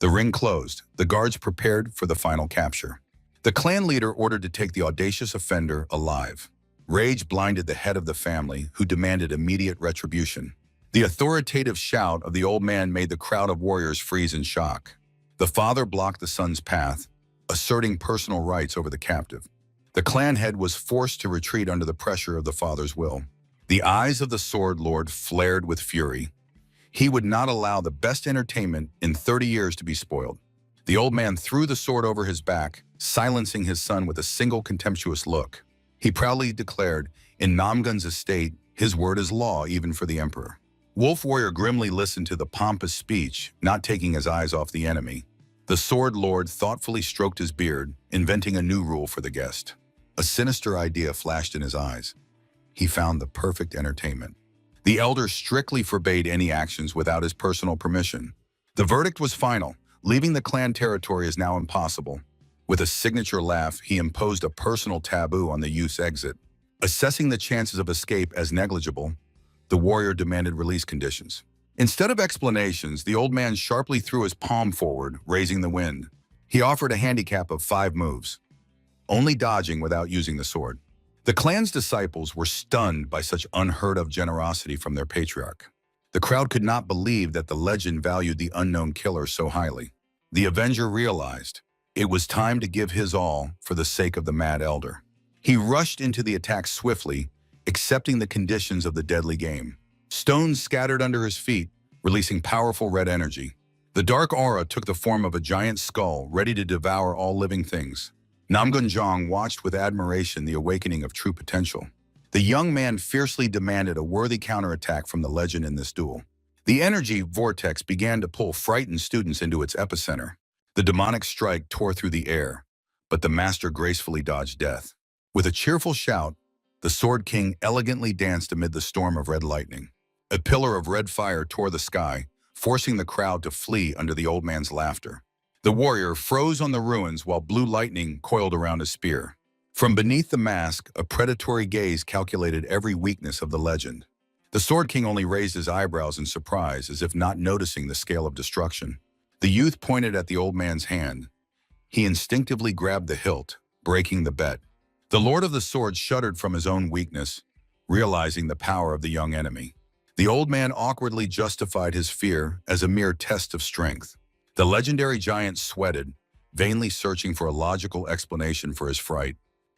The ring closed. The guards prepared for the final capture. The clan leader ordered to take the audacious offender alive. Rage blinded the head of the family, who demanded immediate retribution. The authoritative shout of the old man made the crowd of warriors freeze in shock. The father blocked the son's path, asserting personal rights over the captive. The clan head was forced to retreat under the pressure of the father's will. The eyes of the sword lord flared with fury. He would not allow the best entertainment in 30 years to be spoiled. The old man threw the sword over his back, silencing his son with a single contemptuous look. He proudly declared, in Namgun's estate, his word is law even for the emperor. Wolf Warrior grimly listened to the pompous speech, not taking his eyes off the enemy. The sword lord thoughtfully stroked his beard, inventing a new rule for the guest. A sinister idea flashed in his eyes. He found the perfect entertainment. The elder strictly forbade any actions without his personal permission. The verdict was final. Leaving the clan territory is now impossible. With a signature laugh, he imposed a personal taboo on the youth's exit. Assessing the chances of escape as negligible, the warrior demanded release conditions. Instead of explanations, the old man sharply threw his palm forward, raising the wind. He offered a handicap of 5 moves, only dodging without using the sword. The clan's disciples were stunned by such unheard-of generosity from their patriarch. The crowd could not believe that the legend valued the unknown killer so highly. The Avenger realized it was time to give his all for the sake of the mad elder. He rushed into the attack swiftly, accepting the conditions of the deadly game. Stones scattered under his feet, releasing powerful red energy. The dark aura took the form of a giant skull, ready to devour all living things. Namgun Zhang watched with admiration the awakening of true potential. The young man fiercely demanded a worthy counterattack from the legend in this duel. The energy vortex began to pull frightened students into its epicenter. The demonic strike tore through the air, but the master gracefully dodged death. With a cheerful shout, the Sword King elegantly danced amid the storm of red lightning. A pillar of red fire tore the sky, forcing the crowd to flee under the old man's laughter. The warrior froze on the ruins while blue lightning coiled around his spear. From beneath the mask, a predatory gaze calculated every weakness of the legend. The Sword King only raised his eyebrows in surprise, as if not noticing the scale of destruction. The youth pointed at the old man's hand. He instinctively grabbed the hilt, breaking the bet. The Lord of the Sword shuddered from his own weakness, realizing the power of the young enemy. The old man awkwardly justified his fear as a mere test of strength. The legendary giant sweated, vainly searching for a logical explanation for his fright.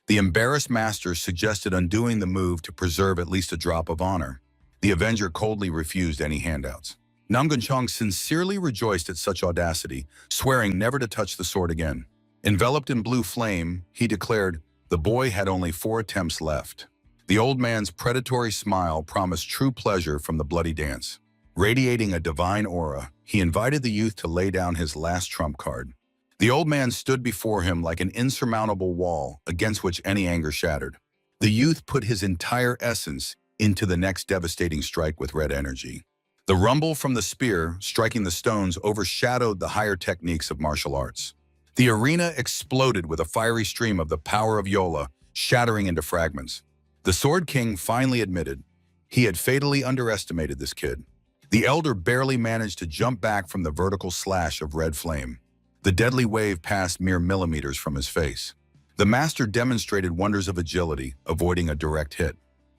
The embarrassed master suggested undoing the move to preserve at least a drop of honor. The Avenger coldly refused any handouts. Namgun Chang sincerely rejoiced at such audacity, swearing never to touch the sword again. Enveloped in blue flame, he declared the boy had only 4 attempts left. The old man's predatory smile promised true pleasure from the bloody dance. Radiating a divine aura, he invited the youth to lay down his last trump card. The old man stood before him like an insurmountable wall against which any anger shattered. The youth put his entire essence into the next devastating strike with red energy. The rumble from the spear striking the stones overshadowed the higher techniques of martial arts. The arena exploded with a fiery stream of the power of Yola, shattering into fragments. The Sword King finally admitted he had fatally underestimated this kid. The elder barely managed to jump back from the vertical slash of red flame. The deadly wave passed mere millimeters from his face. The master demonstrated wonders of agility, avoiding a direct hit.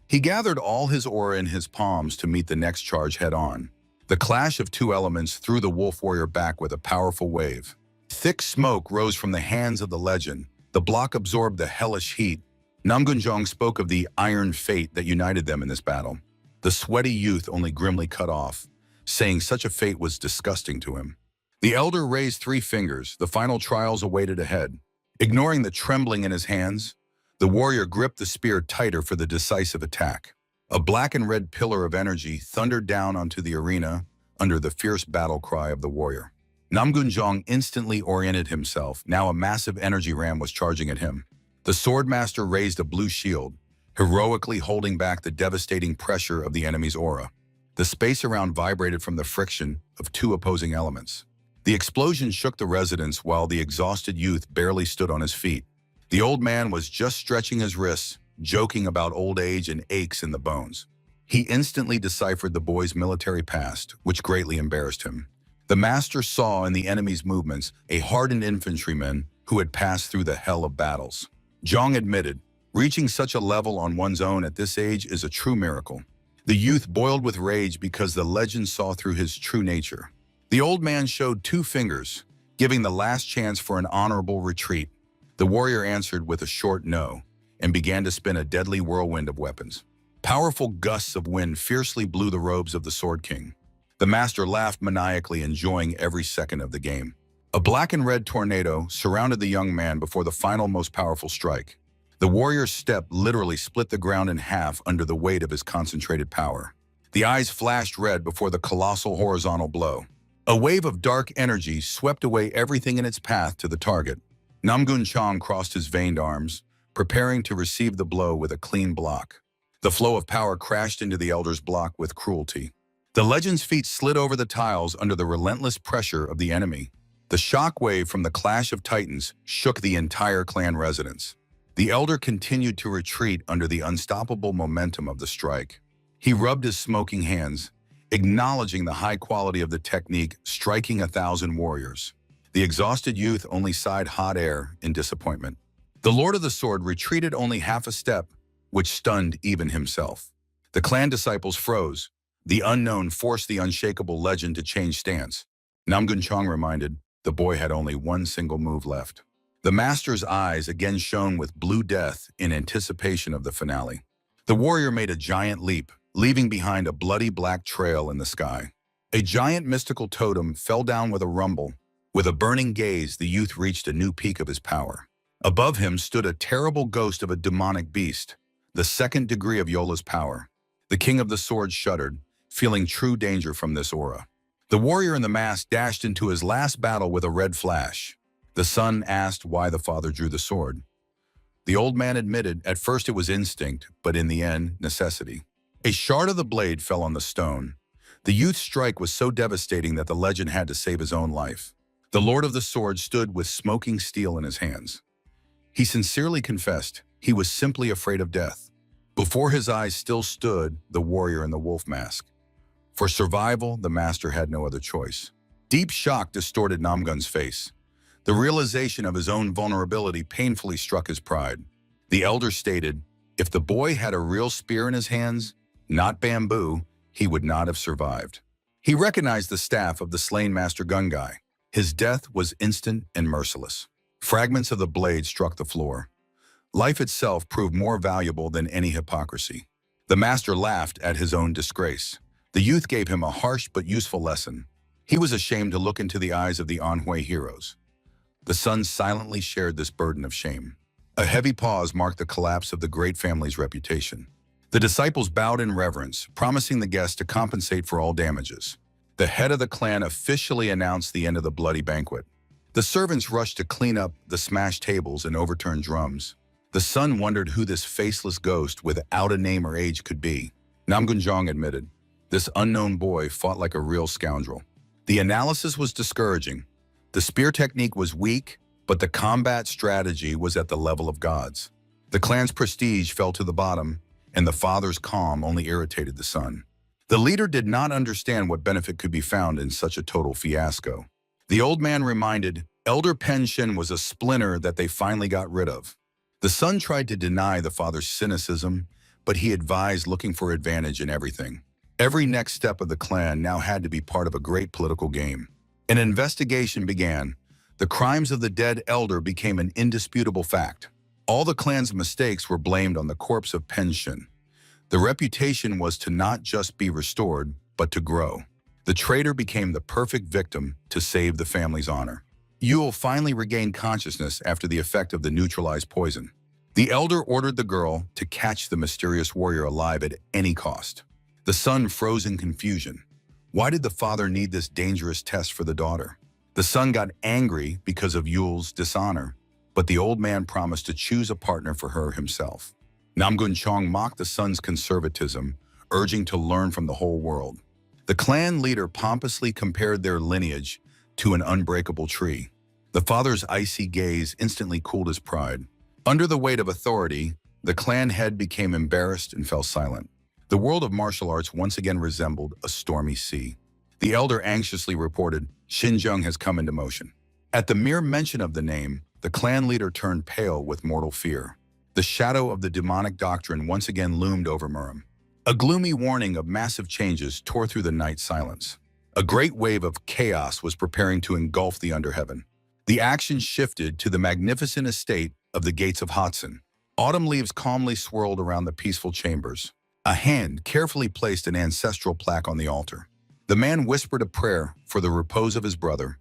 He gathered all his aura in his palms to meet the next charge head-on. The clash of two elements threw the wolf warrior back with a powerful wave. Thick smoke rose from the hands of the legend. The block absorbed the hellish heat. Namgunjong spoke of the iron fate that united them in this battle. The sweaty youth only grimly cut off, saying such a fate was disgusting to him. The elder raised 3 fingers. The final trials awaited ahead. Ignoring the trembling in his hands, the warrior gripped the spear tighter for the decisive attack. A black and red pillar of energy thundered down onto the arena under the fierce battle cry of the warrior. Namgunjong instantly oriented himself. Now a massive energy ram was charging at him. The swordmaster raised a blue shield, heroically holding back the devastating pressure of the enemy's aura. The space around vibrated from the friction of 2 opposing elements. The explosion shook the residents while the exhausted youth barely stood on his feet. The old man was just stretching his wrists, joking about old age and aches in the bones. He instantly deciphered the boy's military past, which greatly embarrassed him. The master saw in the enemy's movements a hardened infantryman who had passed through the hell of battles. Zhang admitted, reaching such a level on one's own at this age is a true miracle. The youth boiled with rage because the legend saw through his true nature. The old man showed 2 fingers, giving the last chance for an honorable retreat. The warrior answered with a short no, and began to spin a deadly whirlwind of weapons. Powerful gusts of wind fiercely blew the robes of the Sword King. The master laughed maniacally, enjoying every second of the game. A black and red tornado surrounded the young man before the final most powerful strike. The warrior's step literally split the ground in half under the weight of his concentrated power. The eyes flashed red before the colossal horizontal blow. A wave of dark energy swept away everything in its path to the target. Namgun Chang crossed his veined arms, preparing to receive the blow with a clean block. The flow of power crashed into the elder's block with cruelty. The legend's feet slid over the tiles under the relentless pressure of the enemy. The shock wave from the clash of titans shook the entire clan residence. The elder continued to retreat under the unstoppable momentum of the strike. He rubbed his smoking hands, acknowledging the high quality of the technique striking 1,000 warriors. The exhausted youth only sighed hot air in disappointment. The Lord of the Sword retreated only half a step, which stunned even himself. The clan disciples froze. The unknown forced the unshakable legend to change stance. Namgun Chang reminded, the boy had only one single move left. The master's eyes again shone with blue death in anticipation of the finale. The warrior made a giant leap, leaving behind a bloody black trail in the sky. A giant mystical totem fell down with a rumble. With a burning gaze, the youth reached a new peak of his power. Above him stood a terrible ghost of a demonic beast, the 2nd degree of Yola's power. The king of the sword shuddered, feeling true danger from this aura. The warrior in the mask dashed into his last battle with a red flash. The son asked why the father drew the sword. The old man admitted at first it was instinct, but in the end, necessity. A shard of the blade fell on the stone. The youth's strike was so devastating that the legend had to save his own life. The Lord of the Sword stood with smoking steel in his hands. He sincerely confessed he was simply afraid of death. Before his eyes still stood the warrior in the wolf mask. For survival, the master had no other choice. Deep shock distorted Namgun's face. The realization of his own vulnerability painfully struck his pride. The elder stated, if the boy had a real spear in his hands, not bamboo, he would not have survived. He recognized the staff of the slain Master Gungai. His death was instant and merciless. Fragments of the blade struck the floor. Life itself proved more valuable than any hypocrisy. The master laughed at his own disgrace. The youth gave him a harsh but useful lesson. He was ashamed to look into the eyes of the Anhui heroes. The son silently shared this burden of shame. A heavy pause marked the collapse of the great family's reputation. The disciples bowed in reverence, promising the guests to compensate for all damages. The head of the clan officially announced the end of the bloody banquet. The servants rushed to clean up the smashed tables and overturned drums. The son wondered who this faceless ghost without a name or age could be. Namgunjong admitted, this unknown boy fought like a real scoundrel. The analysis was discouraging. The spear technique was weak, but the combat strategy was at the level of gods. The clan's prestige fell to the bottom, and the father's calm only irritated the son. The leader did not understand what benefit could be found in such a total fiasco. The old man reminded, Elder Penshin was a splinter that they finally got rid of. The son tried to deny the father's cynicism, but he advised looking for advantage in everything. Every next step of the clan now had to be part of a great political game. An investigation began. The crimes of the dead elder became an indisputable fact. All the clan's mistakes were blamed on the corpse of Penshin. The reputation was to not just be restored, but to grow. The traitor became the perfect victim to save the family's honor. Yule finally regained consciousness after the effect of the neutralized poison. The elder ordered the girl to catch the mysterious warrior alive at any cost. The son froze in confusion. Why did the father need this dangerous test for the daughter? The son got angry because of Yule's dishonor, but the old man promised to choose a partner for her himself. Namgun Chong mocked the son's conservatism, urging to learn from the whole world. The clan leader pompously compared their lineage to an unbreakable tree. The father's icy gaze instantly cooled his pride. Under the weight of authority, the clan head became embarrassed and fell silent. The world of martial arts once again resembled a stormy sea. The elder anxiously reported, Xinjiang has come into motion. At the mere mention of the name, the clan leader turned pale with mortal fear. The shadow of the demonic doctrine once again loomed over Murim. A gloomy warning of massive changes tore through the night silence. A great wave of chaos was preparing to engulf the underheaven. The action shifted to the magnificent estate of the Gates of Hudson. Autumn leaves calmly swirled around the peaceful chambers. A hand carefully placed an ancestral plaque on the altar. The man whispered a prayer for the repose of his brother.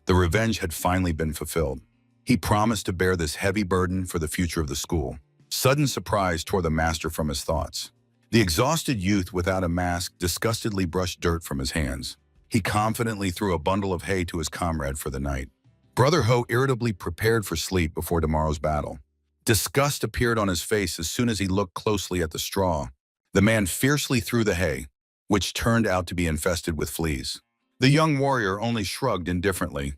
The revenge had finally been fulfilled. He promised to bear this heavy burden for the future of the school. Sudden surprise tore the master from his thoughts. The exhausted youth without a mask disgustedly brushed dirt from his hands. He confidently threw a bundle of hay to his comrade for the night. Brother Ho irritably prepared for sleep before tomorrow's battle. Disgust appeared on his face as soon as he looked closely at the straw. The man fiercely threw the hay, which turned out to be infested with fleas. The young warrior only shrugged indifferently.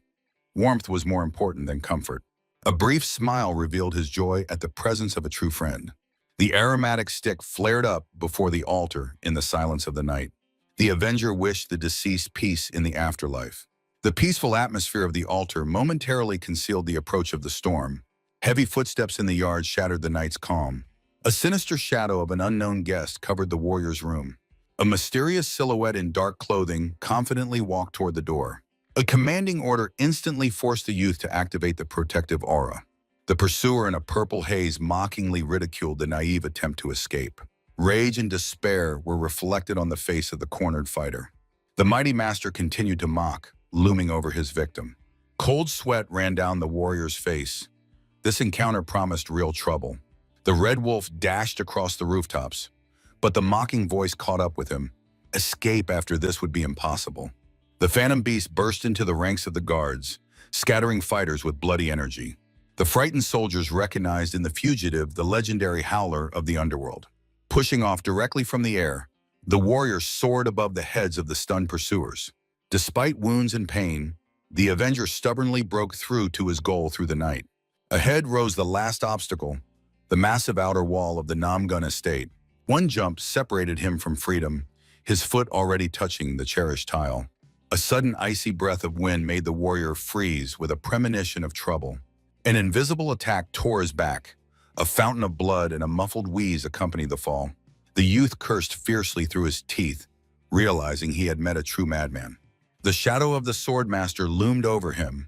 Warmth was more important than comfort. A brief smile revealed his joy at the presence of a true friend. The aromatic stick flared up before the altar in the silence of the night. The avenger wished the deceased peace in the afterlife. The peaceful atmosphere of the altar momentarily concealed the approach of the storm. Heavy footsteps in the yard shattered the night's calm. A sinister shadow of an unknown guest covered the warrior's room. A mysterious silhouette in dark clothing confidently walked toward the door. A commanding order instantly forced the youth to activate the protective aura. The pursuer in a purple haze mockingly ridiculed the naive attempt to escape. Rage and despair were reflected on the face of the cornered fighter. The mighty master continued to mock, looming over his victim. Cold sweat ran down the warrior's face. This encounter promised real trouble. The red wolf dashed across the rooftops, but the mocking voice caught up with him. Escape after this would be impossible. The phantom beast burst into the ranks of the guards, scattering fighters with bloody energy. The frightened soldiers recognized in the fugitive the legendary howler of the underworld. Pushing off directly from the air, the warrior soared above the heads of the stunned pursuers. Despite wounds and pain, the avenger stubbornly broke through to his goal through the night. Ahead rose the last obstacle, the massive outer wall of the Namgun estate. One jump separated him from freedom, his foot already touching the cherished tile. A sudden icy breath of wind made the warrior freeze with a premonition of trouble. An invisible attack tore his back. A fountain of blood and a muffled wheeze accompanied the fall. The youth cursed fiercely through his teeth, realizing he had met a true madman. The shadow of the swordmaster loomed over him.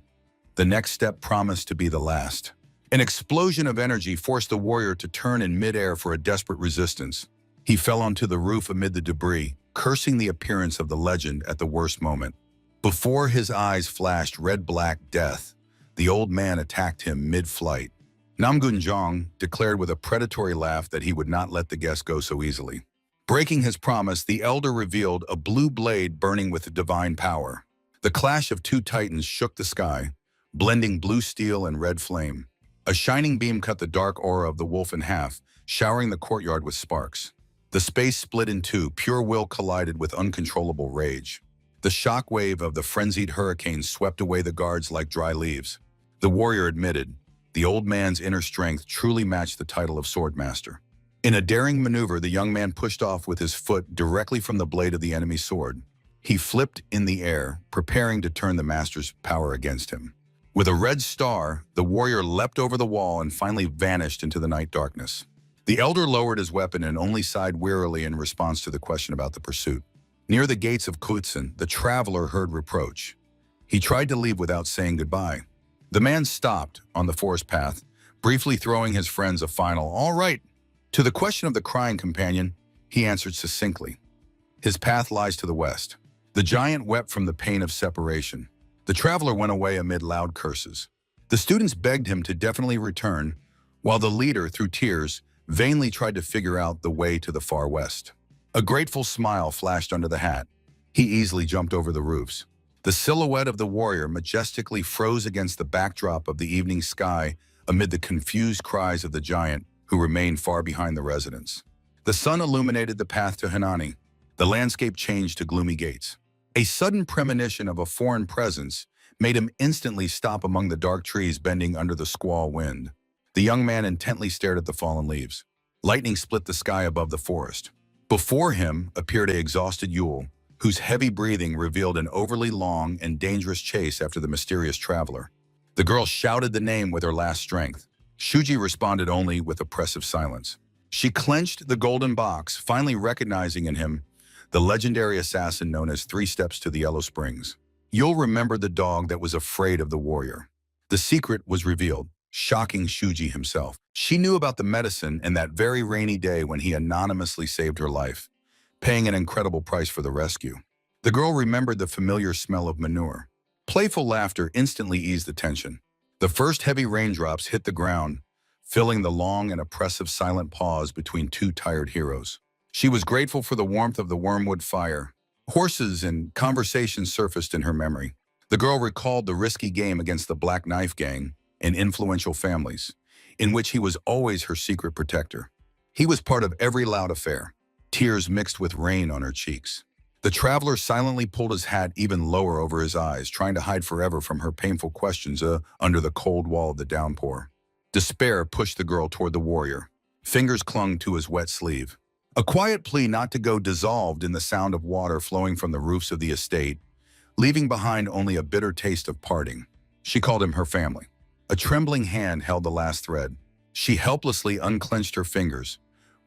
The next step promised to be the last. An explosion of energy forced the warrior to turn in midair for a desperate resistance. He fell onto the roof amid the debris, cursing the appearance of the legend at the worst moment. Before his eyes flashed red-black death, the old man attacked him mid-flight. Namgun Jong declared with a predatory laugh that he would not let the guest go so easily. Breaking his promise, the elder revealed a blue blade burning with divine power. The clash of two titans shook the sky, blending blue steel and red flame. A shining beam cut the dark aura of the wolf in half, showering the courtyard with sparks. The space split in two, pure will collided with uncontrollable rage. The shockwave of the frenzied hurricane swept away the guards like dry leaves. The warrior admitted, the old man's inner strength truly matched the title of swordmaster. In a daring maneuver, the young man pushed off with his foot directly from the blade of the enemy's sword. He flipped in the air, preparing to turn the master's power against him. With a red star, the warrior leapt over the wall and finally vanished into the night darkness. The elder lowered his weapon and only sighed wearily in response to the question about the pursuit. Near the gates of Kutsin, the traveler heard reproach. He tried to leave without saying goodbye. The man stopped on the forest path, briefly throwing his friends a final, "All right." To the question of the crying companion, he answered succinctly, "His path lies to the west." The giant wept from the pain of separation. The traveler went away amid loud curses. The students begged him to definitely return, while the leader, through tears, vainly tried to figure out the way to the far west. A grateful smile flashed under the hat. He easily jumped over the roofs. The silhouette of the warrior majestically froze against the backdrop of the evening sky amid the confused cries of the giant who remained far behind the residents. The sun illuminated the path to Hanani. The landscape changed to gloomy gates. A sudden premonition of a foreign presence made him instantly stop among the dark trees bending under the squall wind. The young man intently stared at the fallen leaves. Lightning split the sky above the forest. Before him appeared an exhausted Yule, whose heavy breathing revealed an overly long and dangerous chase after the mysterious traveler. The girl shouted the name with her last strength. Shuji responded only with oppressive silence. She clenched the golden box, finally recognizing in him the legendary assassin known as Three Steps to the Yellow Springs. Yule remembered the dog that was afraid of the warrior. The secret was revealed, shocking Shuji himself. She knew about the medicine and that very rainy day when he anonymously saved her life, paying an incredible price for the rescue. The girl remembered the familiar smell of manure. Playful laughter instantly eased the tension. The first heavy raindrops hit the ground, filling the long and oppressive silent pause between two tired heroes. She was grateful for the warmth of the wormwood fire. Horses and conversations surfaced in her memory. The girl recalled the risky game against the Black Knife Gang and influential families, in which he was always her secret protector. He was part of every loud affair. Tears mixed with rain on her cheeks. The traveler silently pulled his hat even lower over his eyes, trying to hide forever from her painful questions under the cold wall of the downpour. Despair pushed the girl toward the warrior. Fingers clung to his wet sleeve. A quiet plea not to go dissolved in the sound of water flowing from the roofs of the estate, leaving behind only a bitter taste of parting. She called him her family. A trembling hand held the last thread. She helplessly unclenched her fingers,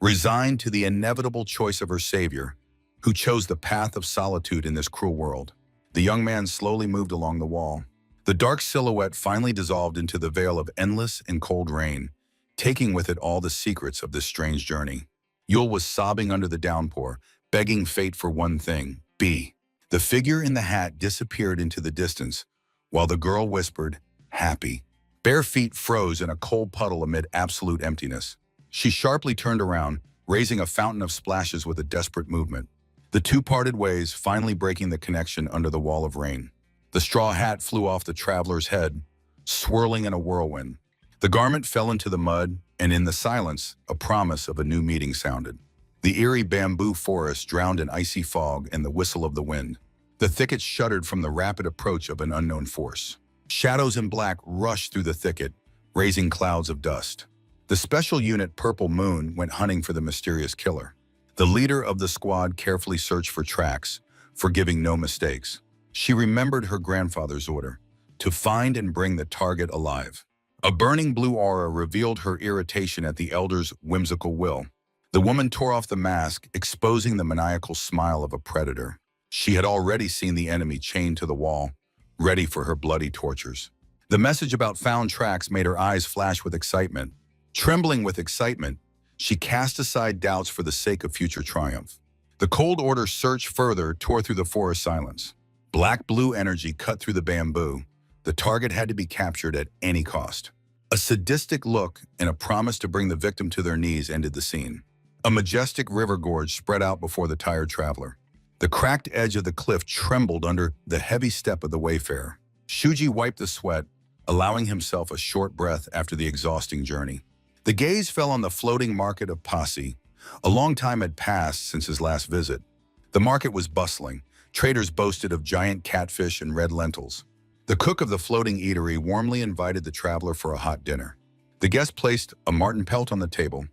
resigned to the inevitable choice of her savior, who chose the path of solitude in this cruel world. The young man slowly moved along the wall. The dark silhouette finally dissolved into the veil of endless and cold rain, taking with it all the secrets of this strange journey. Yule was sobbing under the downpour, begging fate for one thing, be. The figure in the hat disappeared into the distance, while the girl whispered, happy. Bare feet froze in a cold puddle amid absolute emptiness. She sharply turned around, raising a fountain of splashes with a desperate movement. The two parted ways, finally breaking the connection under the wall of rain. The straw hat flew off the traveler's head, swirling in a whirlwind. The garment fell into the mud, and in the silence, a promise of a new meeting sounded. The eerie bamboo forest drowned in icy fog and the whistle of the wind. The thicket shuddered from the rapid approach of an unknown force. Shadows in black rushed through the thicket, raising clouds of dust. The special unit Purple Moon went hunting for the mysterious killer. The leader of the squad carefully searched for tracks, forgiving no mistakes. She remembered her grandfather's order, to find and bring the target alive. A burning blue aura revealed her irritation at the elder's whimsical will. The woman tore off the mask, exposing the maniacal smile of a predator. She had already seen the enemy chained to the wall, ready for her bloody tortures. The message about found tracks made her eyes flash with excitement. Trembling with excitement, she cast aside doubts for the sake of future triumph. The cold order searched further, tore through the forest silence. Black-blue energy cut through the bamboo. The target had to be captured at any cost. A sadistic look and a promise to bring the victim to their knees ended the scene. A majestic river gorge spread out before the tired traveler. The cracked edge of the cliff trembled under the heavy step of the wayfarer. Shuji wiped the sweat, allowing himself a short breath after the exhausting journey. The gaze fell on the floating market of Pasi. A long time had passed since his last visit. The market was bustling. Traders boasted of giant catfish and red lentils. The cook of the floating eatery warmly invited the traveler for a hot dinner. The guest placed a marten pelt on the table,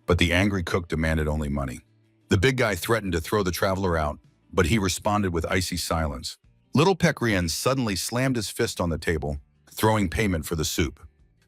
but the angry cook demanded only money. The big guy threatened to throw the traveler out, but he responded with icy silence. Little Pecrien suddenly slammed his fist on the table, throwing payment for the soup.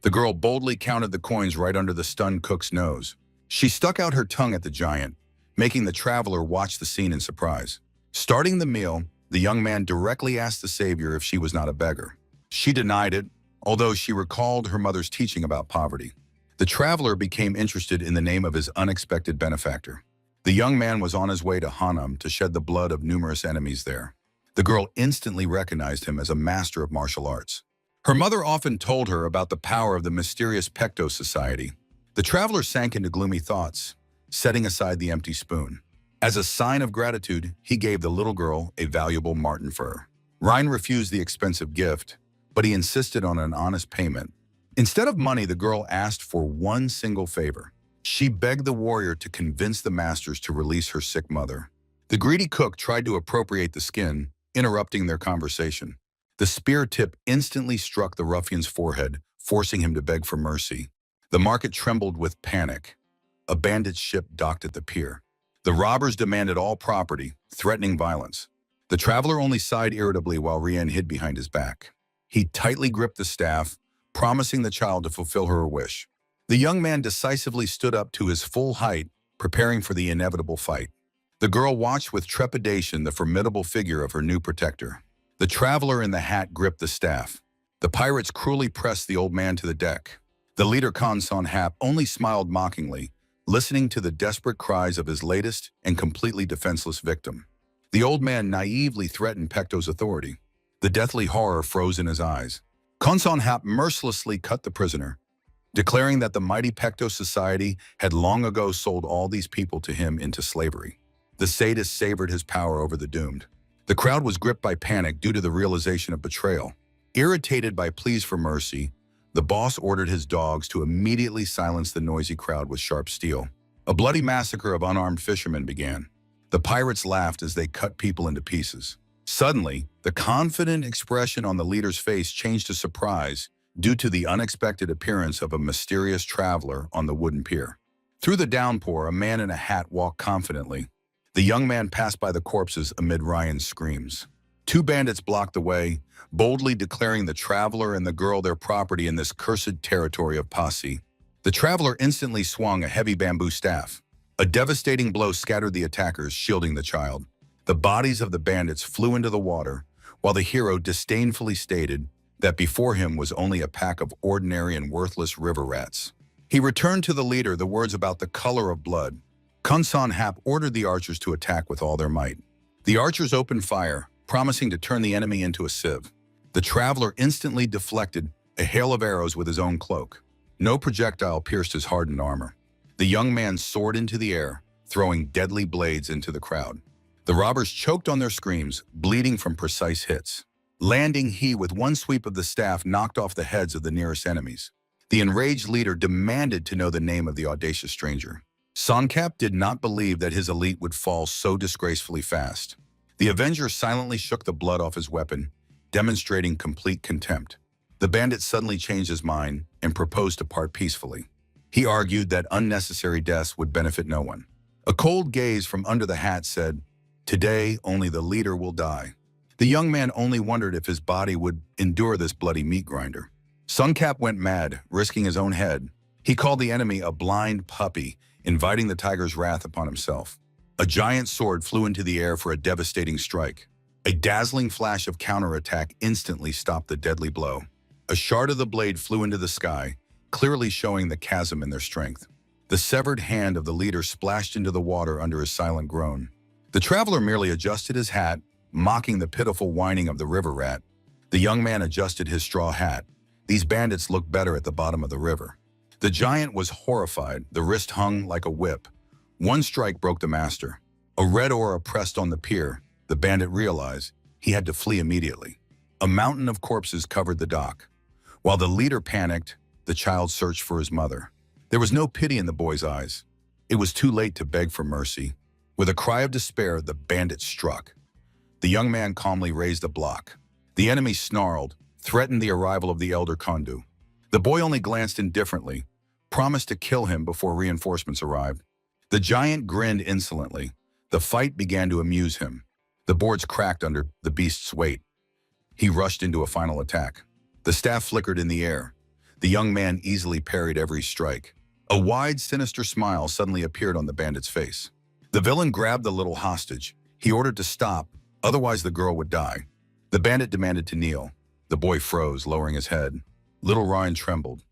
The girl boldly counted the coins right under the stunned cook's nose. She stuck out her tongue at the giant, making the traveler watch the scene in surprise. Starting the meal, the young man directly asked the savior if she was not a beggar. She denied it, although she recalled her mother's teaching about poverty. The traveler became interested in the name of his unexpected benefactor. The young man was on his way to Hanam to shed the blood of numerous enemies there. The girl instantly recognized him as a master of martial arts. Her mother often told her about the power of the mysterious Pecto Society. The traveler sank into gloomy thoughts, setting aside the empty spoon. As a sign of gratitude, he gave the little girl a valuable marten fur. Ryan refused the expensive gift, but he insisted on an honest payment. Instead of money, the girl asked for one single favor. She begged the warrior to convince the masters to release her sick mother. The greedy cook tried to appropriate the skin, interrupting their conversation. The spear tip instantly struck the ruffian's forehead, forcing him to beg for mercy. The market trembled with panic. A bandit ship docked at the pier. The robbers demanded all property, threatening violence. The traveler only sighed irritably while Rien hid behind his back. He tightly gripped the staff, promising the child to fulfill her wish. The young man decisively stood up to his full height, preparing for the inevitable fight. The girl watched with trepidation the formidable figure of her new protector. The traveler in the hat gripped the staff. The pirates cruelly pressed the old man to the deck. The leader Khansan Hap only smiled mockingly, listening to the desperate cries of his latest and completely defenseless victim. The old man naively threatened Pecto's authority. The deathly horror froze in his eyes. Khansan Hap mercilessly cut the prisoner, declaring that the mighty Pecto Society had long ago sold all these people to him into slavery. The sadist savored his power over the doomed. The crowd was gripped by panic due to the realization of betrayal. Irritated by pleas for mercy, the boss ordered his dogs to immediately silence the noisy crowd with sharp steel. A bloody massacre of unarmed fishermen began. The pirates laughed as they cut people into pieces. Suddenly, the confident expression on the leader's face changed to surprise due to the unexpected appearance of a mysterious traveler on the wooden pier. Through the downpour, a man in a hat walked confidently. The young man passed by the corpses amid Ryan's screams. Two bandits blocked the way, boldly declaring the traveler and the girl their property in this cursed territory of Posse. The traveler instantly swung a heavy bamboo staff. A devastating blow scattered the attackers, shielding the child. The bodies of the bandits flew into the water, while the hero disdainfully stated that before him was only a pack of ordinary and worthless river rats. He returned to the leader the words about the color of blood. Khansan Hap ordered the archers to attack with all their might. The archers opened fire, promising to turn the enemy into a sieve. The traveler instantly deflected a hail of arrows with his own cloak. No projectile pierced his hardened armor. The young man soared into the air, throwing deadly blades into the crowd. The robbers choked on their screams, bleeding from precise hits. Landing, he with one sweep of the staff knocked off the heads of the nearest enemies. The enraged leader demanded to know the name of the audacious stranger. Soncap did not believe that his elite would fall so disgracefully fast. The Avenger silently shook the blood off his weapon, demonstrating complete contempt. The bandit suddenly changed his mind and proposed to part peacefully. He argued that unnecessary deaths would benefit no one. A cold gaze from under the hat said, "Today, only the leader will die." The young man only wondered if his body would endure this bloody meat grinder. Soncap went mad, risking his own head. He called the enemy a blind puppy, inviting the tiger's wrath upon himself. A giant sword flew into the air for a devastating strike. A dazzling flash of counterattack instantly stopped the deadly blow. A shard of the blade flew into the sky, clearly showing the chasm in their strength. The severed hand of the leader splashed into the water under his silent groan. The traveler merely adjusted his hat, mocking the pitiful whining of the river rat. The young man adjusted his straw hat. These bandits looked better at the bottom of the river. The giant was horrified, the wrist hung like a whip. One strike broke the master. A red aura pressed on the pier. The bandit realized he had to flee immediately. A mountain of corpses covered the dock. While the leader panicked, the child searched for his mother. There was no pity in the boy's eyes. It was too late to beg for mercy. With a cry of despair, the bandit struck. The young man calmly raised a block. The enemy snarled, threatened the arrival of the elder Kondu. The boy only glanced indifferently, promised to kill him before reinforcements arrived. The giant grinned insolently. The fight began to amuse him. The boards cracked under the beast's weight. He rushed into a final attack. The staff flickered in the air. The young man easily parried every strike. A wide, sinister smile suddenly appeared on the bandit's face. The villain grabbed the little hostage. He ordered to stop, otherwise the girl would die. The bandit demanded to kneel. The boy froze, lowering his head. Little Ryan trembled.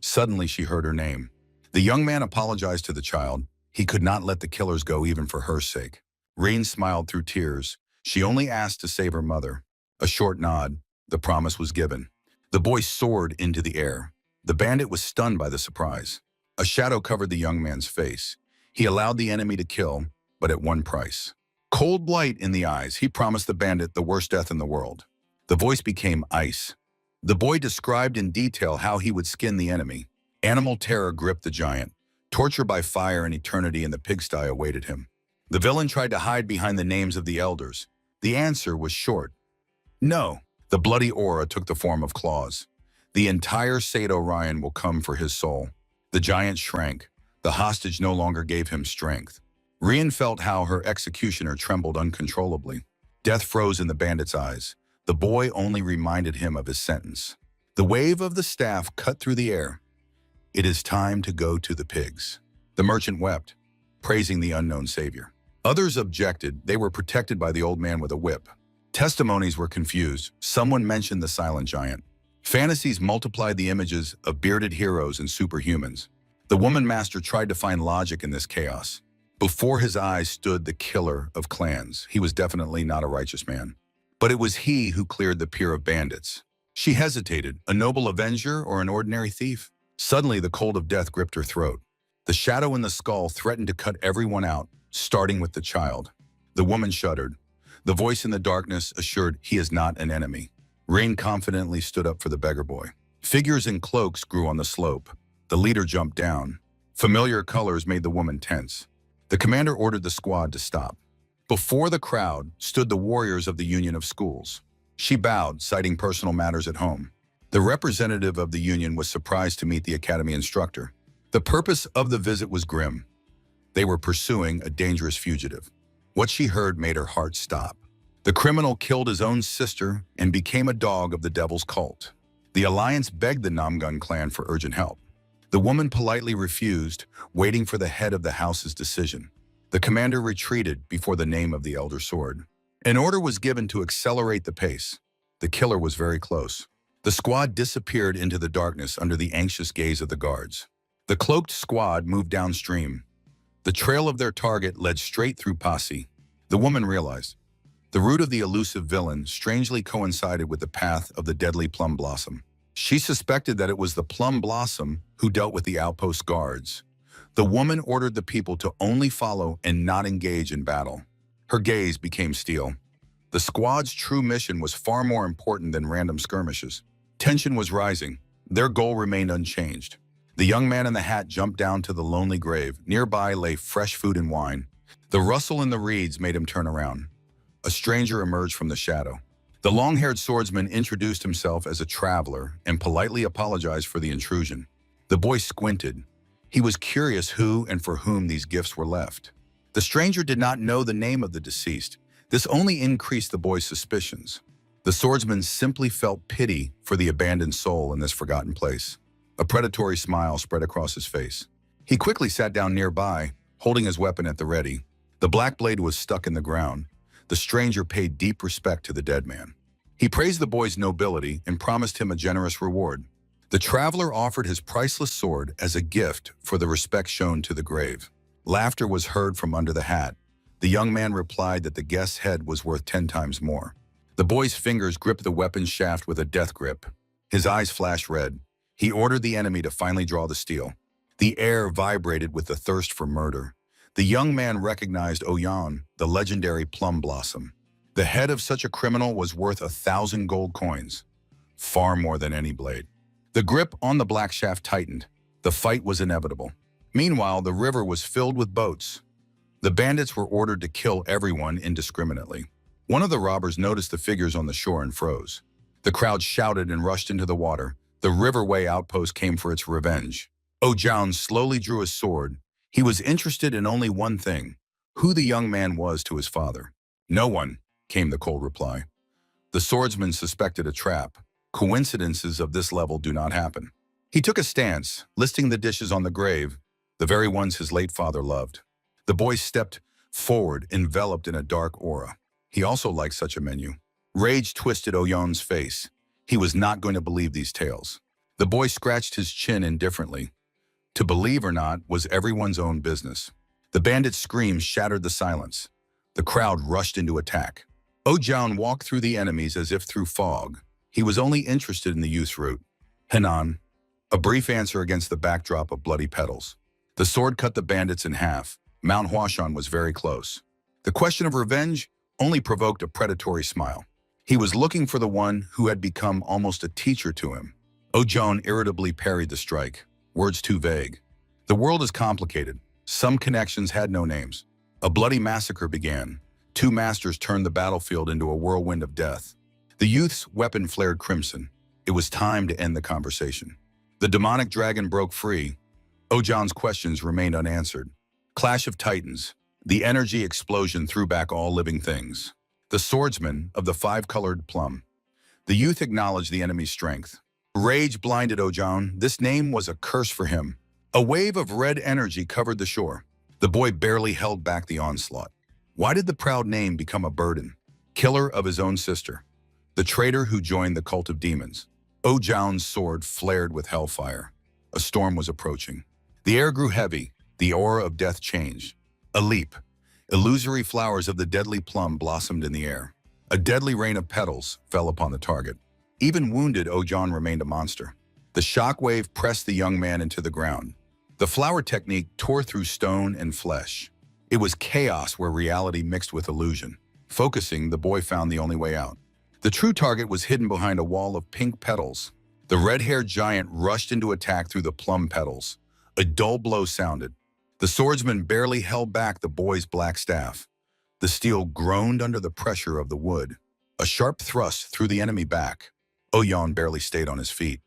Suddenly she heard her name. The young man apologized to the child. He could not let the killers go even for her sake. Rain smiled through tears. She only asked to save her mother. A short nod. The promise was given. The boy soared into the air. The bandit was stunned by the surprise. A shadow covered the young man's face. He allowed the enemy to kill, but at one price. Cold light in the eyes, he promised the bandit the worst death in the world. The voice became ice. The boy described in detail how he would skin the enemy. Animal terror gripped the giant. Torture by fire and eternity in the pigsty awaited him. The villain tried to hide behind the names of the elders. The answer was short. No. The bloody aura took the form of claws. The entire Sado Ryan will come for his soul. The giant shrank. The hostage no longer gave him strength. Rian felt how her executioner trembled uncontrollably. Death froze in the bandit's eyes. The boy only reminded him of his sentence. The wave of the staff cut through the air. It is time to go to the pigs. The merchant wept, praising the unknown savior. Others objected. They were protected by the old man with a whip. Testimonies were confused. Someone mentioned the silent giant. Fantasies multiplied the images of bearded heroes and superhumans. The woman master tried to find logic in this chaos. Before his eyes stood the killer of clans. He was definitely not a righteous man. But it was he who cleared the pier of bandits. She hesitated, a noble avenger or an ordinary thief? Suddenly, the cold of death gripped her throat. The shadow in the skull threatened to cut everyone out, starting with the child. The woman shuddered. The voice in the darkness assured he is not an enemy. Rain confidently stood up for the beggar boy. Figures in cloaks grew on the slope. The leader jumped down. Familiar colors made the woman tense. The commander ordered the squad to stop. Before the crowd stood the warriors of the Union of Schools. She bowed, citing personal matters at home. The representative of the union was surprised to meet the academy instructor. The purpose of the visit was grim. They were pursuing a dangerous fugitive. What she heard made her heart stop. The criminal killed his own sister and became a dog of the devil's cult. The alliance begged the Namgun clan for urgent help. The woman politely refused, waiting for the head of the house's decision. The commander retreated before the name of the elder sword. An order was given to accelerate the pace. The killer was very close. The squad disappeared into the darkness under the anxious gaze of the guards. The cloaked squad moved downstream. The trail of their target led straight through Posse. The woman realized. The route of the elusive villain strangely coincided with the path of the deadly plum blossom. She suspected that it was the plum blossom who dealt with the outpost guards. The woman ordered the people to only follow and not engage in battle. Her gaze became steel. The squad's true mission was far more important than random skirmishes. Tension was rising. Their goal remained unchanged. The young man in the hat jumped down to the lonely grave. Nearby lay fresh food and wine. The rustle in the reeds made him turn around. A stranger emerged from the shadow. The long-haired swordsman introduced himself as a traveler and politely apologized for the intrusion. The boy squinted. He was curious who and for whom these gifts were left. The stranger did not know the name of the deceased. This only increased the boy's suspicions. The swordsman simply felt pity for the abandoned soul in this forgotten place. A predatory smile spread across his face. He quickly sat down nearby, holding his weapon at the ready. The black blade was stuck in the ground. The stranger paid deep respect to the dead man. He praised the boy's nobility and promised him a generous reward. The traveler offered his priceless sword as a gift for the respect shown to the grave. Laughter was heard from under the hat. The young man replied that the guest's head was worth 10 times more. The boy's fingers gripped the weapon's shaft with a death grip. His eyes flashed red. He ordered the enemy to finally draw the steel. The air vibrated with the thirst for murder. The young man recognized Oyan, the legendary plum blossom. The head of such a criminal was worth 1,000 gold coins, far more than any blade. The grip on the black shaft tightened. The fight was inevitable. Meanwhile, the river was filled with boats. The bandits were ordered to kill everyone indiscriminately. One of the robbers noticed the figures on the shore and froze. The crowd shouted and rushed into the water. The riverway outpost came for its revenge. Ojan slowly drew his sword. He was interested in only one thing, who the young man was to his father. No one, came the cold reply. The swordsman suspected a trap. Coincidences of this level do not happen. He took a stance, listing the dishes on the grave, the very ones his late father loved. The boy stepped forward, enveloped in a dark aura. He also liked such a menu. Rage twisted Oyon's face. He was not going to believe these tales. The boy scratched his chin indifferently. To believe or not was everyone's own business. The bandit's screams shattered the silence. The crowd rushed into attack. Ojan walked through the enemies as if through fog. He was only interested in the youth's route. Henan, a brief answer against the backdrop of bloody petals. The sword cut the bandits in half. Mount Huashan was very close. The question of revenge only provoked a predatory smile. He was looking for the one who had become almost a teacher to him. Ojan irritably parried the strike. Words too vague. The world is complicated. Some connections had no names. A bloody massacre began. Two masters turned the battlefield into a whirlwind of death. The youth's weapon flared crimson. It was time to end the conversation. The demonic dragon broke free. Ojan's questions remained unanswered. Clash of Titans. The energy explosion threw back all living things. The swordsman of the five-colored plum. The youth acknowledged the enemy's strength. Rage blinded Ojan. This name was a curse for him. A wave of red energy covered the shore. The boy barely held back the onslaught. Why did the proud name become a burden? Killer of his own sister. The traitor who joined the cult of demons. Ojan's sword flared with hellfire. A storm was approaching. The air grew heavy. The aura of death changed. A leap. Illusory flowers of the deadly plum blossomed in the air. A deadly rain of petals fell upon the target. Even wounded, Ojan remained a monster. The shockwave pressed the young man into the ground. The flower technique tore through stone and flesh. It was chaos where reality mixed with illusion. Focusing, the boy found the only way out. The true target was hidden behind a wall of pink petals. The red-haired giant rushed into attack through the plum petals. A dull blow sounded. The swordsman barely held back the boy's black staff. The steel groaned under the pressure of the wood. A sharp thrust threw the enemy back. Ojan barely stayed on his feet.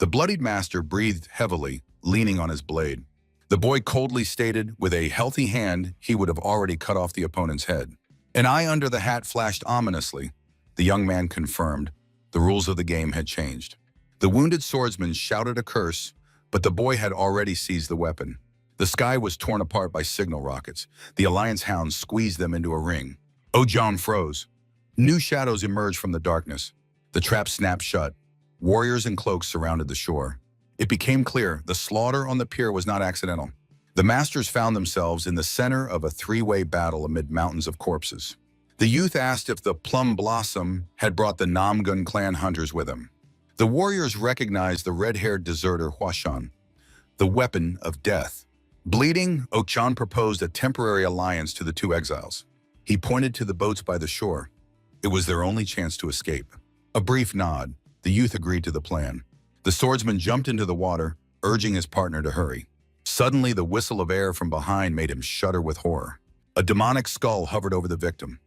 The bloodied master breathed heavily, leaning on his blade. The boy coldly stated, with a healthy hand, he would have already cut off the opponent's head. An eye under the hat flashed ominously. The young man confirmed. The rules of the game had changed. The wounded swordsman shouted a curse, but the boy had already seized the weapon. The sky was torn apart by signal rockets. The Alliance hounds squeezed them into a ring. Ojan froze. New shadows emerged from the darkness. The trap snapped shut. Warriors in cloaks surrounded the shore. It became clear the slaughter on the pier was not accidental. The masters found themselves in the center of a three-way battle amid mountains of corpses. The youth asked if the Plum Blossom had brought the Namgun clan hunters with him. The warriors recognized the red-haired deserter Huashan, the weapon of death. Bleeding, Ochan proposed a temporary alliance to the two exiles. He pointed to the boats by the shore. It was their only chance to escape. A brief nod. The youth agreed to the plan. The swordsman jumped into the water, urging his partner to hurry. Suddenly, the whistle of air from behind made him shudder with horror. A demonic skull hovered over the victim.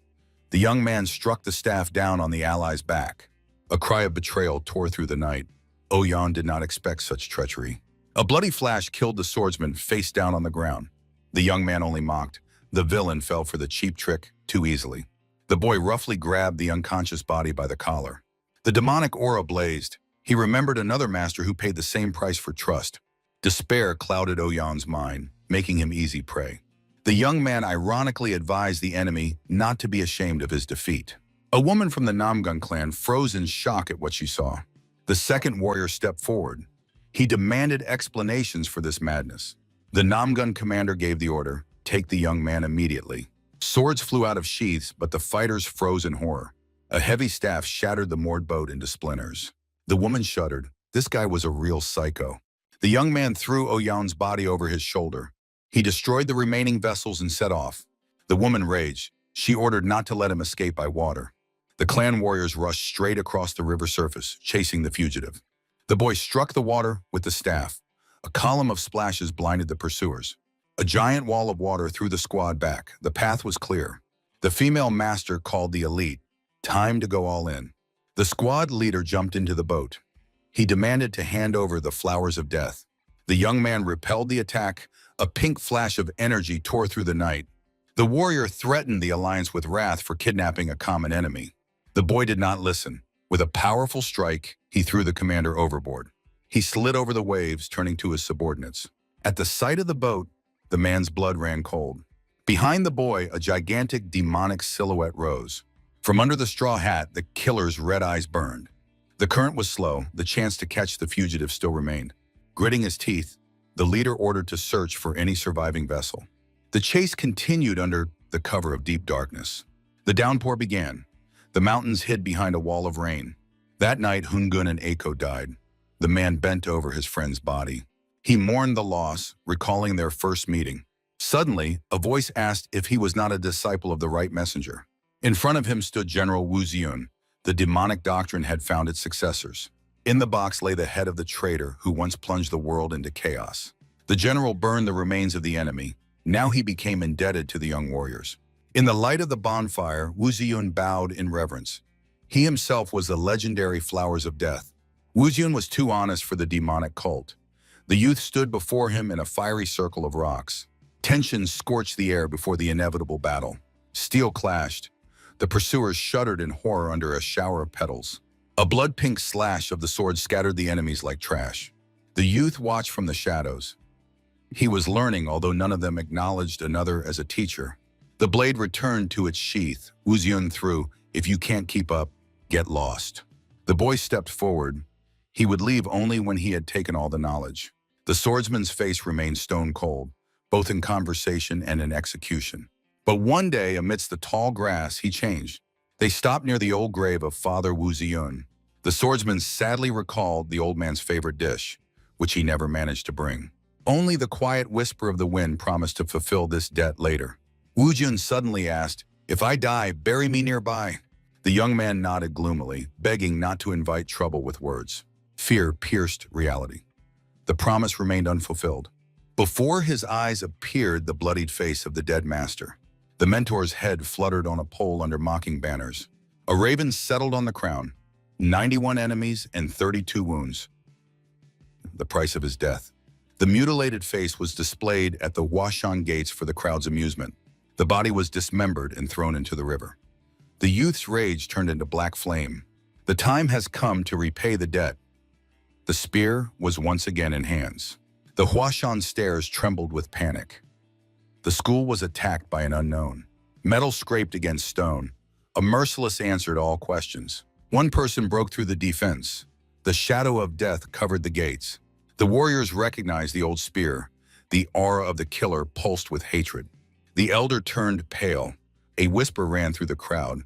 The young man struck the staff down on the ally's back. A cry of betrayal tore through the night. Ojan did not expect such treachery. A bloody flash killed the swordsman face down on the ground. The young man only mocked. The villain fell for the cheap trick too easily. The boy roughly grabbed the unconscious body by the collar. The demonic aura blazed. He remembered another master who paid the same price for trust. Despair clouded Ojan's mind, making him easy prey. The young man ironically advised the enemy not to be ashamed of his defeat. A woman from the Namgun clan froze in shock at what she saw. The second warrior stepped forward. He demanded explanations for this madness. The Namgun commander gave the order, "Take the young man immediately." Swords flew out of sheaths, but the fighters froze in horror. A heavy staff shattered the moored boat into splinters. The woman shuddered. This guy was a real psycho. The young man threw Ojan's body over his shoulder. He destroyed the remaining vessels and set off. The woman raged. She ordered not to let him escape by water. The clan warriors rushed straight across the river surface, chasing the fugitive. The boy struck the water with the staff. A column of splashes blinded the pursuers. A giant wall of water threw the squad back. The path was clear. The female master called the elite. Time to go all in. The squad leader jumped into the boat. He demanded to hand over the flowers of death. The young man repelled the attack. A pink flash of energy tore through the night. The warrior threatened the alliance with wrath for kidnapping a common enemy. The boy did not listen. With a powerful strike, he threw the commander overboard. He slid over the waves, turning to his subordinates. At the sight of the boat, the man's blood ran cold. Behind the boy, a gigantic demonic silhouette rose. From under the straw hat, the killer's red eyes burned. The current was slow. The chance to catch the fugitive still remained. Gritting his teeth, the leader ordered to search for any surviving vessel. The chase continued under the cover of deep darkness. The downpour began. The mountains hid behind a wall of rain. That night, Hungun and Eiko died. The man bent over his friend's body. He mourned the loss, recalling their first meeting. Suddenly, a voice asked if he was not a disciple of the right messenger. In front of him stood General Wu Ziun. The demonic doctrine had found its successors. In the box lay the head of the traitor who once plunged the world into chaos. The general burned the remains of the enemy. Now he became indebted to the young warriors. In the light of the bonfire, Wu Ziun bowed in reverence. He himself was the legendary Flowers of Death. Wu Ziun was too honest for the demonic cult. The youth stood before him in a fiery circle of rocks. Tension scorched the air before the inevitable battle. Steel clashed. The pursuers shuddered in horror under a shower of petals. A blood-pink slash of the sword scattered the enemies like trash. The youth watched from the shadows. He was learning, although none of them acknowledged another as a teacher. The blade returned to its sheath. Wu Ziun threw, "If you can't keep up, get lost." The boy stepped forward. He would leave only when he had taken all the knowledge. The swordsman's face remained stone cold, both in conversation and in execution. But one day, amidst the tall grass, he changed. They stopped near the old grave of Father Wu Ziun. The swordsman sadly recalled the old man's favorite dish, which he never managed to bring. Only the quiet whisper of the wind promised to fulfill this debt later. Wu Ziun suddenly asked, "If I die, bury me nearby." The young man nodded gloomily, begging not to invite trouble with words. Fear pierced reality. The promise remained unfulfilled. Before his eyes appeared the bloodied face of the dead master. The mentor's head fluttered on a pole under mocking banners. A raven settled on the crown. 91 enemies and 32 wounds. The price of his death. The mutilated face was displayed at the Washan gates for the crowd's amusement. The body was dismembered and thrown into the river. The youth's rage turned into black flame. The time has come to repay the debt. The spear was once again in hands. The Huashan stairs trembled with panic. The school was attacked by an unknown. Metal scraped against stone. A merciless answer to all questions. One person broke through the defense. The shadow of death covered the gates. The warriors recognized the old spear. The aura of the killer pulsed with hatred. The elder turned pale. A whisper ran through the crowd.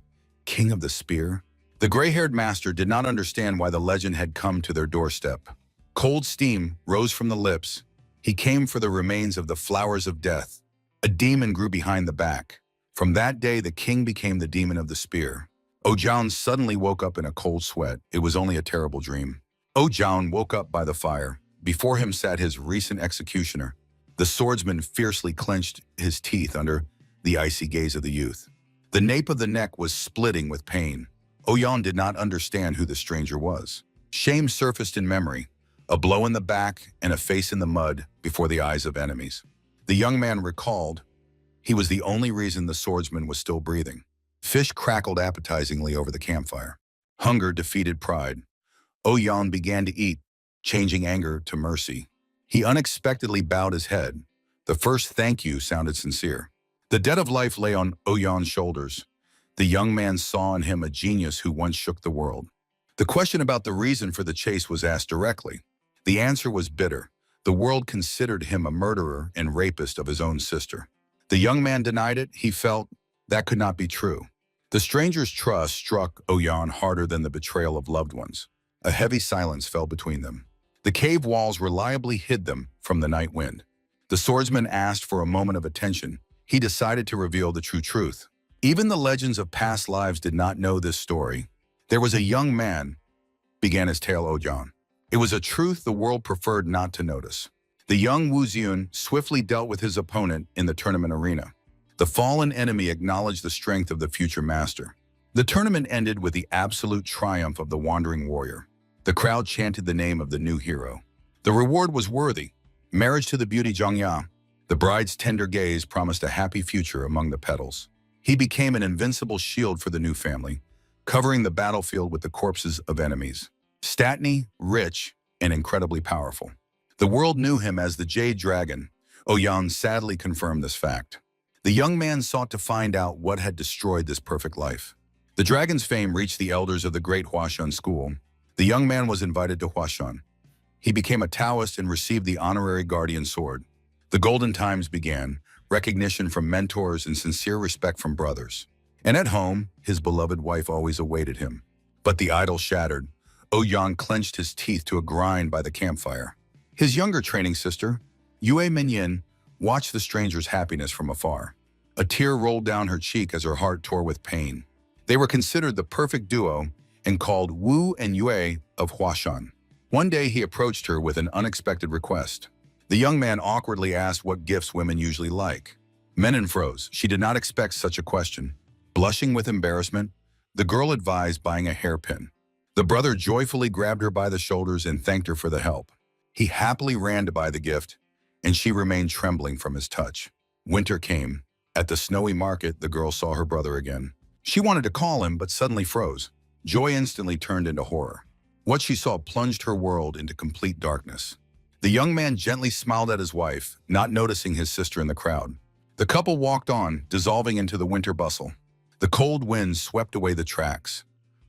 King of the Spear? The gray-haired master did not understand why the legend had come to their doorstep. Cold steam rose from the lips. He came for the remains of the Flowers of Death. A demon grew behind the back. From that day, the king became the demon of the spear. Ojan suddenly woke up in a cold sweat. It was only a terrible dream. Ojan woke up by the fire. Before him sat his recent executioner. The swordsman fiercely clenched his teeth under the icy gaze of the youth. The nape of the neck was splitting with pain. Ojan did not understand who the stranger was. Shame surfaced in memory, a blow in the back and a face in the mud before the eyes of enemies. The young man recalled he was the only reason the swordsman was still breathing. Fish crackled appetizingly over the campfire. Hunger defeated pride. Ojan began to eat, changing anger to mercy. He unexpectedly bowed his head. The first thank you sounded sincere. The debt of life lay on Ojan's shoulders. The young man saw in him a genius who once shook the world. The question about the reason for the chase was asked directly. The answer was bitter. The world considered him a murderer and rapist of his own sister. The young man denied it. He felt that could not be true. The stranger's trust struck Ojan harder than the betrayal of loved ones. A heavy silence fell between them. The cave walls reliably hid them from the night wind. The swordsman asked for a moment of attention. He decided to reveal the true truth. Even the legends of past lives did not know this story. There was a young man, began his tale Ojan. It was a truth the world preferred not to notice. The young Wu Ziun swiftly dealt with his opponent in the tournament arena. The fallen enemy acknowledged the strength of the future master. The tournament ended with the absolute triumph of the wandering warrior. The crowd chanted the name of the new hero. The reward was worthy. Marriage to the beauty Zhangya. The bride's tender gaze promised a happy future among the petals. He became an invincible shield for the new family, covering the battlefield with the corpses of enemies. Statny, rich, and incredibly powerful. The world knew him as the Jade Dragon. Ouyang sadly confirmed this fact. The young man sought to find out what had destroyed this perfect life. The dragon's fame reached the elders of the great Huashan school. The young man was invited to Huashan. He became a Taoist and received the honorary guardian sword. The golden times began, recognition from mentors and sincere respect from brothers. And at home, his beloved wife always awaited him. But the idol shattered. Ouyang clenched his teeth to a grind by the campfire. His younger training sister, Yue Minyin, watched the stranger's happiness from afar. A tear rolled down her cheek as her heart tore with pain. They were considered the perfect duo and called Wu and Yue of Huashan. One day he approached her with an unexpected request. The young man awkwardly asked what gifts women usually like. Menon froze. She did not expect such a question. Blushing with embarrassment, the girl advised buying a hairpin. The brother joyfully grabbed her by the shoulders and thanked her for the help. He happily ran to buy the gift, and she remained trembling from his touch. Winter came. At the snowy market, the girl saw her brother again. She wanted to call him, but suddenly froze. Joy instantly turned into horror. What she saw plunged her world into complete darkness. The young man gently smiled at his wife, not noticing his sister in the crowd. The couple walked on, dissolving into the winter bustle. The cold wind swept away the tracks.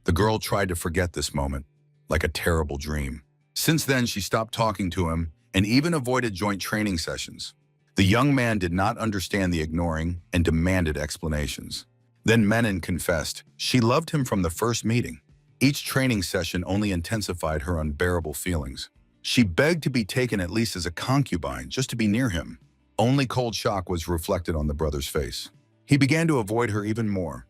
The girl tried to forget this moment, like a terrible dream. Since then, she stopped talking to him and even avoided joint training sessions. The young man did not understand the ignoring and demanded explanations. Then Menon confessed she loved him from the first meeting. Each training session only intensified her unbearable feelings. She begged to be taken at least as a concubine, just to be near him. Only cold shock was reflected on the brother's face. He began to avoid her even more,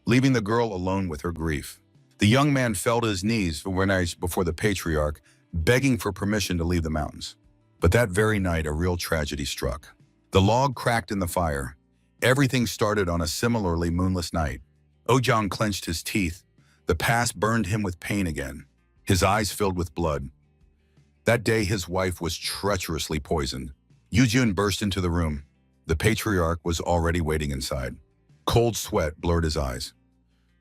leaving the girl alone with her grief. The young man fell to his knees before the patriarch, begging for permission to leave the mountains. But that very night, a real tragedy struck. The log cracked in the fire. Everything started on a similarly moonless night. Ouyang clenched his teeth. The past burned him with pain again. His eyes filled with blood. That day, his wife was treacherously poisoned. Yujun burst into the room. The patriarch was already waiting inside. Cold sweat blurred his eyes.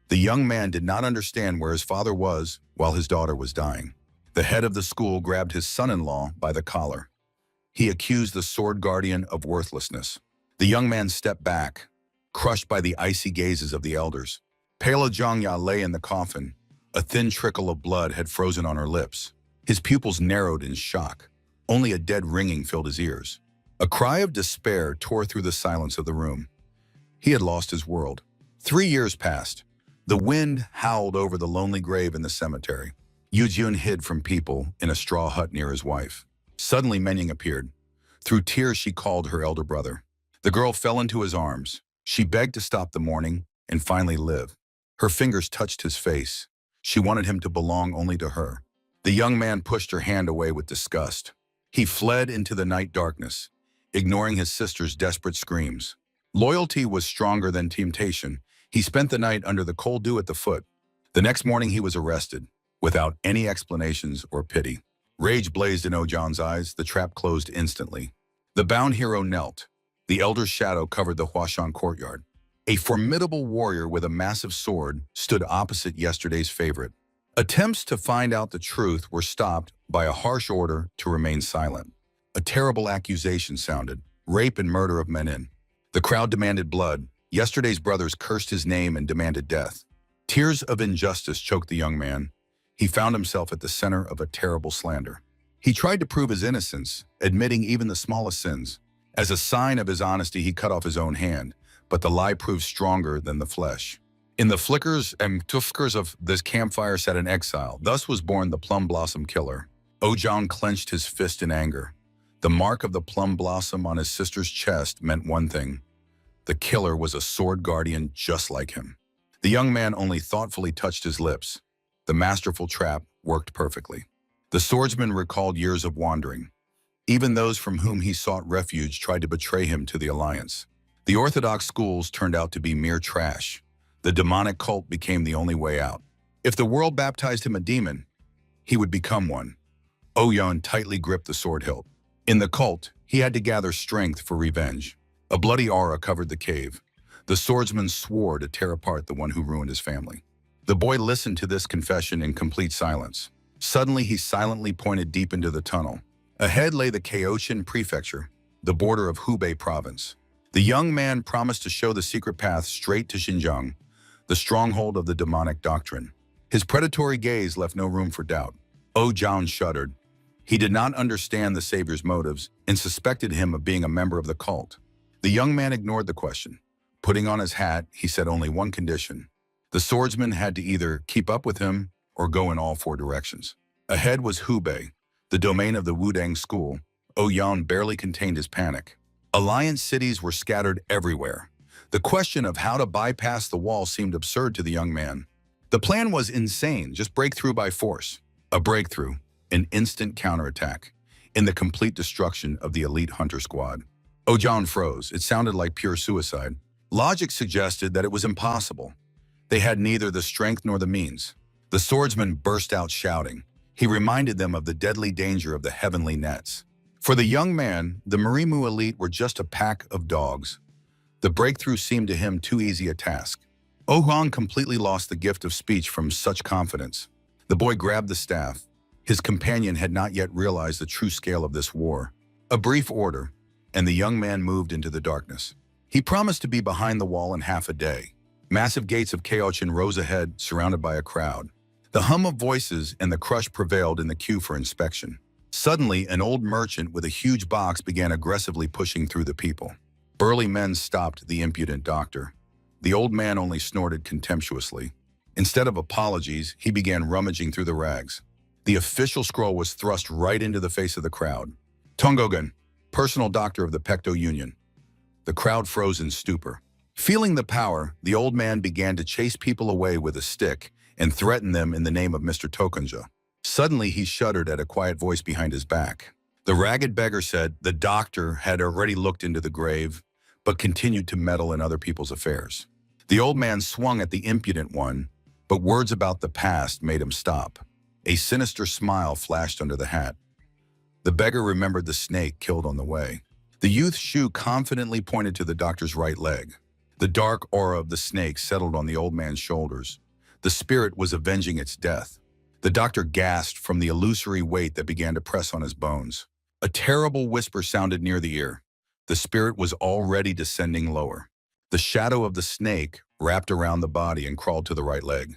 The young man did not understand where his father was while his daughter was dying. The head of the school grabbed his son-in-law by the collar. He accused the sword guardian of worthlessness. The young man stepped back, crushed by the icy gazes of the elders. Pale Zhangya lay in the coffin. A thin trickle of blood had frozen on her lips. His pupils narrowed in shock. Only a dead ringing filled his ears. A cry of despair tore through the silence of the room. He had lost his world. 3 years passed. The wind howled over the lonely grave in the cemetery. Yujun hid from people in a straw hut near his wife. Suddenly, Menying appeared. Through tears, she called her elder brother. The girl fell into his arms. She begged to stop the mourning and finally live. Her fingers touched his face. She wanted him to belong only to her. The young man pushed her hand away with disgust. He fled into the night darkness, ignoring his sister's desperate screams. Loyalty was stronger than temptation. He spent the night under the cold dew at the foot. The next morning, he was arrested, without any explanations or pity. Rage blazed in Ouyang's eyes. The trap closed instantly. The bound hero knelt. The elder's shadow covered the Huashan courtyard. A formidable warrior with a massive sword stood opposite yesterday's favorite. Attempts to find out the truth were stopped by a harsh order to remain silent. A terrible accusation sounded: rape and murder of Menon. The crowd demanded blood. Yesterday's brothers cursed his name and demanded death. Tears of injustice choked the young man. He found himself at the center of a terrible slander. He tried to prove his innocence, admitting even the smallest sins. As a sign of his honesty, he cut off his own hand, but the lie proved stronger than the flesh. In the flickers and tufkers of this campfire sat an exile. Thus was born the Plum Blossom Killer. Ouyang clenched his fist in anger. The mark of the plum blossom on his sister's chest meant one thing: the killer was a sword guardian just like him. The young man only thoughtfully touched his lips. The masterful trap worked perfectly. The swordsman recalled years of wandering. Even those from whom he sought refuge tried to betray him to the Alliance. The Orthodox schools turned out to be mere trash. The demonic cult became the only way out. If the world baptized him a demon, he would become one. Ouyang tightly gripped the sword hilt. In the cult, he had to gather strength for revenge. A bloody aura covered the cave. The swordsman swore to tear apart the one who ruined his family. The boy listened to this confession in complete silence. Suddenly, he silently pointed deep into the tunnel. Ahead lay the Kaochin Prefecture, the border of Hubei province. The young man promised to show the secret path straight to Xinjiang, the stronghold of the demonic doctrine. His predatory gaze left no room for doubt. Zhao shuddered. He did not understand the savior's motives and suspected him of being a member of the cult. The young man ignored the question. Putting on his hat, he said only one condition. The swordsman had to either keep up with him or go in all four directions. Ahead was Hubei, the domain of the Wudang school. Zhao barely contained his panic. Alliance cities were scattered everywhere. The question of how to bypass the wall seemed absurd to the young man. The plan was insane, just break through by force. A breakthrough, an instant counterattack, in the complete destruction of the elite hunter squad. Zhao froze. It sounded like pure suicide. Logic suggested that it was impossible. They had neither the strength nor the means. The swordsman burst out shouting. He reminded them of the deadly danger of the heavenly nets. For the young man, the Marimu elite were just a pack of dogs. The breakthrough seemed to him too easy a task. Zhao completely lost the gift of speech from such confidence. The boy grabbed the staff. His companion had not yet realized the true scale of this war. A brief order, and the young man moved into the darkness. He promised to be behind the wall in half a day. Massive gates of Kaochin rose ahead, surrounded by a crowd. The hum of voices and the crush prevailed in the queue for inspection. Suddenly, an old merchant with a huge box began aggressively pushing through the people. Burly men stopped the impudent doctor. The old man only snorted contemptuously. Instead of apologies, he began rummaging through the rags. The official scroll was thrust right into the face of the crowd. Tongogan, personal doctor of the Pecto Union. The crowd froze in stupor. Feeling the power, the old man began to chase people away with a stick and threaten them in the name of Mr. Tokunja. Suddenly, he shuddered at a quiet voice behind his back. The ragged beggar said the doctor had already looked into the grave, but continued to meddle in other people's affairs. The old man swung at the impudent one, but words about the past made him stop. A sinister smile flashed under the hat. The beggar remembered the snake killed on the way. The youth's shoe confidently pointed to the doctor's right leg. The dark aura of the snake settled on the old man's shoulders. The spirit was avenging its death. The doctor gasped from the illusory weight that began to press on his bones. A terrible whisper sounded near the ear. The spirit was already descending lower. The shadow of the snake wrapped around the body and crawled to the right leg.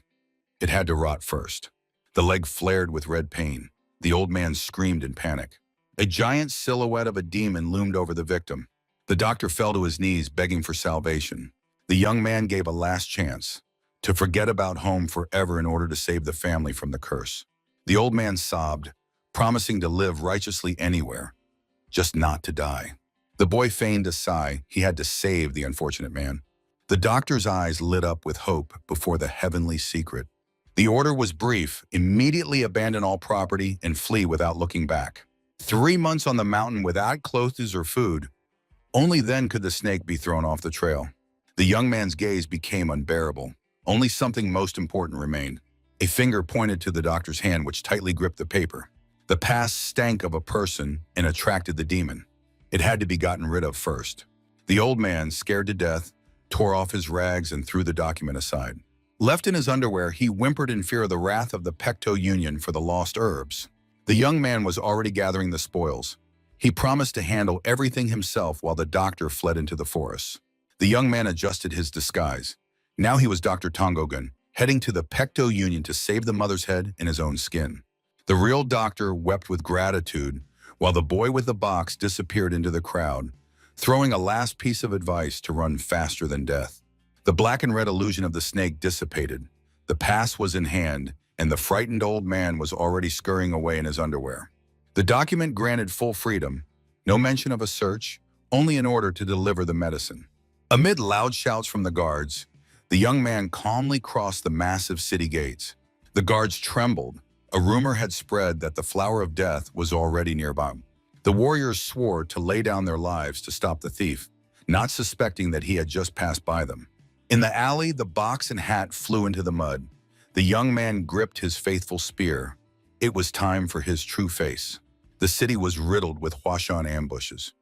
It had to rot first. The leg flared with red pain. The old man screamed in panic. A giant silhouette of a demon loomed over the victim. The doctor fell to his knees, begging for salvation. The young man gave a last chance to forget about home forever in order to save the family from the curse. The old man sobbed, promising to live righteously anywhere, just not to die. The boy feigned a sigh. He had to save the unfortunate man. The doctor's eyes lit up with hope before the heavenly secret. The order was brief: immediately abandon all property and flee without looking back. 3 months on the mountain without clothes or food. Only then could the snake be thrown off the trail. The young man's gaze became unbearable. Only something most important remained. A finger pointed to the doctor's hand, which tightly gripped the paper. The past stank of a person and attracted the demon. It had to be gotten rid of first. The old man, scared to death, tore off his rags and threw the document aside. Left in his underwear, he whimpered in fear of the wrath of the Pecto Union for the lost herbs. The young man was already gathering the spoils. He promised to handle everything himself while the doctor fled into the forest. The young man adjusted his disguise. Now he was Dr. Tongogan, heading to the Pecto Union to save the mother's head in his own skin. The real doctor wept with gratitude while the boy with the box disappeared into the crowd, throwing a last piece of advice to run faster than death. The black and red illusion of the snake dissipated. The pass was in hand, and the frightened old man was already scurrying away in his underwear. The document granted full freedom, no mention of a search, only an order to deliver the medicine. Amid loud shouts from the guards, the young man calmly crossed the massive city gates. The guards trembled. A rumor had spread that the flower of death was already nearby. The warriors swore to lay down their lives to stop the thief, not suspecting that he had just passed by them. In the alley, the box and hat flew into the mud. The young man gripped his faithful spear. It was time for his true face. The The city was riddled with Huashan ambushes.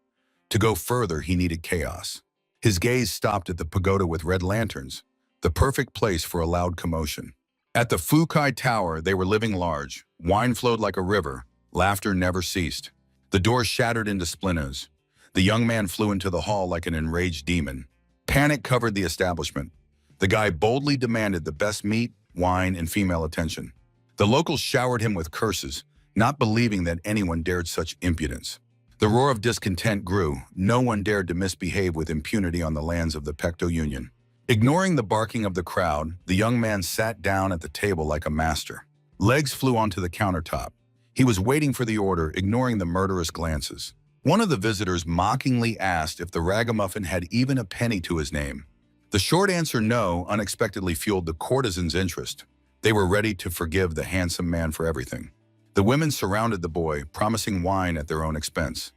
To go further, he needed chaos. His gaze stopped at the pagoda with red lanterns, the perfect place for a loud commotion. At the Fukai Tower, they were living large. Wine flowed like a river. Laughter never ceased. The doors shattered into splinters. The young man flew into the hall like an enraged demon. Panic covered the establishment. The guy boldly demanded the best meat, wine, and female attention. The locals showered him with curses, not believing that anyone dared such impudence. The roar of discontent grew. No one dared to misbehave with impunity on the lands of the Pecto Union. Ignoring the barking of the crowd, the young man sat down at the table like a master. Legs flew onto the countertop. He was waiting for the order, ignoring the murderous glances. One of the visitors mockingly asked if the ragamuffin had even a penny to his name. The short answer, no, unexpectedly fueled the courtesan's interest. They were ready to forgive the handsome man for everything. The women surrounded the boy, promising wine at their own expense.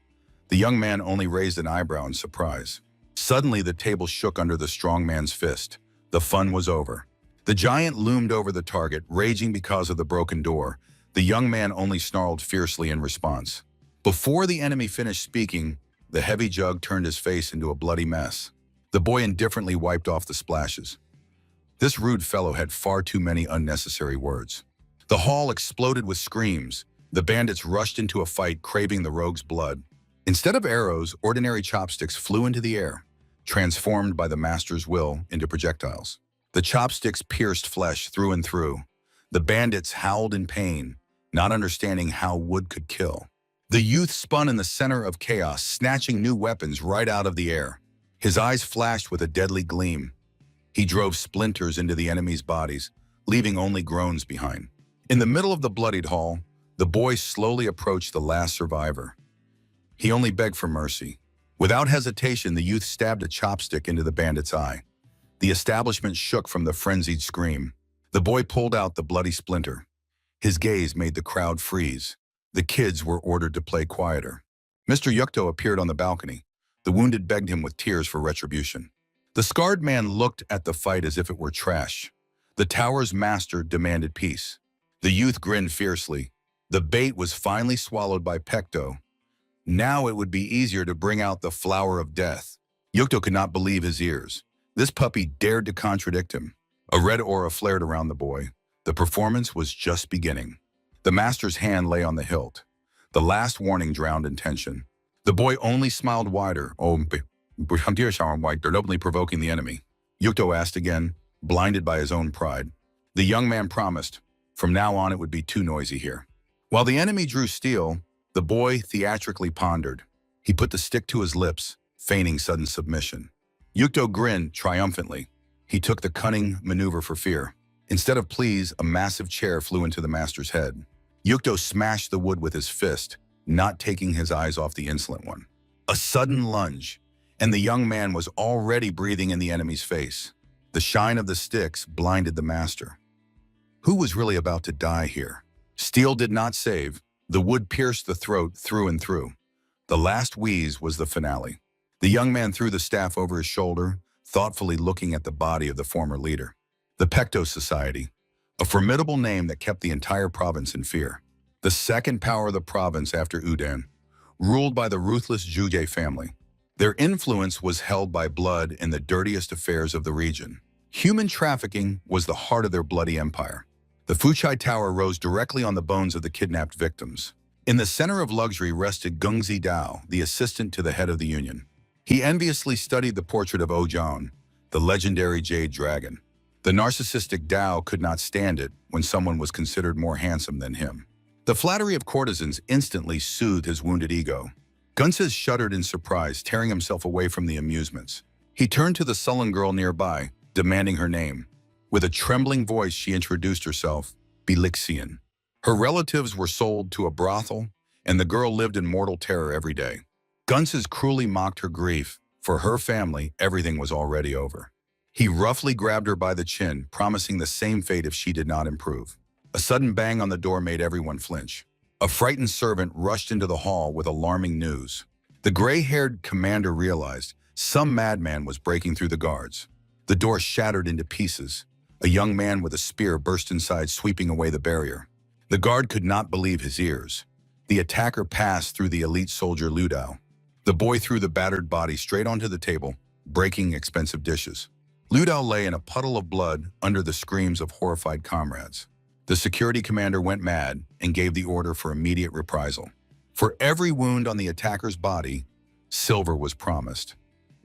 The young man only raised an eyebrow in surprise. Suddenly, the table shook under the strong man's fist. The fun was over. The giant loomed over the target, raging because of the broken door. The young man only snarled fiercely in response. Before the enemy finished speaking, the heavy jug turned his face into a bloody mess. The boy indifferently wiped off the splashes. This rude fellow had far too many unnecessary words. The hall exploded with screams. The bandits rushed into a fight, craving the rogue's blood. Instead of arrows, ordinary chopsticks flew into the air, transformed by the master's will into projectiles. The chopsticks pierced flesh through and through. The bandits howled in pain, not understanding how wood could kill. The youth spun in the center of chaos, snatching new weapons right out of the air. His eyes flashed with a deadly gleam. He drove splinters into the enemy's bodies, leaving only groans behind. In the middle of the bloodied hall, the boy slowly approached the last survivor. He only begged for mercy. Without hesitation, the youth stabbed a chopstick into the bandit's eye. The establishment shook from the frenzied scream. The boy pulled out the bloody splinter. His gaze made the crowd freeze. The kids were ordered to play quieter. Mr. Yukto appeared on the balcony. The wounded begged him with tears for retribution. The scarred man looked at the fight as if it were trash. The tower's master demanded peace. The youth grinned fiercely. The bait was finally swallowed by Pecto. Now it would be easier to bring out the flower of death. Yukto could not believe his ears. This puppy dared to contradict him. A red aura flared around the boy. The performance was just beginning. The master's hand lay on the hilt. The last warning drowned in tension. The boy only smiled wider, openly provoking the enemy. Yukto asked again, blinded by his own pride. The young man promised, from now on it would be too noisy here. While the enemy drew steel, the boy theatrically pondered. He put the stick to his lips, feigning sudden submission. Yukto grinned triumphantly. He took the cunning maneuver for fear. Instead of please, a massive chair flew into the master's head. Yukto smashed the wood with his fist, not taking his eyes off the insolent one. A sudden lunge, and the young man was already breathing in the enemy's face. The shine of the sticks blinded the master. Who was really about to die here? Steel did not save. The wood pierced the throat through and through. The last wheeze was the finale. The young man threw the staff over his shoulder, thoughtfully looking at the body of the former leader. The Pecto Society, a formidable name that kept the entire province in fear. The second power of the province after Udan, ruled by the ruthless Juje family. Their influence was held by blood in the dirtiest affairs of the region. Human trafficking was the heart of their bloody empire. The Fuchai Tower rose directly on the bones of the kidnapped victims. In the center of luxury rested Gungzi Dao, the assistant to the head of the union. He enviously studied the portrait of Ojan, the legendary jade dragon. The narcissistic Dao could not stand it when someone was considered more handsome than him. The flattery of courtesans instantly soothed his wounded ego. Gunses shuddered in surprise, tearing himself away from the amusements. He turned to the sullen girl nearby, demanding her name. With a trembling voice, she introduced herself, Belixian. Her relatives were sold to a brothel, and the girl lived in mortal terror every day. Gunses cruelly mocked her grief. For her family, everything was already over. He roughly grabbed her by the chin, promising the same fate if she did not improve. A sudden bang on the door made everyone flinch. A frightened servant rushed into the hall with alarming news. The gray-haired commander realized some madman was breaking through the guards. The door shattered into pieces. A young man with a spear burst inside, sweeping away the barrier. The guard could not believe his ears. The attacker passed through the elite soldier Ludao. The boy threw the battered body straight onto the table, breaking expensive dishes. Ludao lay in a puddle of blood under the screams of horrified comrades. The security commander went mad and gave the order for immediate reprisal. For every wound on the attacker's body, silver was promised,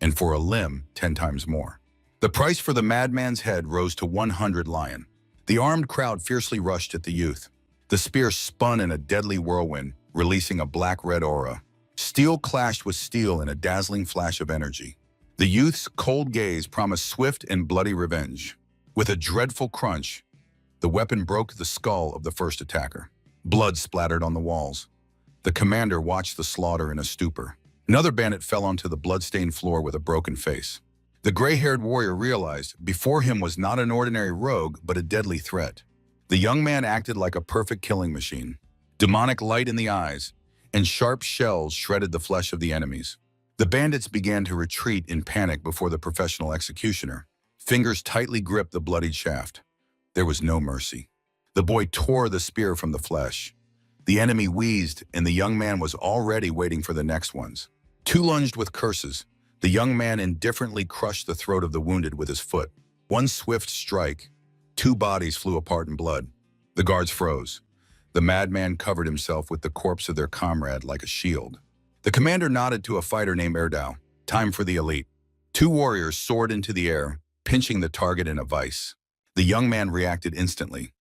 and for a limb, 10 times more. The price for the madman's head rose to 100 lion. The armed crowd fiercely rushed at the youth. The spear spun in a deadly whirlwind, releasing a black-red aura. Steel clashed with steel in a dazzling flash of energy. The youth's cold gaze promised swift and bloody revenge. With a dreadful crunch, the weapon broke the skull of the first attacker. Blood splattered on the walls. The commander watched the slaughter in a stupor. Another bandit fell onto the blood-stained floor with a broken face. The gray-haired warrior realized before him was not an ordinary rogue, but a deadly threat. The young man acted like a perfect killing machine. Demonic light in the eyes, and sharp shells shredded the flesh of the enemies. The bandits began to retreat in panic before the professional executioner. Fingers tightly gripped the bloodied shaft. There was no mercy. The boy tore the spear from the flesh. The enemy wheezed, and the young man was already waiting for the next ones. Two lunged with curses. The young man indifferently crushed the throat of the wounded with his foot. One swift strike. 2 bodies flew apart in blood. The guards froze. The madman covered himself with the corpse of their comrade like a shield. The commander nodded to a fighter named Erdao. Time for the elite. 2 warriors soared into the air, pinching the target in a vice. The young man reacted instantly.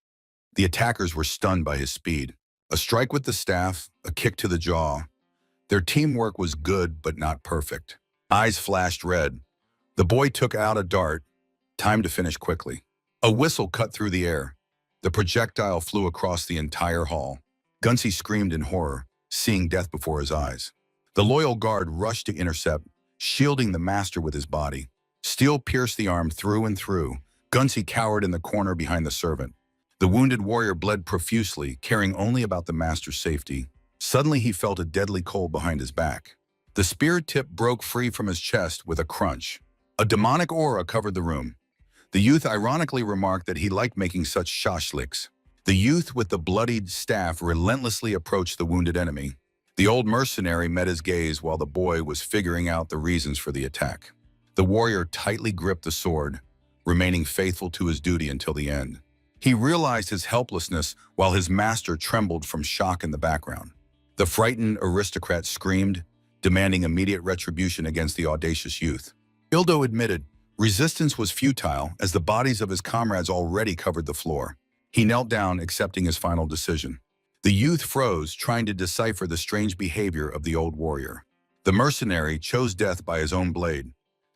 The attackers were stunned by his speed. A strike with the staff, a kick to the jaw. Their teamwork was good, but not perfect. Eyes flashed red. The boy took out a dart. Time to finish quickly. A whistle cut through the air. The projectile flew across the entire hall. Gunsey screamed in horror, seeing death before his eyes. The loyal guard rushed to intercept, shielding the master with his body. Steel pierced the arm through and through. Gunsey cowered in the corner behind the servant. The wounded warrior bled profusely, caring only about the master's safety. Suddenly he felt a deadly cold behind his back. The spear tip broke free from his chest with a crunch. A demonic aura covered the room. The youth ironically remarked that he liked making such shashliks. The youth with the bloodied staff relentlessly approached the wounded enemy. The old mercenary met his gaze while the boy was figuring out the reasons for the attack. The warrior tightly gripped the sword, remaining faithful to his duty until the end. He realized his helplessness while his master trembled from shock in the background. The frightened aristocrat screamed, demanding immediate retribution against the audacious youth. Ildo admitted resistance was futile as the bodies of his comrades already covered the floor. He knelt down, accepting his final decision. The youth froze, trying to decipher the strange behavior of the old warrior. The mercenary chose death by his own blade,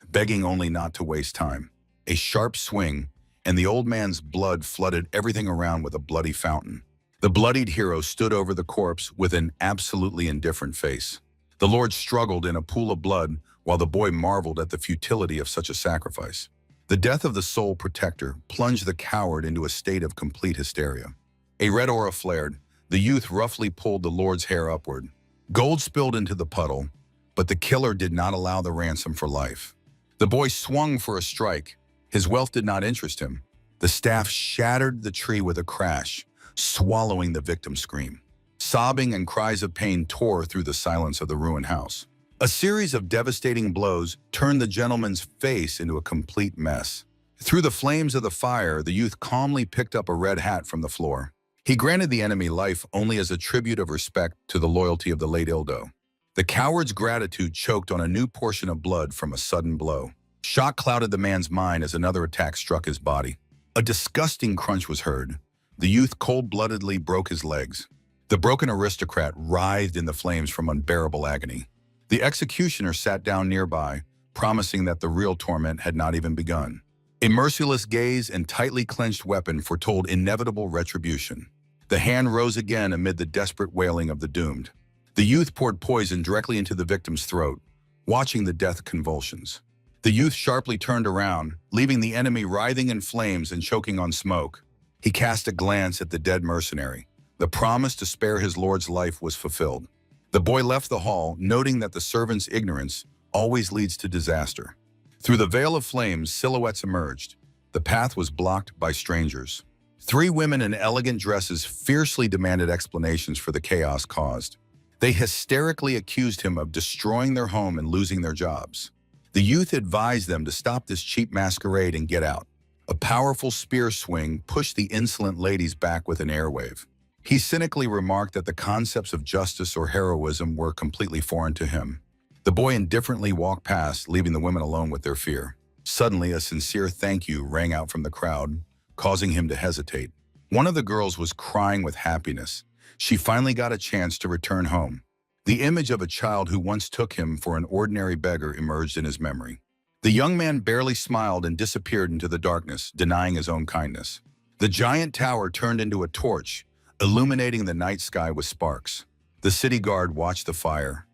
begging only not to waste time. A sharp swing, and the old man's blood flooded everything around with a bloody fountain. The bloodied hero stood over the corpse with an absolutely indifferent face. The Lord struggled in a pool of blood while the boy marveled at the futility of such a sacrifice. The death of the sole protector plunged the coward into a state of complete hysteria. A red aura flared. The youth roughly pulled the Lord's hair upward. Gold spilled into the puddle, but the killer did not allow the ransom for life. The boy swung for a strike. His wealth did not interest him. The staff shattered the tree with a crash, swallowing the victim's scream. Sobbing and cries of pain tore through the silence of the ruined house. A series of devastating blows turned the gentleman's face into a complete mess. Through the flames of the fire, the youth calmly picked up a red hat from the floor. He granted the enemy life only as a tribute of respect to the loyalty of the late Ildo. The coward's gratitude choked on a new portion of blood from a sudden blow. Shock clouded the man's mind as another attack struck his body. A disgusting crunch was heard. The youth cold-bloodedly broke his legs. The broken aristocrat writhed in the flames from unbearable agony. The executioner sat down nearby, promising that the real torment had not even begun. A merciless gaze and tightly clenched weapon foretold inevitable retribution. The hand rose again amid the desperate wailing of the doomed. The youth poured poison directly into the victim's throat, watching the death convulsions. The youth sharply turned around, leaving the enemy writhing in flames and choking on smoke. He cast a glance at the dead mercenary. The promise to spare his lord's life was fulfilled. The boy left the hall, noting that the servant's ignorance always leads to disaster. Through the veil of flames, silhouettes emerged. The path was blocked by strangers. Three women in elegant dresses fiercely demanded explanations for the chaos caused. They hysterically accused him of destroying their home and losing their jobs. The youth advised them to stop this cheap masquerade and get out. A powerful spear swing pushed the insolent ladies back with an airwave. He cynically remarked that the concepts of justice or heroism were completely foreign to him. The boy indifferently walked past, leaving the women alone with their fear. Suddenly, a sincere thank you rang out from the crowd, causing him to hesitate. One of the girls was crying with happiness. She finally got a chance to return home. The image of a child who once took him for an ordinary beggar emerged in his memory. The young man barely smiled and disappeared into the darkness, denying his own kindness. The giant tower turned into a torch, illuminating the night sky with sparks. The city guard watched the fire,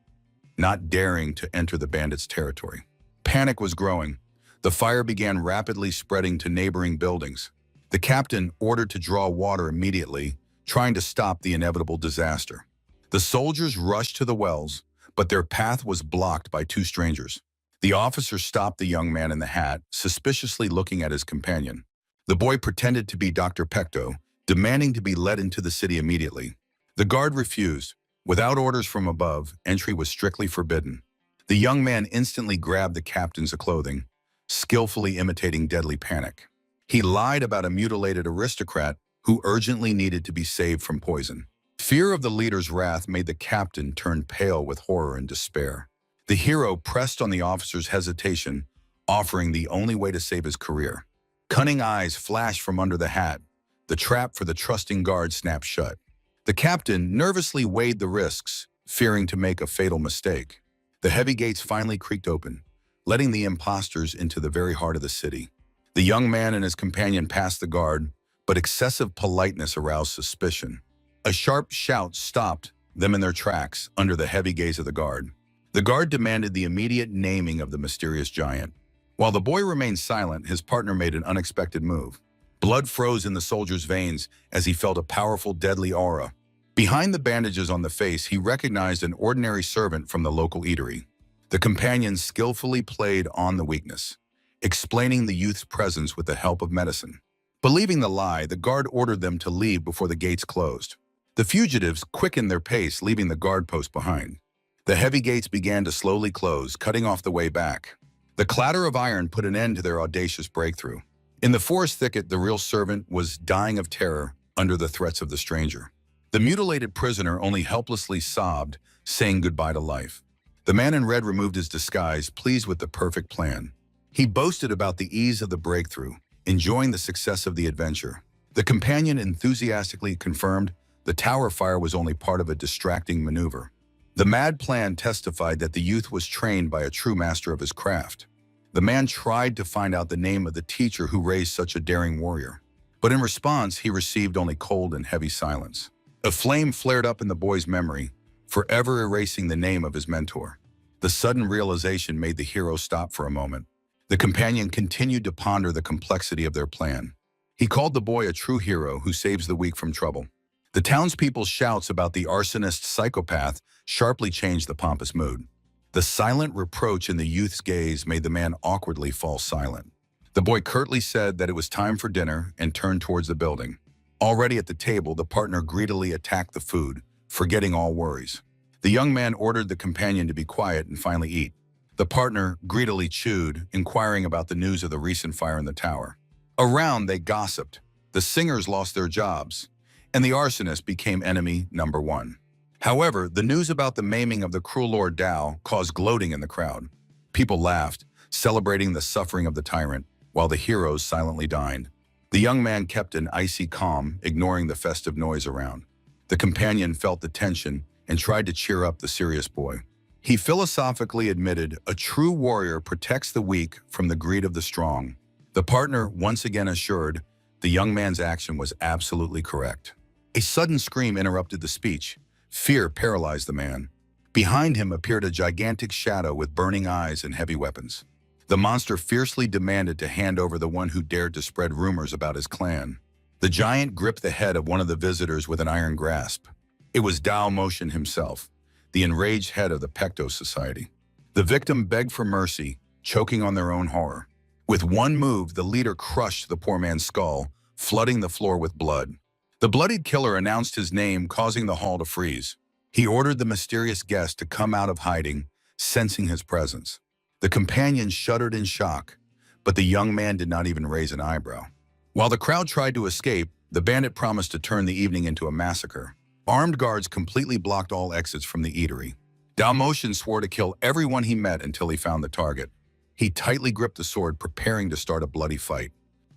not daring to enter the bandits' territory. Panic was growing. The fire began rapidly spreading to neighboring buildings. The captain ordered to draw water immediately, trying to stop the inevitable disaster. The soldiers rushed to the wells, but their path was blocked by two strangers. The officer stopped the young man in the hat, suspiciously looking at his companion. The boy pretended to be Dr. Pecto, demanding to be led into the city immediately. The guard refused. Without orders from above, entry was strictly forbidden. The young man instantly grabbed the captain's clothing, skillfully imitating deadly panic. He lied about a mutilated aristocrat who urgently needed to be saved from poison. Fear of the leader's wrath made the captain turn pale with horror and despair. The hero pressed on the officer's hesitation, offering the only way to save his career. Cunning eyes flashed from under the hat. The trap for the trusting guard snapped shut. The captain nervously weighed the risks, fearing to make a fatal mistake. The heavy gates finally creaked open, letting the impostors into the very heart of the city. The young man and his companion passed the guard, but excessive politeness aroused suspicion. A sharp shout stopped them in their tracks under the heavy gaze of the guard. The guard demanded the immediate naming of the mysterious giant. While the boy remained silent, his partner made an unexpected move. Blood froze in the soldier's veins as he felt a powerful, deadly aura. Behind the bandages on the face, he recognized an ordinary servant from the local eatery. The companion skillfully played on the weakness, explaining the youth's presence with the help of medicine. Believing the lie, the guard ordered them to leave before the gates closed. The fugitives quickened their pace, leaving the guard post behind. The heavy gates began to slowly close, cutting off the way back. The clatter of iron put an end to their audacious breakthrough. In the forest thicket, the real servant was dying of terror under the threats of the stranger. The mutilated prisoner only helplessly sobbed, saying goodbye to life. The man in red removed his disguise, pleased with the perfect plan. He boasted about the ease of the breakthrough, enjoying the success of the adventure. The companion enthusiastically confirmed the tower fire was only part of a distracting maneuver. The mad plan testified that the youth was trained by a true master of his craft. The man tried to find out the name of the teacher who raised such a daring warrior, but in response, he received only cold and heavy silence. A flame flared up in the boy's memory, forever erasing the name of his mentor. The sudden realization made the hero stop for a moment. The companion continued to ponder the complexity of their plan. He called the boy a true hero who saves the weak from trouble. The townspeople's shouts about the arsonist psychopath sharply changed the pompous mood. The silent reproach in the youth's gaze made the man awkwardly fall silent. The boy curtly said that it was time for dinner and turned towards the building. Already at the table, the partner greedily attacked the food, forgetting all worries. The young man ordered the companion to be quiet and finally eat. The partner greedily chewed, inquiring about the news of the recent fire in the tower. Around, they gossiped. The singers lost their jobs, and the arsonist became enemy number one. However, the news about the maiming of the cruel Lord Dao caused gloating in the crowd. People laughed, celebrating the suffering of the tyrant, while the heroes silently dined. The young man kept an icy calm, ignoring the festive noise around. The companion felt the tension and tried to cheer up the serious boy. He philosophically admitted, a true warrior protects the weak from the greed of the strong. The partner once again assured the young man's action was absolutely correct. A sudden scream interrupted the speech. Fear paralyzed the man. Behind him appeared a gigantic shadow with burning eyes and heavy weapons. The monster fiercely demanded to hand over the one who dared to spread rumors about his clan. The giant gripped the head of one of the visitors with an iron grasp. It was Dao Motion himself, the enraged head of the Pecto Society. The victim begged for mercy, choking on their own horror. With one move, the leader crushed the poor man's skull, flooding the floor with blood. The bloodied killer announced his name, causing the hall to freeze. He ordered the mysterious guest to come out of hiding, sensing his presence. The companions shuddered in shock, but the young man did not even raise an eyebrow. While the crowd tried to escape, the bandit promised to turn the evening into a massacre. Armed guards completely blocked all exits from the eatery. Dalmatian swore to kill everyone he met until he found the target. He tightly gripped the sword, preparing to start a bloody fight.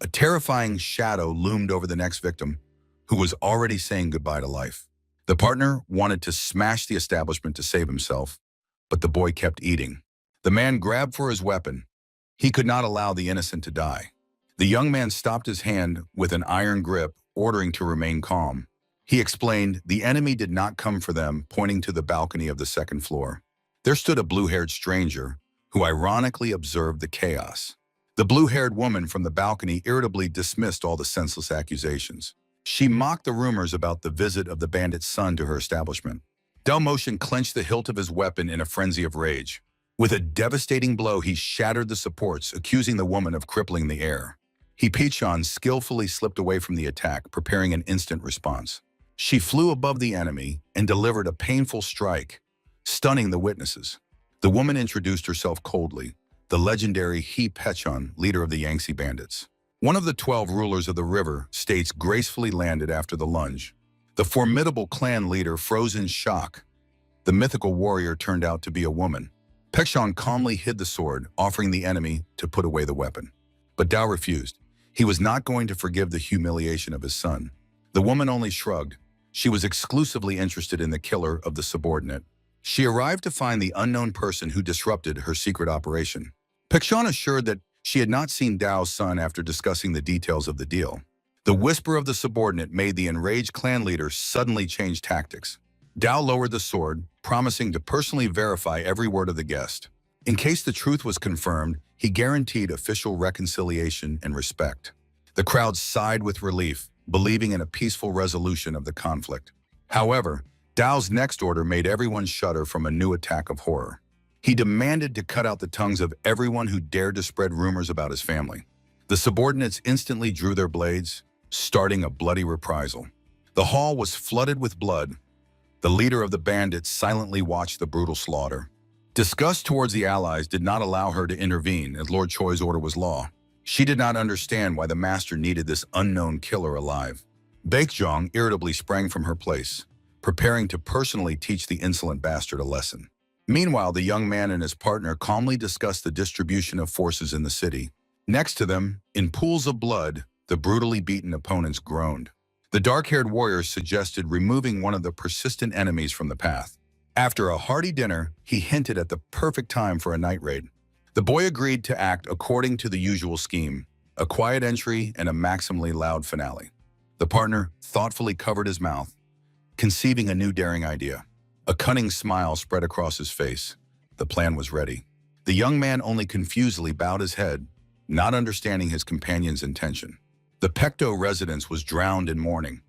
A terrifying shadow loomed over the next victim, who was already saying goodbye to life. The partner wanted to smash the establishment to save himself, but the boy kept eating. The man grabbed for his weapon. He could not allow the innocent to die. The young man stopped his hand with an iron grip, ordering to remain calm. He explained the enemy did not come for them, pointing to the balcony of the second floor. There stood a blue-haired stranger, who ironically observed the chaos. The blue-haired woman from the balcony irritably dismissed all the senseless accusations. She mocked the rumors about the visit of the bandit's son to her establishment. Dalmatian clenched the hilt of his weapon in a frenzy of rage. With a devastating blow, he shattered the supports, accusing the woman of crippling the air. Pichon skillfully slipped away from the attack, preparing an instant response. She flew above the enemy and delivered a painful strike, stunning the witnesses. The woman introduced herself coldly, the legendary Pichon, leader of the Yangtze bandits. One of the 12 rulers of the river states gracefully landed after the lunge. The formidable clan leader froze in shock. The mythical warrior turned out to be a woman. Pichon calmly hid the sword, offering the enemy to put away the weapon. But Dao refused. He was not going to forgive the humiliation of his son. The woman only shrugged. She was exclusively interested in the killer of the subordinate. She arrived to find the unknown person who disrupted her secret operation. Pichon assured that she had not seen Dao's son after discussing the details of the deal. The whisper of the subordinate made the enraged clan leader suddenly change tactics. Dao lowered the sword, promising to personally verify every word of the guest. In case the truth was confirmed, he guaranteed official reconciliation and respect. The crowd sighed with relief, believing in a peaceful resolution of the conflict. However, Dao's next order made everyone shudder from a new attack of horror. He demanded to cut out the tongues of everyone who dared to spread rumors about his family. The subordinates instantly drew their blades, starting a bloody reprisal. The hall was flooded with blood. The leader of the bandits silently watched the brutal slaughter. Disgust towards the allies did not allow her to intervene, as Lord Choi's order was law. She did not understand why the master needed this unknown killer alive. Baekjeong irritably sprang from her place, preparing to personally teach the insolent bastard a lesson. Meanwhile, the young man and his partner calmly discussed the distribution of forces in the city. Next to them, in pools of blood, the brutally beaten opponents groaned. The dark-haired warrior suggested removing one of the persistent enemies from the path. After a hearty dinner, he hinted at the perfect time for a night raid. The boy agreed to act according to the usual scheme, a quiet entry and a maximally loud finale. The partner thoughtfully covered his mouth, conceiving a new daring idea. A cunning smile spread across his face. The plan was ready. The young man only confusedly bowed his head, not understanding his companion's intention. The Pecto residence was drowned in mourning.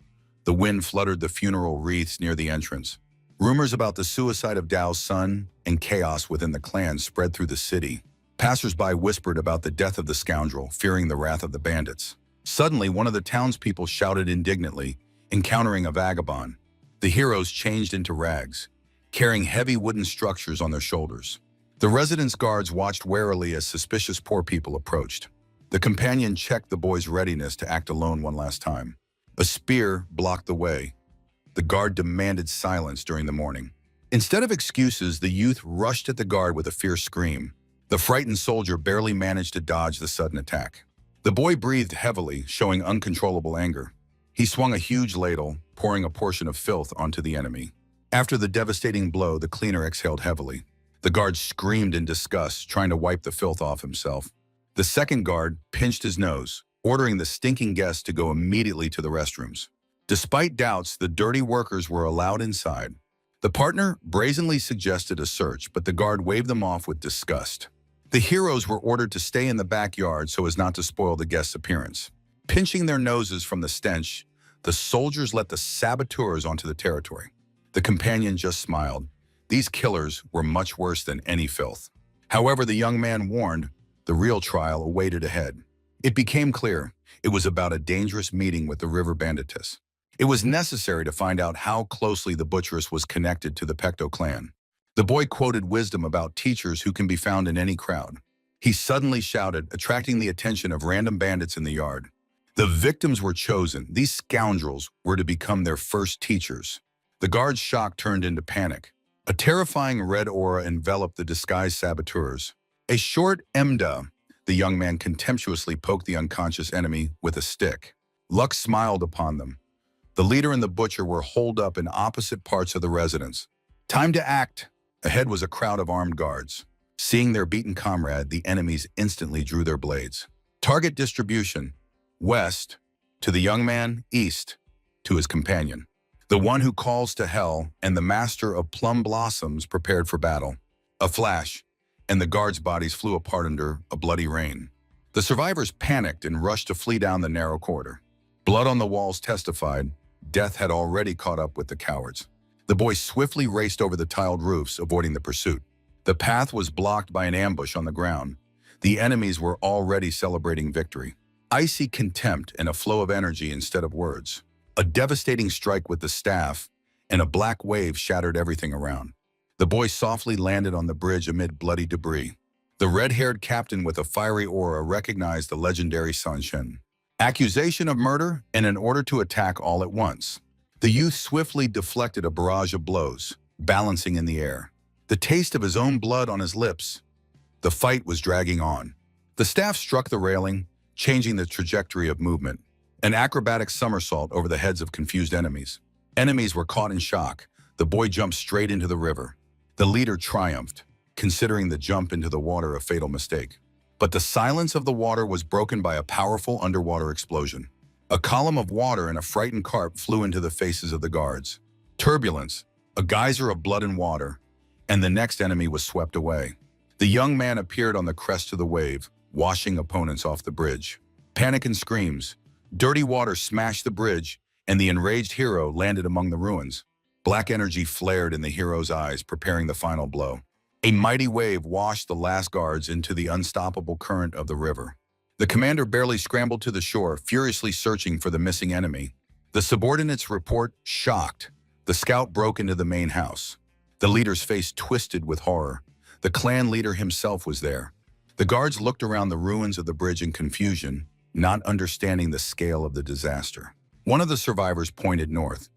The wind fluttered the funeral wreaths near the entrance. Rumors about the suicide of Dao's son and chaos within the clan spread through the city. Passers-by whispered about the death of the scoundrel, fearing the wrath of the bandits. Suddenly, one of the townspeople shouted indignantly, encountering a vagabond. The heroes changed into rags, carrying heavy wooden structures on their shoulders. The residence guards watched warily as suspicious poor people approached. The companion checked the boy's readiness to act alone one last time. A spear blocked the way. The guard demanded silence during the mourning. Instead of excuses, the youth rushed at the guard with a fierce scream. The frightened soldier barely managed to dodge the sudden attack. The boy breathed heavily, showing uncontrollable anger. He swung a huge ladle, pouring a portion of filth onto the enemy. After the devastating blow, the cleaner exhaled heavily. The guard screamed in disgust, trying to wipe the filth off himself. The second guard pinched his nose, ordering the stinking guests to go immediately to the restrooms. Despite doubts, the dirty workers were allowed inside. The partner brazenly suggested a search, but the guard waved them off with disgust. The heroes were ordered to stay in the backyard so as not to spoil the guests' appearance. Pinching their noses from the stench, the soldiers let the saboteurs onto the territory. The companion just smiled. These killers were much worse than any filth. However, the young man warned, the real trial awaited ahead. It became clear it was about a dangerous meeting with the river banditess. It was necessary to find out how closely the butcheress was connected to the Pecto clan. The boy quoted wisdom about teachers who can be found in any crowd. He suddenly shouted, attracting the attention of random bandits in the yard. The victims were chosen. These scoundrels were to become their first teachers. The guards' shock turned into panic. A terrifying red aura enveloped the disguised saboteurs. A short Emda, the young man contemptuously poked the unconscious enemy with a stick. Luck smiled upon them. The leader and the butcher were holed up in opposite parts of the residence. Time to act! Ahead was a crowd of armed guards. Seeing their beaten comrade, the enemies instantly drew their blades. Target distribution: west, to the young man; east, to his companion. The one who calls to hell and the master of plum blossoms prepared for battle. A flash, and the guards' bodies flew apart under a bloody rain. The survivors panicked and rushed to flee down the narrow corridor. Blood on the walls testified death had already caught up with the cowards. The boy swiftly raced over the tiled roofs, avoiding the pursuit. The path was blocked by an ambush on the ground. The enemies were already celebrating victory. Icy contempt and a flow of energy instead of words. A devastating strike with the staff, and a black wave shattered everything around. The boy softly landed on the bridge amid bloody debris. The red-haired captain with a fiery aura recognized the legendary Sun Shen. Accusation of murder and an order to attack all at once. The youth swiftly deflected a barrage of blows, balancing in the air. The taste of his own blood on his lips. The fight was dragging on. The staff struck the railing, changing the trajectory of movement. An acrobatic somersault over the heads of confused enemies. Enemies were caught in shock. The boy jumped straight into the river. The leader triumphed, considering the jump into the water a fatal mistake. But the silence of the water was broken by a powerful underwater explosion. A column of water and a frightened carp flew into the faces of the guards. Turbulence, a geyser of blood and water, and the next enemy was swept away. The young man appeared on the crest of the wave, washing opponents off the bridge. Panic and screams. Dirty water smashed the bridge, and the enraged hero landed among the ruins. Black energy flared in the hero's eyes, preparing the final blow. A mighty wave washed the last guards into the unstoppable current of the river. The commander barely scrambled to the shore, furiously searching for the missing enemy. The subordinates report shocked. The scout broke into the main house. The leader's face twisted with horror. The clan leader himself was there. The guards looked around the ruins of the bridge in confusion, not understanding the scale of the disaster. One of the survivors pointed north,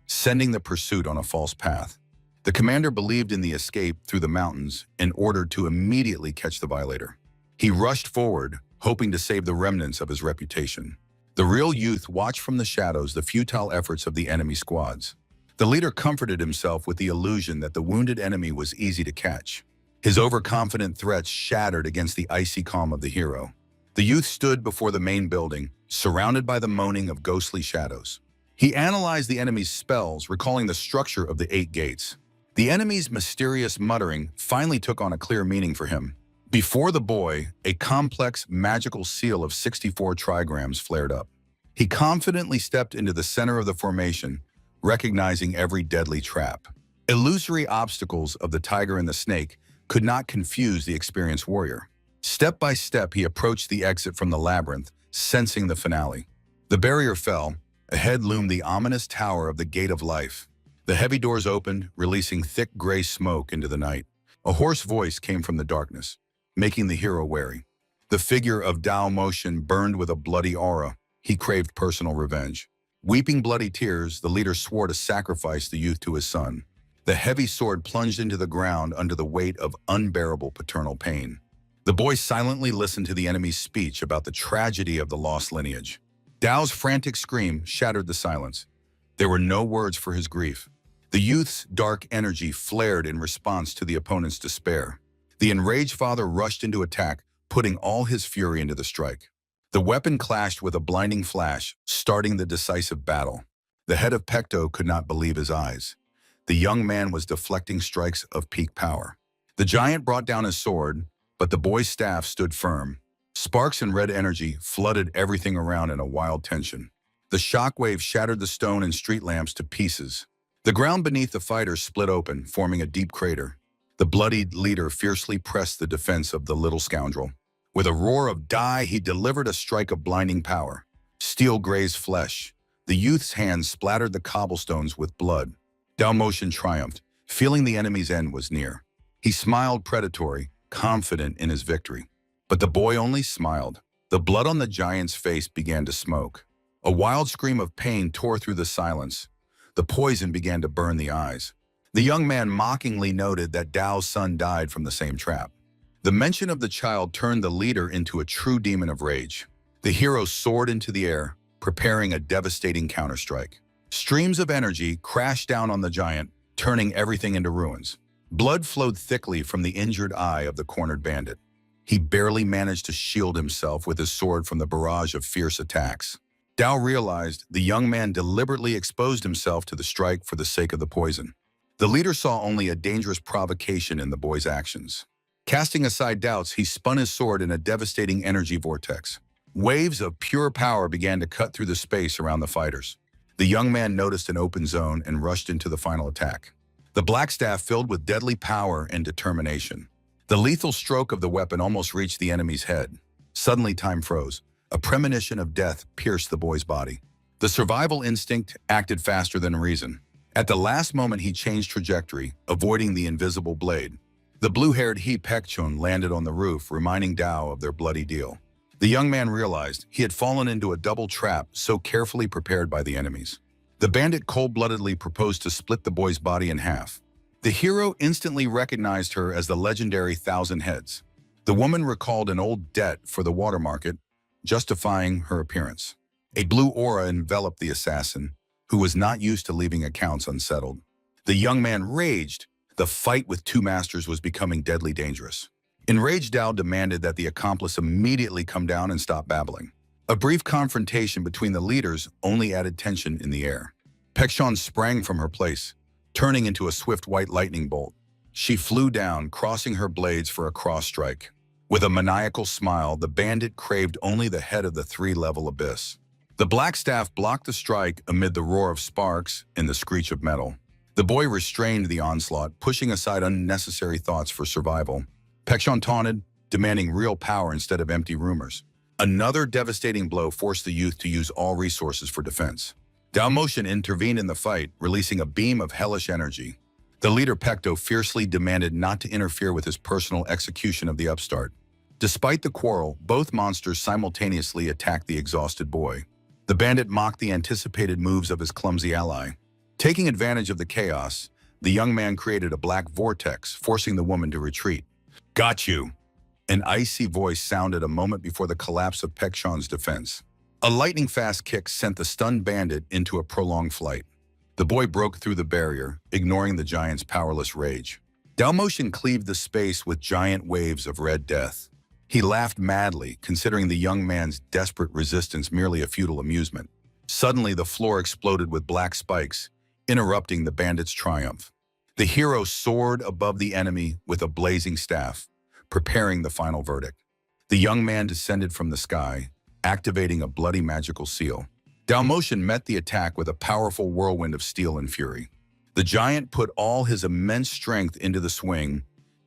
sending the pursuit on a false path. The commander believed in the escape through the mountains and ordered to immediately catch the violator. He rushed forward, hoping to save the remnants of his reputation. The real youth watched from the shadows the futile efforts of the enemy squads. The leader comforted himself with the illusion that the wounded enemy was easy to catch. His overconfident threats shattered against the icy calm of the hero. The youth stood before the main building, surrounded by the moaning of ghostly shadows. He analyzed the enemy's spells, recalling the structure of the 8 gates. The enemy's mysterious muttering finally took on a clear meaning for him. Before the boy, a complex magical seal of 64 trigrams flared up. He confidently stepped into the center of the formation, recognizing every deadly trap. Illusory obstacles of the tiger and the snake could not confuse the experienced warrior. Step by step, he approached the exit from the labyrinth, sensing the finale. The barrier fell. Ahead loomed the ominous tower of the Gate of Life. The heavy doors opened, releasing thick gray smoke into the night. A hoarse voice came from the darkness, making the hero wary. The figure of Dao Motion burned with a bloody aura. He craved personal revenge. Weeping bloody tears, the leader swore to sacrifice the youth to his son. The heavy sword plunged into the ground under the weight of unbearable paternal pain. The boy silently listened to the enemy's speech about the tragedy of the lost lineage. Dao's frantic scream shattered the silence. There were no words for his grief. The youth's dark energy flared in response to the opponent's despair. The enraged father rushed into attack, putting all his fury into the strike. The weapon clashed with a blinding flash, starting the decisive battle. The head of Pecto could not believe his eyes. The young man was deflecting strikes of peak power. The giant brought down his sword, but the boy's staff stood firm. Sparks and red energy flooded everything around in a wild tension. The shockwave shattered the stone and street lamps to pieces. The ground beneath the fighters split open, forming a deep crater. The bloodied leader fiercely pressed the defense of the little scoundrel. With a roar of "Die!" he delivered a strike of blinding power. Steel grazed flesh. The youth's hands splattered the cobblestones with blood. Dalmatian triumphed, feeling the enemy's end was near. He smiled predatory, confident in his victory. But the boy only smiled. The blood on the giant's face began to smoke. A wild scream of pain tore through the silence. The poison began to burn the eyes. The young man mockingly noted that Dao's son died from the same trap. The mention of the child turned the leader into a true demon of rage. The hero soared into the air, preparing a devastating counterstrike. Streams of energy crashed down on the giant, turning everything into ruins. Blood flowed thickly from the injured eye of the cornered bandit. He barely managed to shield himself with his sword from the barrage of fierce attacks. Dao realized the young man deliberately exposed himself to the strike for the sake of the poison. The leader saw only a dangerous provocation in the boy's actions. Casting aside doubts, he spun his sword in a devastating energy vortex. Waves of pure power began to cut through the space around the fighters. The young man noticed an open zone and rushed into the final attack. The black staff filled with deadly power and determination. The lethal stroke of the weapon almost reached the enemy's head. Suddenly, time froze. A premonition of death pierced the boy's body. The survival instinct acted faster than reason. At the last moment, he changed trajectory, avoiding the invisible blade. The blue-haired He Pekchun landed on the roof, reminding Dao of their bloody deal. The young man realized he had fallen into a double trap so carefully prepared by the enemies. The bandit cold-bloodedly proposed to split the boy's body in half. The hero instantly recognized her as the legendary Thousand Heads. The woman recalled an old debt for the water market, justifying her appearance. A blue aura enveloped the assassin, who was not used to leaving accounts unsettled. The young man raged. The fight with two masters was becoming deadly dangerous. Enraged, Dao demanded that the accomplice immediately come down and stop babbling. A brief confrontation between the leaders only added tension in the air. Pekchon sprang from her place, turning into a swift white lightning bolt. She flew down, crossing her blades for a cross strike. With a maniacal smile, the bandit craved only the head of the three-level abyss. The black staff blocked the strike amid the roar of sparks and the screech of metal. The boy restrained the onslaught, pushing aside unnecessary thoughts for survival. Pekchon taunted, demanding real power instead of empty rumors. Another devastating blow forced the youth to use all resources for defense. Dalmatian intervened in the fight, releasing a beam of hellish energy. The leader Pekto fiercely demanded not to interfere with his personal execution of the upstart. Despite the quarrel, both monsters simultaneously attacked the exhausted boy. The bandit mocked the anticipated moves of his clumsy ally. Taking advantage of the chaos, the young man created a black vortex, forcing the woman to retreat. "Got you!" An icy voice sounded a moment before the collapse of Pekchon's defense. A lightning-fast kick sent the stunned bandit into a prolonged flight. The boy broke through the barrier, ignoring the giant's powerless rage. Dalmatian cleaved the space with giant waves of red death. He laughed madly, considering the young man's desperate resistance merely a futile amusement. Suddenly, the floor exploded with black spikes, interrupting the bandit's triumph. The hero soared above the enemy with a blazing staff, preparing the final verdict. The young man descended from the sky, activating a bloody magical seal. Dalmatian met the attack with a powerful whirlwind of steel and fury. The giant put all his immense strength into the swing,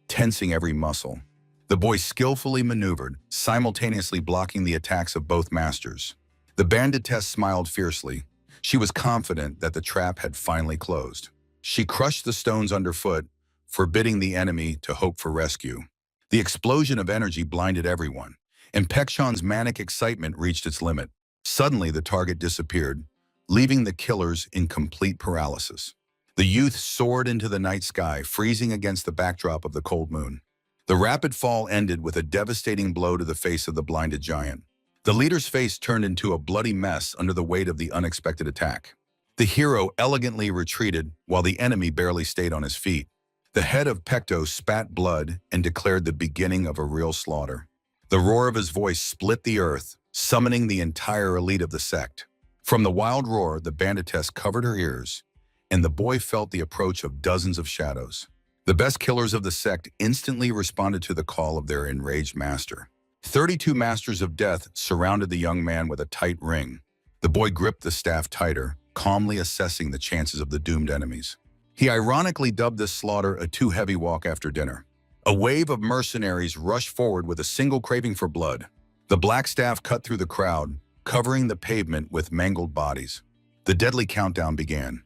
tensing every muscle. The boy skillfully maneuvered, simultaneously blocking the attacks of both masters. The banditess smiled fiercely. She was confident that the trap had finally closed. She crushed the stones underfoot, forbidding the enemy to hope for rescue. The explosion of energy blinded everyone, and Pekchon's manic excitement reached its limit. Suddenly, the target disappeared, leaving the killers in complete paralysis. The youth soared into the night sky, freezing against the backdrop of the cold moon. The rapid fall ended with a devastating blow to the face of the blinded giant. The leader's face turned into a bloody mess under the weight of the unexpected attack. The hero elegantly retreated, while the enemy barely stayed on his feet. The head of Pekto spat blood and declared the beginning of a real slaughter. The roar of his voice split the earth, summoning the entire elite of the sect. From the wild roar, the banditess covered her ears, and the boy felt the approach of dozens of shadows. The best killers of the sect instantly responded to the call of their enraged master. 32 masters of death surrounded the young man with a tight ring. The boy gripped the staff tighter, calmly assessing the chances of the doomed enemies. He ironically dubbed this slaughter a too-heavy walk after dinner. A wave of mercenaries rushed forward with a single craving for blood. The black staff cut through the crowd, covering the pavement with mangled bodies. The deadly countdown began.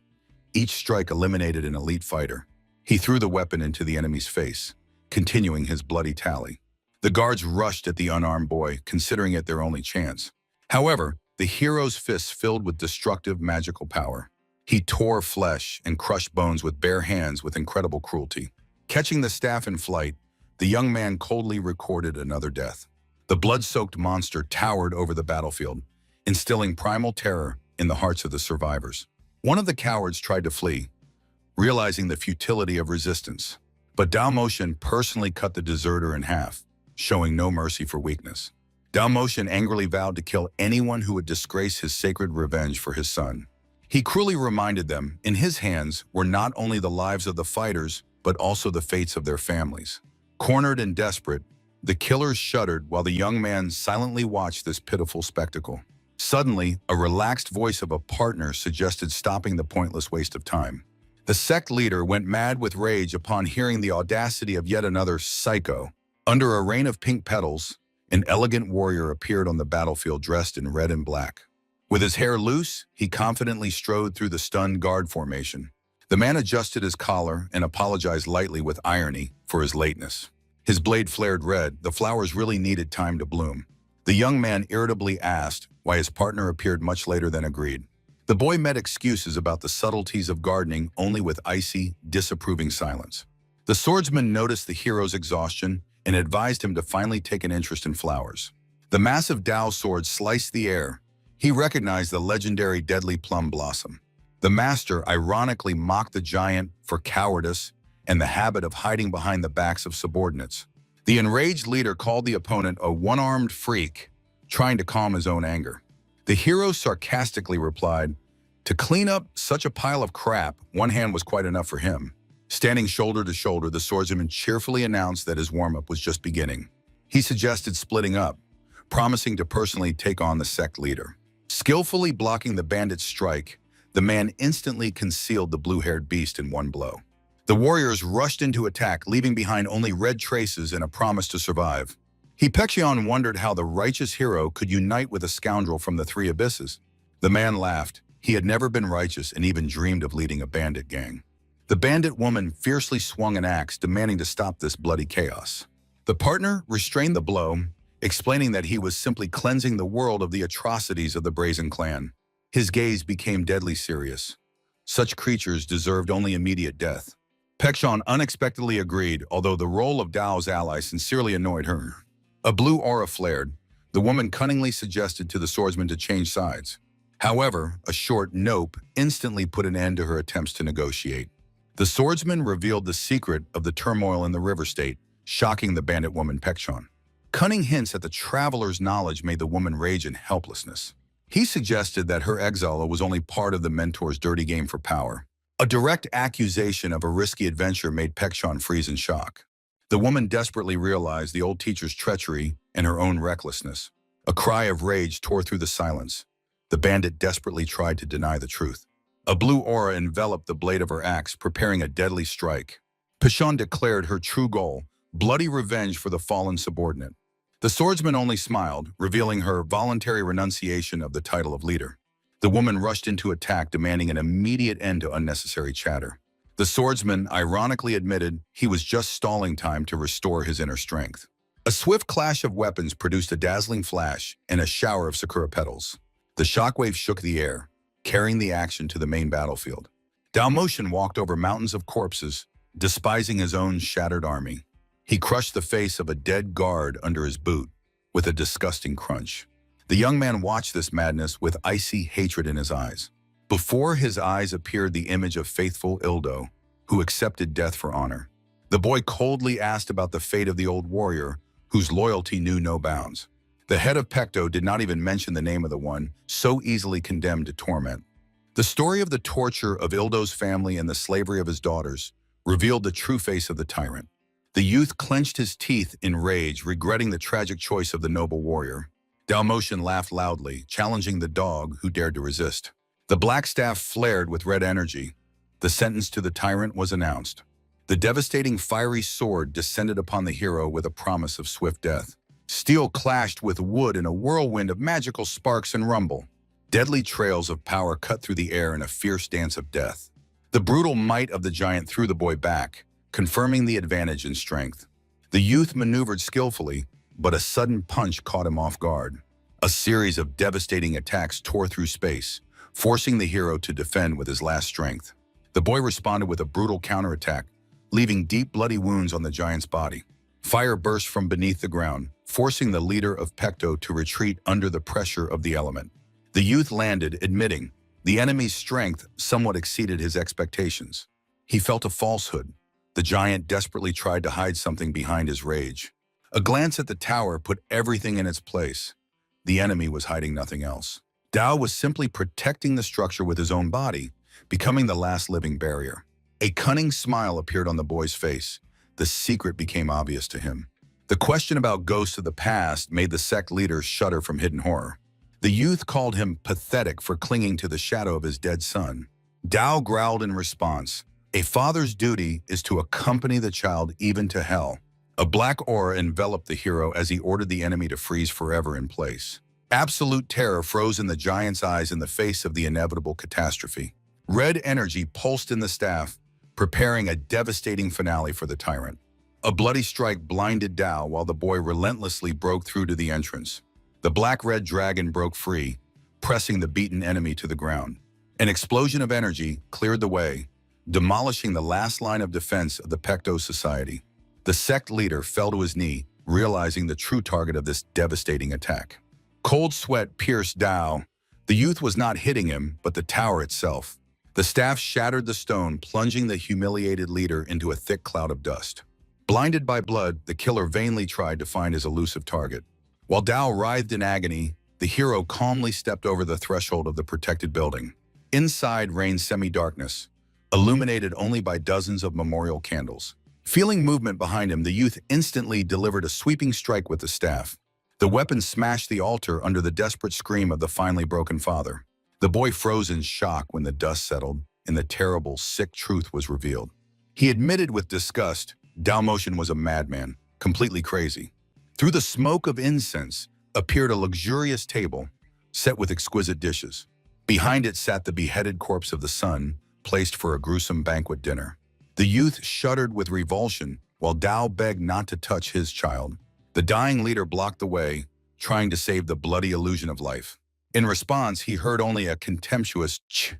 Each strike eliminated an elite fighter. He threw the weapon into the enemy's face, continuing his bloody tally. The guards rushed at the unarmed boy, considering it their only chance. However, the hero's fists filled with destructive magical power. He tore flesh and crushed bones with bare hands with incredible cruelty. Catching the staff in flight, the young man coldly recorded another death. The blood-soaked monster towered over the battlefield, instilling primal terror in the hearts of the survivors. One of the cowards tried to flee, realizing the futility of resistance. But Dalmatian personally cut the deserter in half, showing no mercy for weakness. Dalmatian angrily vowed to kill anyone who would disgrace his sacred revenge for his son. He cruelly reminded them, in his hands were not only the lives of the fighters, but also the fates of their families. Cornered and desperate, the killers shuddered while the young man silently watched this pitiful spectacle. Suddenly, a relaxed voice of a partner suggested stopping the pointless waste of time. The sect leader went mad with rage upon hearing the audacity of yet another psycho. Under a rain of pink petals, an elegant warrior appeared on the battlefield dressed in red and black. With his hair loose, he confidently strode through the stunned guard formation. The man adjusted his collar and apologized lightly with irony for his lateness. His blade flared red. The flowers really needed time to bloom. The young man irritably asked why his partner appeared much later than agreed. The boy met excuses about the subtleties of gardening only with icy, disapproving silence. The swordsman noticed the hero's exhaustion and advised him to finally take an interest in flowers. The massive Dao sword sliced the air. He recognized the legendary deadly plum blossom. The master ironically mocked the giant for cowardice and the habit of hiding behind the backs of subordinates. The enraged leader called the opponent a one-armed freak, trying to calm his own anger. The hero sarcastically replied, "To clean up such a pile of crap, one hand was quite enough for him." Standing shoulder to shoulder, the swordsman cheerfully announced that his warm-up was just beginning. He suggested splitting up, promising to personally take on the sect leader. Skillfully blocking the bandit's strike, the man instantly concealed the blue-haired beast in one blow. The warriors rushed into attack, leaving behind only red traces and a promise to survive. Pechion wondered how the righteous hero could unite with a scoundrel from the Three Abysses. The man laughed. He had never been righteous and even dreamed of leading a bandit gang. The bandit woman fiercely swung an axe, demanding to stop this bloody chaos. The partner restrained the blow, explaining that he was simply cleansing the world of the atrocities of the Brazen Clan. His gaze became deadly serious. Such creatures deserved only immediate death. Pechion unexpectedly agreed, although the role of Dao's ally sincerely annoyed her. A blue aura flared. The woman cunningly suggested to the swordsman to change sides. However, a short nope instantly put an end to her attempts to negotiate. The swordsman revealed the secret of the turmoil in the river state, shocking the bandit woman Pechion. Cunning hints at the traveler's knowledge made the woman rage in helplessness. He suggested that her exile was only part of the mentor's dirty game for power. A direct accusation of a risky adventure made Pechion freeze in shock. The woman desperately realized the old teacher's treachery and her own recklessness. A cry of rage tore through the silence. The bandit desperately tried to deny the truth. A blue aura enveloped the blade of her axe, preparing a deadly strike. Pechion declared her true goal, bloody revenge for the fallen subordinate. The swordsman only smiled, revealing her voluntary renunciation of the title of leader. The woman rushed into attack, demanding an immediate end to unnecessary chatter. The swordsman ironically admitted he was just stalling time to restore his inner strength. A swift clash of weapons produced a dazzling flash and a shower of sakura petals. The shockwave shook the air, carrying the action to the main battlefield. Dalmatian walked over mountains of corpses, despising his own shattered army. He crushed the face of a dead guard under his boot with a disgusting crunch. The young man watched this madness with icy hatred in his eyes. Before his eyes appeared the image of faithful Ildo, who accepted death for honor. The boy coldly asked about the fate of the old warrior, whose loyalty knew no bounds. The head of Pecto did not even mention the name of the one so easily condemned to torment. The story of the torture of Ildo's family and the slavery of his daughters revealed the true face of the tyrant. The youth clenched his teeth in rage, regretting the tragic choice of the noble warrior. Dalmatian laughed loudly, challenging the dog who dared to resist. The black staff flared with red energy. The sentence to the tyrant was announced. The devastating fiery sword descended upon the hero with a promise of swift death. Steel clashed with wood in a whirlwind of magical sparks and rumble. Deadly trails of power cut through the air in a fierce dance of death. The brutal might of the giant threw the boy back, confirming the advantage in strength. The youth maneuvered skillfully, but a sudden punch caught him off guard. A series of devastating attacks tore through space, forcing the hero to defend with his last strength. The boy responded with a brutal counterattack, leaving deep bloody wounds on the giant's body. Fire burst from beneath the ground, forcing the leader of Pecto to retreat under the pressure of the element. The youth landed, admitting the enemy's strength somewhat exceeded his expectations. He felt a falsehood. The giant desperately tried to hide something behind his rage. A glance at the tower put everything in its place. The enemy was hiding nothing else. Dao was simply protecting the structure with his own body, becoming the last living barrier. A cunning smile appeared on the boy's face. The secret became obvious to him. The question about ghosts of the past made the sect leader shudder from hidden horror. The youth called him pathetic for clinging to the shadow of his dead son. Dao growled in response, "A father's duty is to accompany the child even to hell." A black aura enveloped the hero as he ordered the enemy to freeze forever in place. Absolute terror froze in the giant's eyes in the face of the inevitable catastrophe. Red energy pulsed in the staff, preparing a devastating finale for the tyrant. A bloody strike blinded Dao while the boy relentlessly broke through to the entrance. The black-red dragon broke free, pressing the beaten enemy to the ground. An explosion of energy cleared the way, demolishing the last line of defense of the Pecto Society. The sect leader fell to his knee, realizing the true target of this devastating attack. Cold sweat pierced Dao. The youth was not hitting him, but the tower itself. The staff shattered the stone, plunging the humiliated leader into a thick cloud of dust. Blinded by blood, the killer vainly tried to find his elusive target. While Dao writhed in agony, the hero calmly stepped over the threshold of the protected building. Inside reigned semi-darkness, illuminated only by dozens of memorial candles. Feeling movement behind him, the youth instantly delivered a sweeping strike with the staff. The weapon smashed the altar under the desperate scream of the finally broken father. The boy froze in shock when the dust settled and the terrible, sick truth was revealed. He admitted with disgust, Dao Motion was a madman, completely crazy. Through the smoke of incense appeared a luxurious table, set with exquisite dishes. Behind it sat the beheaded corpse of the son, placed for a gruesome banquet dinner. The youth shuddered with revulsion, while Dao begged not to touch his child. The dying leader blocked the way, trying to save the bloody illusion of life. In response, he heard only a contemptuous ch.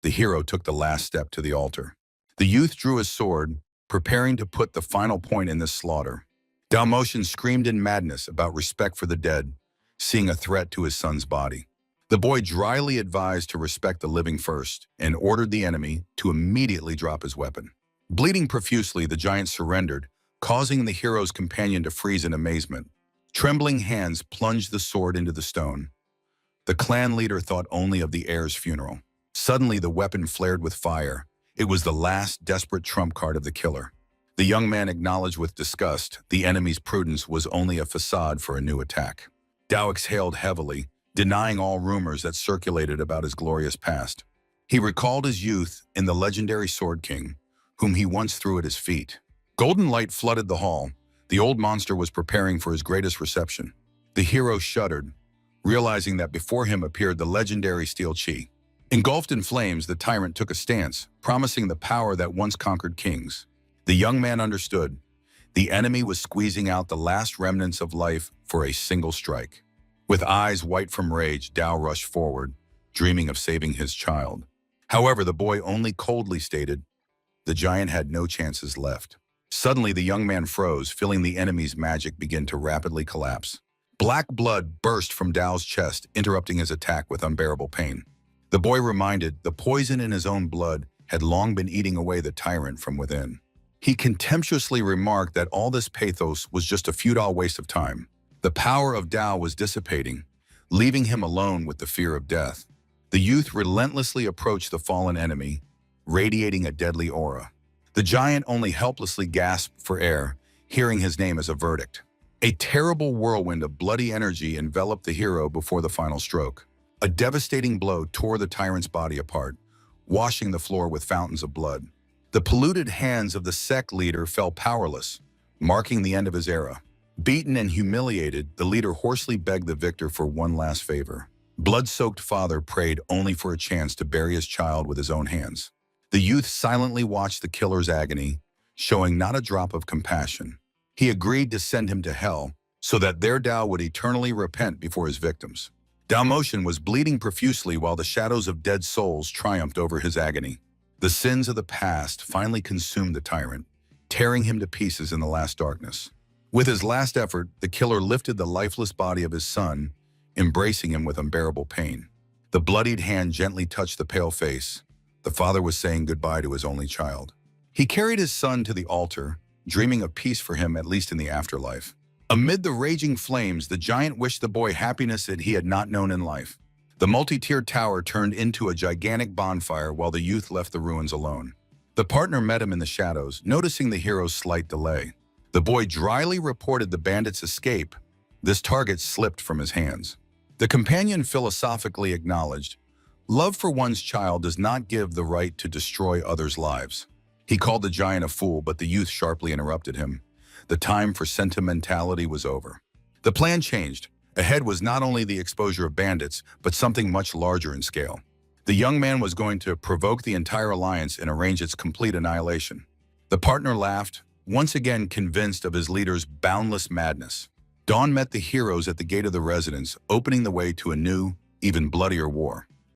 The hero took the last step to the altar. The youth drew his sword, preparing to put the final point in this slaughter. Dao Motion screamed in madness about respect for the dead, seeing a threat to his son's body. The boy dryly advised to respect the living first and ordered the enemy to immediately drop his weapon. Bleeding profusely, the giant surrendered, causing the hero's companion to freeze in amazement. Trembling hands plunged the sword into the stone. The clan leader thought only of the heir's funeral. Suddenly, the weapon flared with fire. It was the last desperate trump card of the killer. The young man acknowledged with disgust the enemy's prudence was only a facade for a new attack. Dao exhaled heavily, denying all rumors that circulated about his glorious past. He recalled his youth in the legendary Sword King, whom he once threw at his feet. Golden light flooded the hall. The old monster was preparing for his greatest reception. The hero shuddered, realizing that before him appeared the legendary Steel Chi. Engulfed in flames, the tyrant took a stance, promising the power that once conquered kings. The young man understood. The enemy was squeezing out the last remnants of life for a single strike. With eyes white from rage, Dao rushed forward, dreaming of saving his child. However, the boy only coldly stated, the giant had no chances left. Suddenly, the young man froze, feeling the enemy's magic begin to rapidly collapse. Black blood burst from Dao's chest, interrupting his attack with unbearable pain. The boy reminded the poison in his own blood had long been eating away the tyrant from within. He contemptuously remarked that all this pathos was just a futile waste of time. The power of Dao was dissipating, leaving him alone with the fear of death. The youth relentlessly approached the fallen enemy, radiating a deadly aura. The giant only helplessly gasped for air, hearing his name as a verdict. A terrible whirlwind of bloody energy enveloped the hero before the final stroke. A devastating blow tore the tyrant's body apart, washing the floor with fountains of blood. The polluted hands of the sect leader fell powerless, marking the end of his era. Beaten and humiliated, the leader hoarsely begged the victor for one last favor. Blood-soaked father prayed only for a chance to bury his child with his own hands. The youth silently watched the killer's agony, showing not a drop of compassion. He agreed to send him to hell so that their Tao would eternally repent before his victims. Dalmatian was bleeding profusely while the shadows of dead souls triumphed over his agony. The sins of the past finally consumed the tyrant, tearing him to pieces in the last darkness. With his last effort, the killer lifted the lifeless body of his son, embracing him with unbearable pain. The bloodied hand gently touched the pale face. The father was saying goodbye to his only child. He carried his son to the altar, dreaming of peace for him at least in the afterlife. Amid the raging flames, the giant wished the boy happiness that he had not known in life. The multi-tiered tower turned into a gigantic bonfire while the youth left the ruins alone. The partner met him in the shadows, noticing the hero's slight delay. The boy dryly reported the bandits' escape. This target slipped from his hands. The companion philosophically acknowledged, "Love for one's child does not give the right to destroy others' lives." He called the giant a fool, but the youth sharply interrupted him. The time for sentimentality was over. The plan changed. Ahead was not only the exposure of bandits, but something much larger in scale. The young man was going to provoke the entire alliance and arrange its complete annihilation. The partner laughed, once again convinced of his leader's boundless madness. Dawn met the heroes at the gate of the residence, opening the way to a new, even bloodier war.